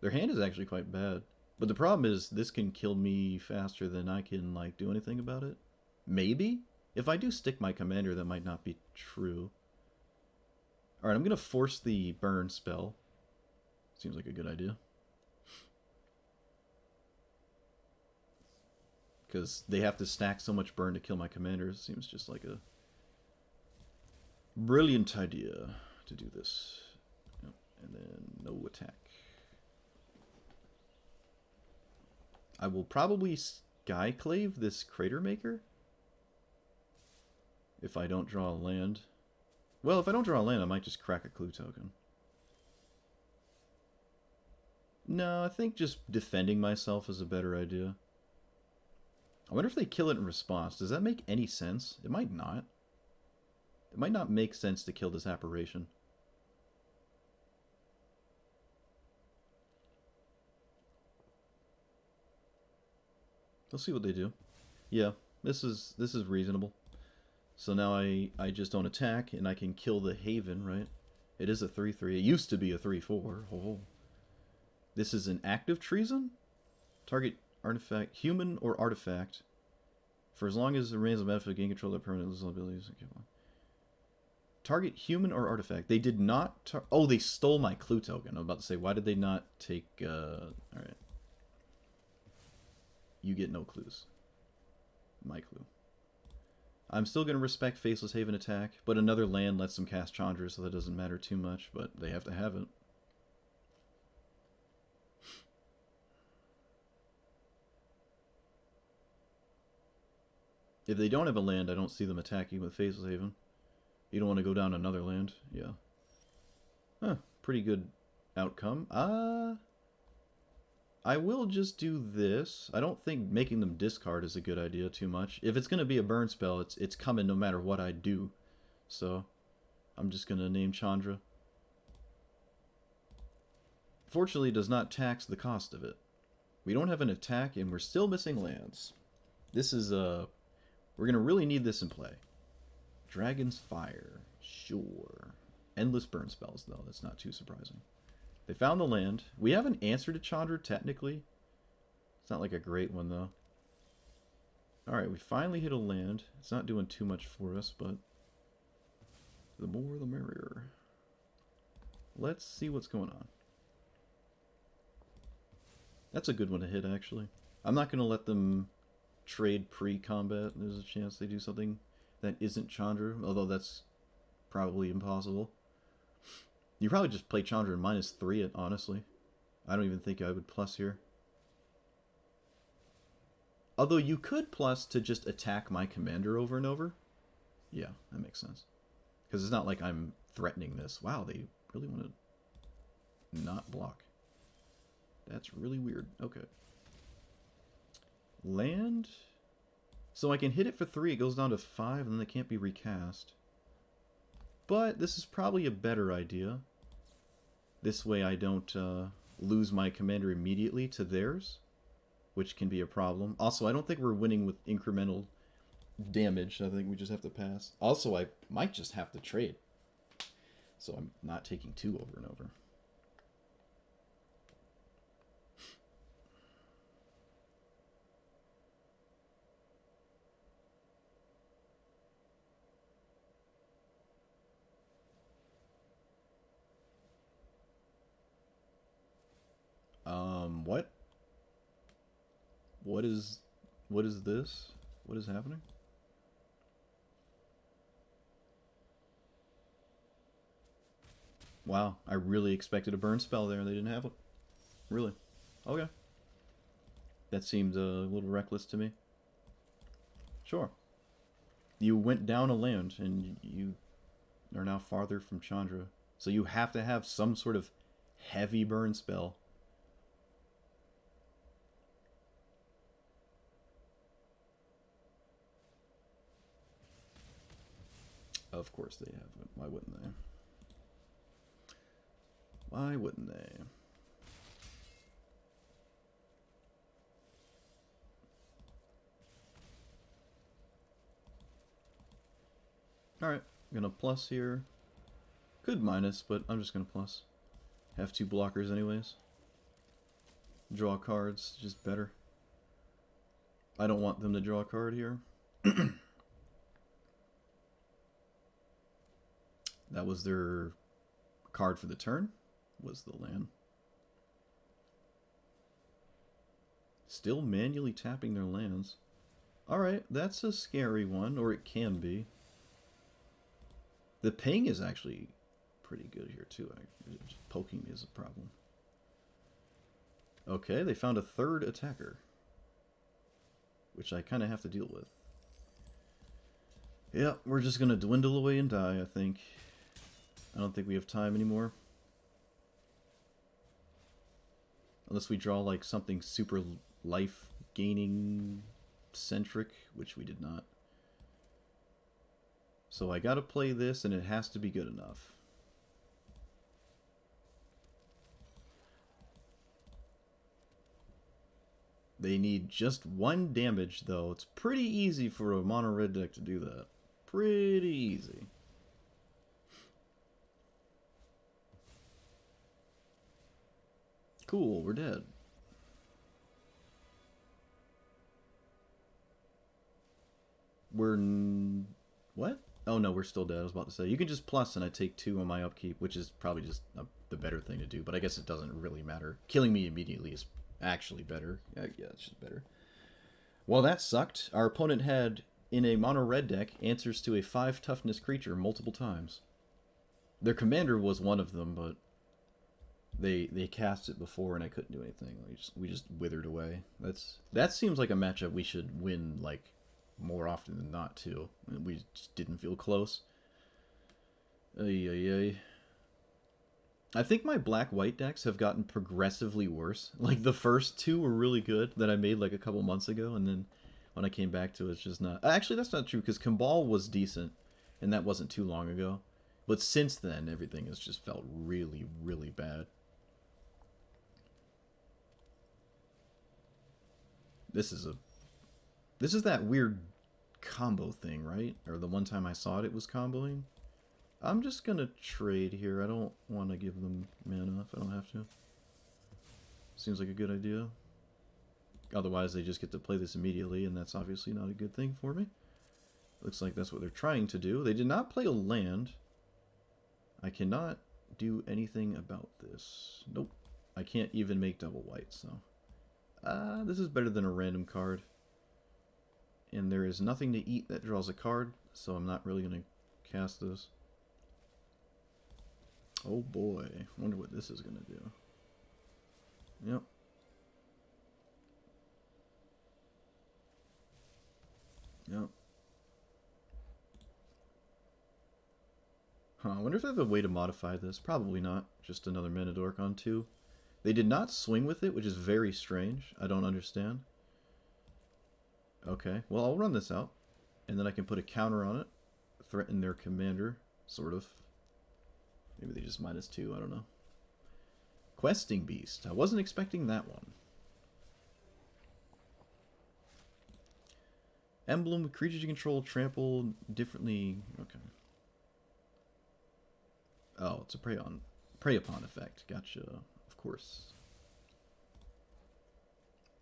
Their hand is actually quite bad. But the problem is, this can kill me faster than I can, like, do anything about it. Maybe? If I do stick my commander, that might not be true. Alright, I'm going to force the burn spell. Seems like a good idea. Because they have to stack so much burn to kill my commanders. Seems just like a brilliant idea to do this. Yep. And then no attack. I will probably Skyclave this Crater Maker. If I don't draw a land. Well, if I don't draw a land, I might just crack a clue token. No, I think just defending myself is a better idea. I wonder if they kill it in response. Does that make any sense? It might not. It might not make sense to kill this apparition. Let's see what they do. Yeah, this is reasonable. So now I just don't attack, and I can kill the Haven, right? It is a 3/3. It used to be a 3/4. Oh. This is an active treason? Target artifact, human or artifact. For as long as it remains a benefit, gain control of permanent abilities. Okay, well. Target human or artifact. They did not... oh, they stole my clue token. I'm about to say, why did they not take... Alright. You get no clues. My clue. I'm still going to respect Faceless Haven attack, but another land lets them cast Chandra, so that doesn't matter too much, but they have to have it. If they don't have a land, I don't see them attacking with Faceless Haven. You don't want to go down another land. Yeah. Huh. Pretty good outcome. I will just do this. I don't think making them discard is a good idea too much. If it's going to be a burn spell, it's coming no matter what I do. So, I'm just going to name Chandra. Fortunately, it does not tax the cost of it. We don't have an attack, and we're still missing lands. This is, we're going to really need this in play. Dragon's Fire. Sure. Endless burn spells, though. That's not too surprising. They found the land. We have an answer to Chandra, technically. It's not like a great one, though. Alright, we finally hit a land. It's not doing too much for us, but the more the merrier. Let's see what's going on. That's a good one to hit, actually. I'm not going to let them trade pre-combat. There's a chance they do something that isn't Chandra, although that's probably impossible. You probably just play Chandra and -3 it, honestly. I don't even think I would plus here. Although you could plus to just attack my commander over and over. Yeah, that makes sense. Because it's not like I'm threatening this. Wow, they really want to not block. That's really weird. Okay. Land. So I can hit it for 3. It goes down to 5, and then it can't be recast. But this is probably a better idea. This way I don't lose my commander immediately to theirs, which can be a problem. Also, I don't think we're winning with incremental damage. I think we just have to pass. Also, I might just have to trade. So I'm not taking 2 over and over. What? What is this? What is happening? Wow, I really expected a burn spell there and they didn't have it. Really? Okay. That seemed a little reckless to me. Sure. You went down a land and you are now farther from Chandra. So you have to have some sort of heavy burn spell. Of course they have it. Why wouldn't they? Why wouldn't they? Alright, I'm gonna plus here. Could minus, but I'm just gonna plus. Have 2 blockers anyways. Draw cards, just better. I don't want them to draw a card here. That was their card for the turn, was the land. Still manually tapping their lands. Alright, that's a scary one, or it can be. The ping is actually pretty good here too. Just poking me is a problem. Okay, they found a 3rd attacker, which I kind of have to deal with. Yeah, we're just going to dwindle away and die, I think. I don't think we have time anymore. Unless we draw like something super life-gaining centric, which we did not. So I gotta play this, and it has to be good enough. They need just 1 damage, though. It's pretty easy for a mono red deck to do that. pretty easy. Cool, we're dead. We're... what? Oh no, we're still dead. I was about to say. You can just plus and I take 2 on my upkeep, which is probably just the better thing to do, but I guess it doesn't really matter. Killing me immediately is actually better. Yeah, it's just better. Well, that sucked. Our opponent had, in a mono red deck, answers to a 5 toughness creature multiple times. Their commander was one of them, but they cast it before and I couldn't do anything. We just withered away. That seems like a matchup we should win, like, more often than not, too. We just didn't feel close. Ay, ay, ay. I think my black-white decks have gotten progressively worse. Like, the first 2 were really good that I made, like, a couple months ago, and then when I came back to it, it's just not... Actually, that's not true, because Cabal was decent, and that wasn't too long ago. But since then, everything has just felt really, really bad. This is that weird combo thing, right? Or the one time I saw it, it was comboing. I'm just gonna trade here. I don't want to give them mana if I don't have to. Seems like a good idea. Otherwise, they just get to play this immediately, and that's obviously not a good thing for me. Looks like that's what they're trying to do. They did not play a land. I cannot do anything about this. Nope. I can't even make double white, so... this is better than a random card. And there is nothing to eat that draws a card, so I'm not really going to cast this. Oh boy, wonder what this is going to do. Yep. Yep. Huh, I wonder if I have a way to modify this. Probably not. Just another mana dork on 2. They did not swing with it, which is very strange. I don't understand. Okay, well, I'll run this out. And then I can put a counter on it. Threaten their commander, sort of. Maybe they just -2, I don't know. Questing Beast. I wasn't expecting that one. Emblem, creatures you control, trample differently. Okay. Oh, it's a prey upon effect. Gotcha. Of course.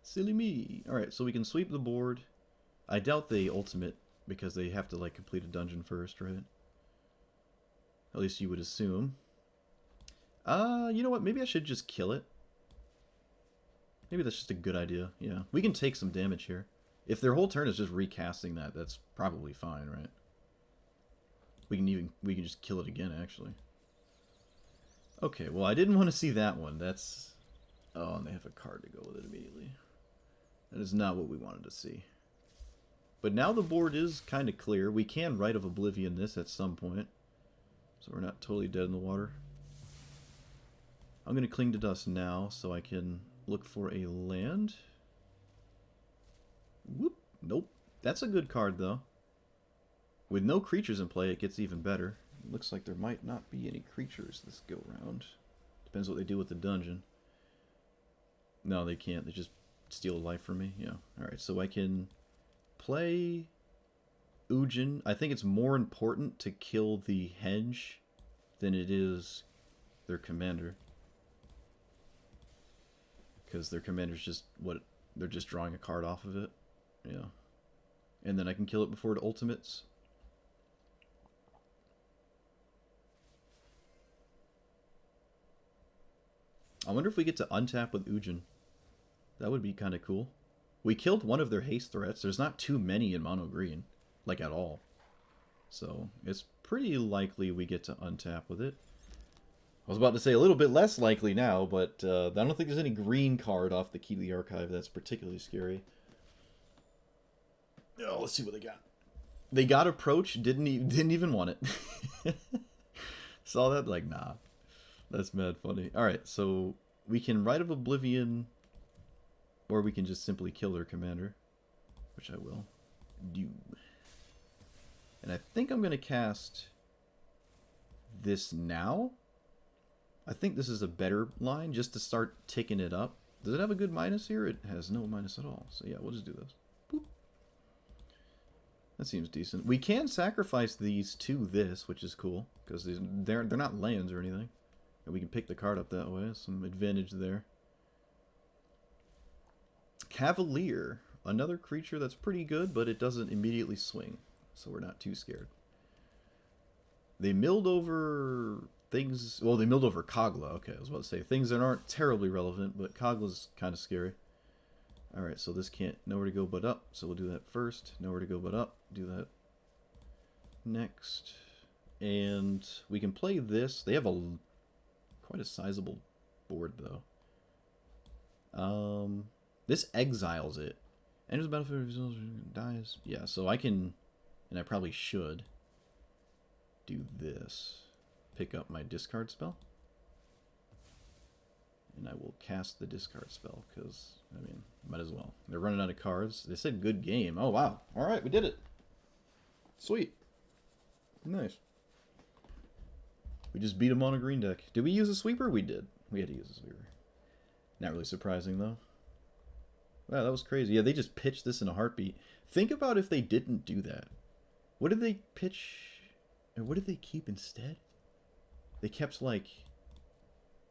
Silly me. Alright, so we can sweep the board. I doubt they ultimate because they have to, like, complete a dungeon first, right? At least you would assume. You know what? Maybe I should just kill it. Maybe that's just a good idea. Yeah. We can take some damage here. If their whole turn is just recasting that, that's probably fine, right? We can just kill it again, actually. Okay, well, I didn't want to see that one. That's... oh, and they have a card to go with it immediately. That is not what we wanted to see. But now the board is kind of clear. We can Rite of Oblivion this at some point. So we're not totally dead in the water. I'm going to cling to dust now so I can look for a land. Whoop. Nope. That's a good card, though. With no creatures in play, it gets even better. It looks like there might not be any creatures this go round. Depends what they do with the dungeon. No, they can't. They just steal a life from me. Yeah. Alright, so I can play Ugin. I think it's more important to kill the hedge than it is their commander. Because their commander's just what... they're just drawing a card off of it. Yeah. And then I can kill it before it ultimates. I wonder if we get to untap with Ugin. That would be kind of cool. We killed one of their haste threats. There's not too many in mono green. Like, at all. So, it's pretty likely we get to untap with it. I was about to say a little bit less likely now, but I don't think there's any green card off the Key to the Archive that's particularly scary. Oh, let's see what they got. They got Approach, didn't even want it. Saw that? Like, nah. That's mad funny. Alright, so we can Rite of Oblivion, or we can just simply kill their commander, which I will do. And I think I'm going to cast this now. I think this is a better line, just to start ticking it up. Does it have a good minus here? It has no minus at all. So yeah, we'll just do this. Boop. That seems decent. We can sacrifice these to this, which is cool, because they're not lands or anything. And we can pick the card up that way. Some advantage there. Cavalier. Another creature that's pretty good, but it doesn't immediately swing. So we're not too scared. They milled over things... Well, they milled over Kogla. Okay, I was about to say. Things that aren't terribly relevant, but Kogla's kind of scary. Alright, so this can't... Nowhere to go but up. So we'll do that first. Nowhere to go but up. Do that next. And we can play this. They have quite a sizable board, though. This exiles it. Enters the battlefield, dies. Yeah, so I can... And I probably should do this. Pick up my discard spell. And I will cast the discard spell, because, I mean, might as well. They're running out of cards. They said good game. Oh, wow. Alright, we did it. Sweet. Nice. We just beat them on a green deck. Did we use a sweeper? We did. We had to use a sweeper. Not really surprising, though. Wow, that was crazy. Yeah, they just pitched this in a heartbeat. Think about if they didn't do that. What did they pitch? Or what did they keep instead? They kept, like,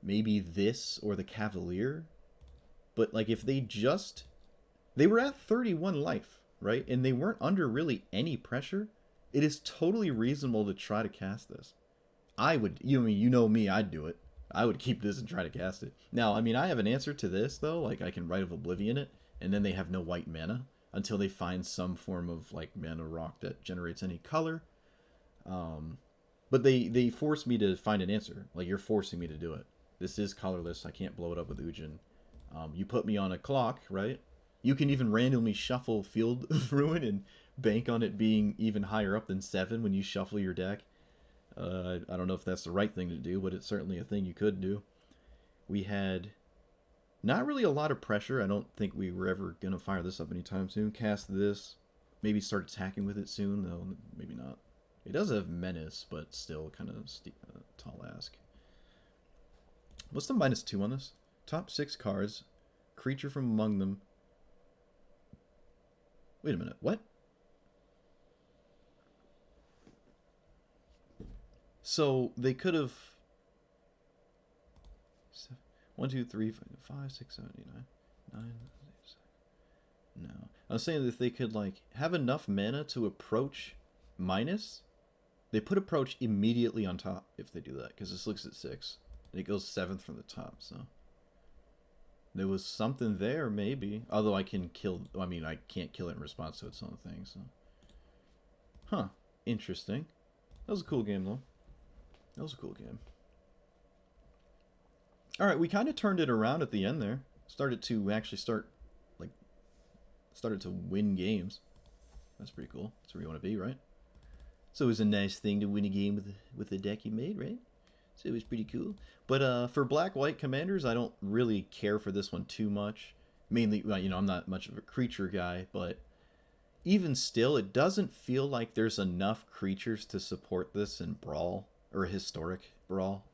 maybe this or the Cavalier. But, like, if they just... They were at 31 life, right? And they weren't under really any pressure. It is totally reasonable to try to cast this. I would... You know me, I'd do it. I would keep this and try to cast it. Now, I mean, I have an answer to this, though. Like, I can Rite of Oblivion it. And then they have no white mana until they find some form of, like, mana rock that generates any color. But they force me to find an answer. Like, you're forcing me to do it. This is colorless. I can't blow it up with Ugin. You put me on a clock, right? You can even randomly shuffle Field of Ruin and bank on it being even higher up than 7 when you shuffle your deck. I don't know if that's the right thing to do, but it's certainly a thing you could do. We had... Not really a lot of pressure. I don't think we were ever going to fire this up anytime soon. Cast this. Maybe start attacking with it soon, though. Maybe not. It does have Menace, but still kind of tall ask. What's the -2 on this? Top 6 cards. Creature from among them. Wait a minute. What? So they could have... 1, 2, 3, 5, 6, 7, 8, 9, 9, 8, 7. No. I was saying that if they could, like, have enough mana to approach minus, they put approach immediately on top if they do that, because this looks at 6. And it goes 7th from the top, so. There was something there, maybe. Although I can kill... I mean, I can't kill it in response to its own thing, so. Huh. Interesting. That was a cool game, though. That was a cool game. Alright, we kind of turned it around at the end there. Started to win games. That's pretty cool. That's where you want to be, right? So it was a nice thing to win a game with the deck you made, right? So it was pretty cool. But for black-white commanders, I don't really care for this one too much. Mainly, well, I'm not much of a creature guy, but even still, it doesn't feel like there's enough creatures to support this in Brawl, or Historic Brawl.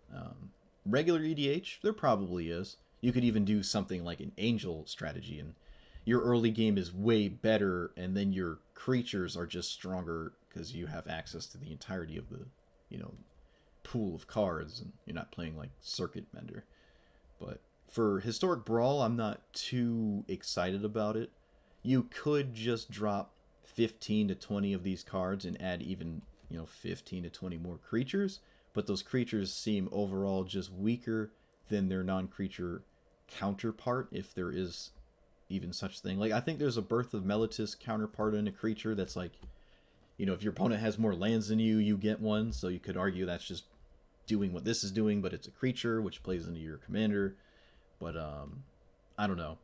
Regular EDH, there probably is. You could even do something like an Angel strategy, and your early game is way better, and then your creatures are just stronger because you have access to the entirety of the, pool of cards, and you're not playing like Circuit Mender. But for Historic Brawl, I'm not too excited about it. You could just drop 15 to 20 of these cards and add even, 15 to 20 more creatures, but those creatures seem overall just weaker than their non-creature counterpart, if there is even such thing. Like, I think there's a Birth of Meletis counterpart in a creature that's like, if your opponent has more lands than you, you get one, so you could argue that's just doing what this is doing, but it's a creature, which plays into your commander. But, I don't know.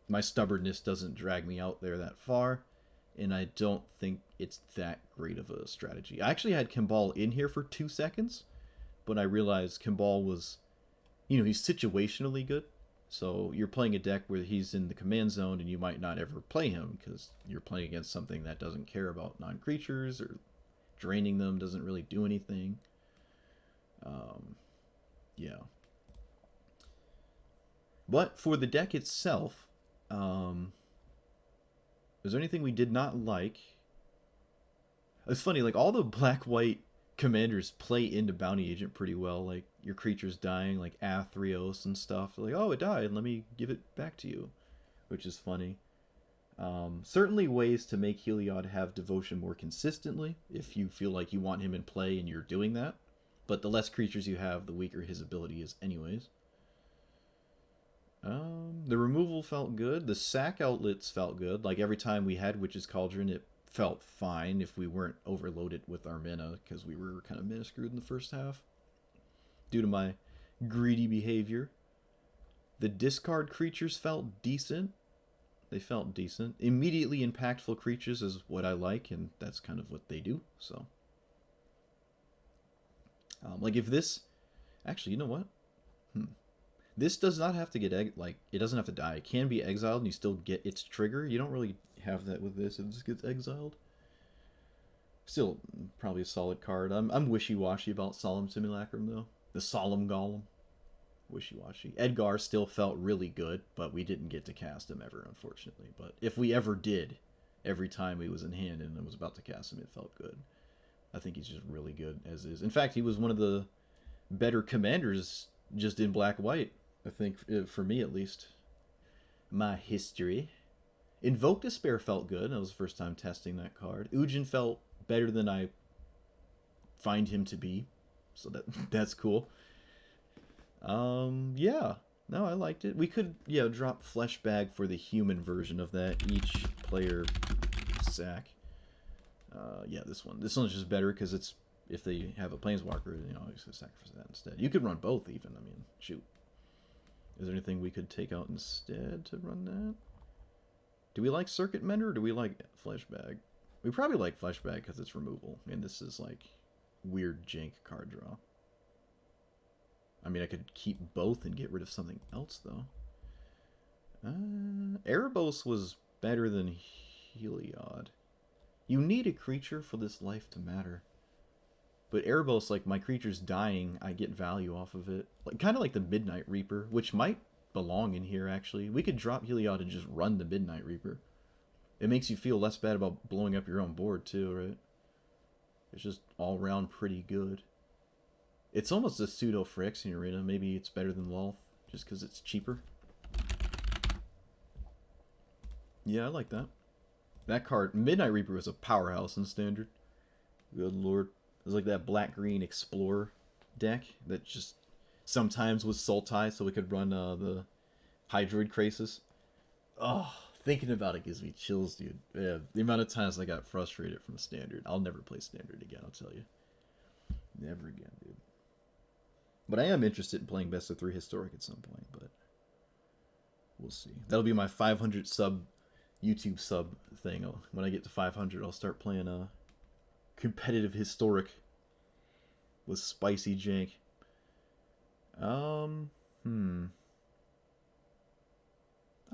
My stubbornness doesn't drag me out there that far, and I don't think it's that great of a strategy. I actually had Kimball in here for 2 seconds, but I realized Kimball was, he's situationally good. So you're playing a deck where he's in the command zone, and you might not ever play him because you're playing against something that doesn't care about non-creatures, or draining them doesn't really do anything. Yeah. But for the deck itself, is there anything we did not like? It's funny, like all the black-white commanders play into Bounty Agent pretty well. Like your creature's dying, like Athreos and stuff. They're like, oh, it died. Let me give it back to you, which is funny. Certainly ways to make Heliod have devotion more consistently if you feel like you want him in play and you're doing that. But the less creatures you have, the weaker his ability is anyways. The removal felt good. The sack outlets felt good. Like every time we had Witch's Cauldron, it felt fine if we weren't overloaded with our mana, because we were kind of mana screwed in the first half due to my greedy behavior. The discard creatures felt decent. They felt decent. Immediately impactful creatures is what I like, and that's kind of what they do. So, like if this, actually, you know what? This does not have to get it doesn't have to die. It can be exiled, and you still get its trigger. You don't really have that with this. It just gets exiled. Still, probably a solid card. I'm wishy-washy about Solemn Simulacrum though. The Solemn Golem. Wishy-washy. Edgar still felt really good, but we didn't get to cast him ever, unfortunately. But if we ever did, every time he was in hand and I was about to cast him, it felt good. I think he's just really good as is. In fact, he was one of the better commanders just in black-white, I think, for me at least. My history. Invoke Despair felt good. That was the first time testing that card. Ugin felt better than I find him to be, so that's cool. Yeah. No, I liked it. We could, drop Flesh Bag for the human version of that. Each player sack. Yeah, this one. This one's just better because it's, if they have a Planeswalker, you know, just sacrifice that instead. You could run both even. I mean, shoot. Is there anything we could take out instead to run that? Do we like Circuit Mender or do we like Flesh Bag? We probably like Flesh Bag because it's removal. And this is like weird jank card draw. I mean, I could keep both and get rid of something else, though. Erebos was better than Heliod. You need a creature for this life to matter. But Erebos, like, my creature's dying, I get value off of it. Like, kind of like the Midnight Reaper, which might belong in here, actually. We could drop Heliod and just run the Midnight Reaper. It makes you feel less bad about blowing up your own board, too, right? It's just all-around pretty good. It's almost a pseudo Phyrexian Arena. Maybe it's better than Lolth, just because it's cheaper. Yeah, I like that. That card, Midnight Reaper, was a powerhouse in Standard. Good lord. It was like that black-green Explorer deck that just sometimes was Sultai, so we could run the Hydroid Krasis. Oh, thinking about it gives me chills, dude. Yeah, the amount of times I got frustrated from Standard. I'll never play Standard again, I'll tell you. Never again, dude. But I am interested in playing Best of 3 Historic at some point, but we'll see. That'll be my 500 sub YouTube sub thing. When I get to 500, I'll start playing a competitive Historic with spicy jank. I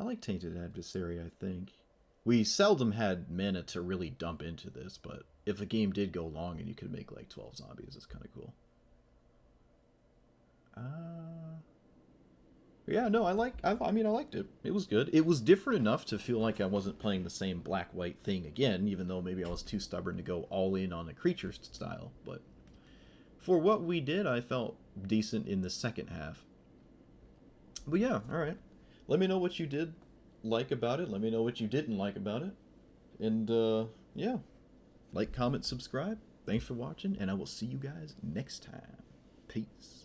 like Tainted Adversary, I think. We seldom had mana to really dump into this, but if a game did go long and you could make like 12 zombies, it's kind of cool. Yeah, no, I mean, I liked it. It was good. It was different enough to feel like I wasn't playing the same black-white thing again, even though maybe I was too stubborn to go all in on the creature style. But for what we did, I felt decent in the second half. But yeah, alright. Let me know what you did like about it. Let me know what you didn't like about it. And, yeah. Like, comment, subscribe. Thanks for watching, and I will see you guys next time. Peace.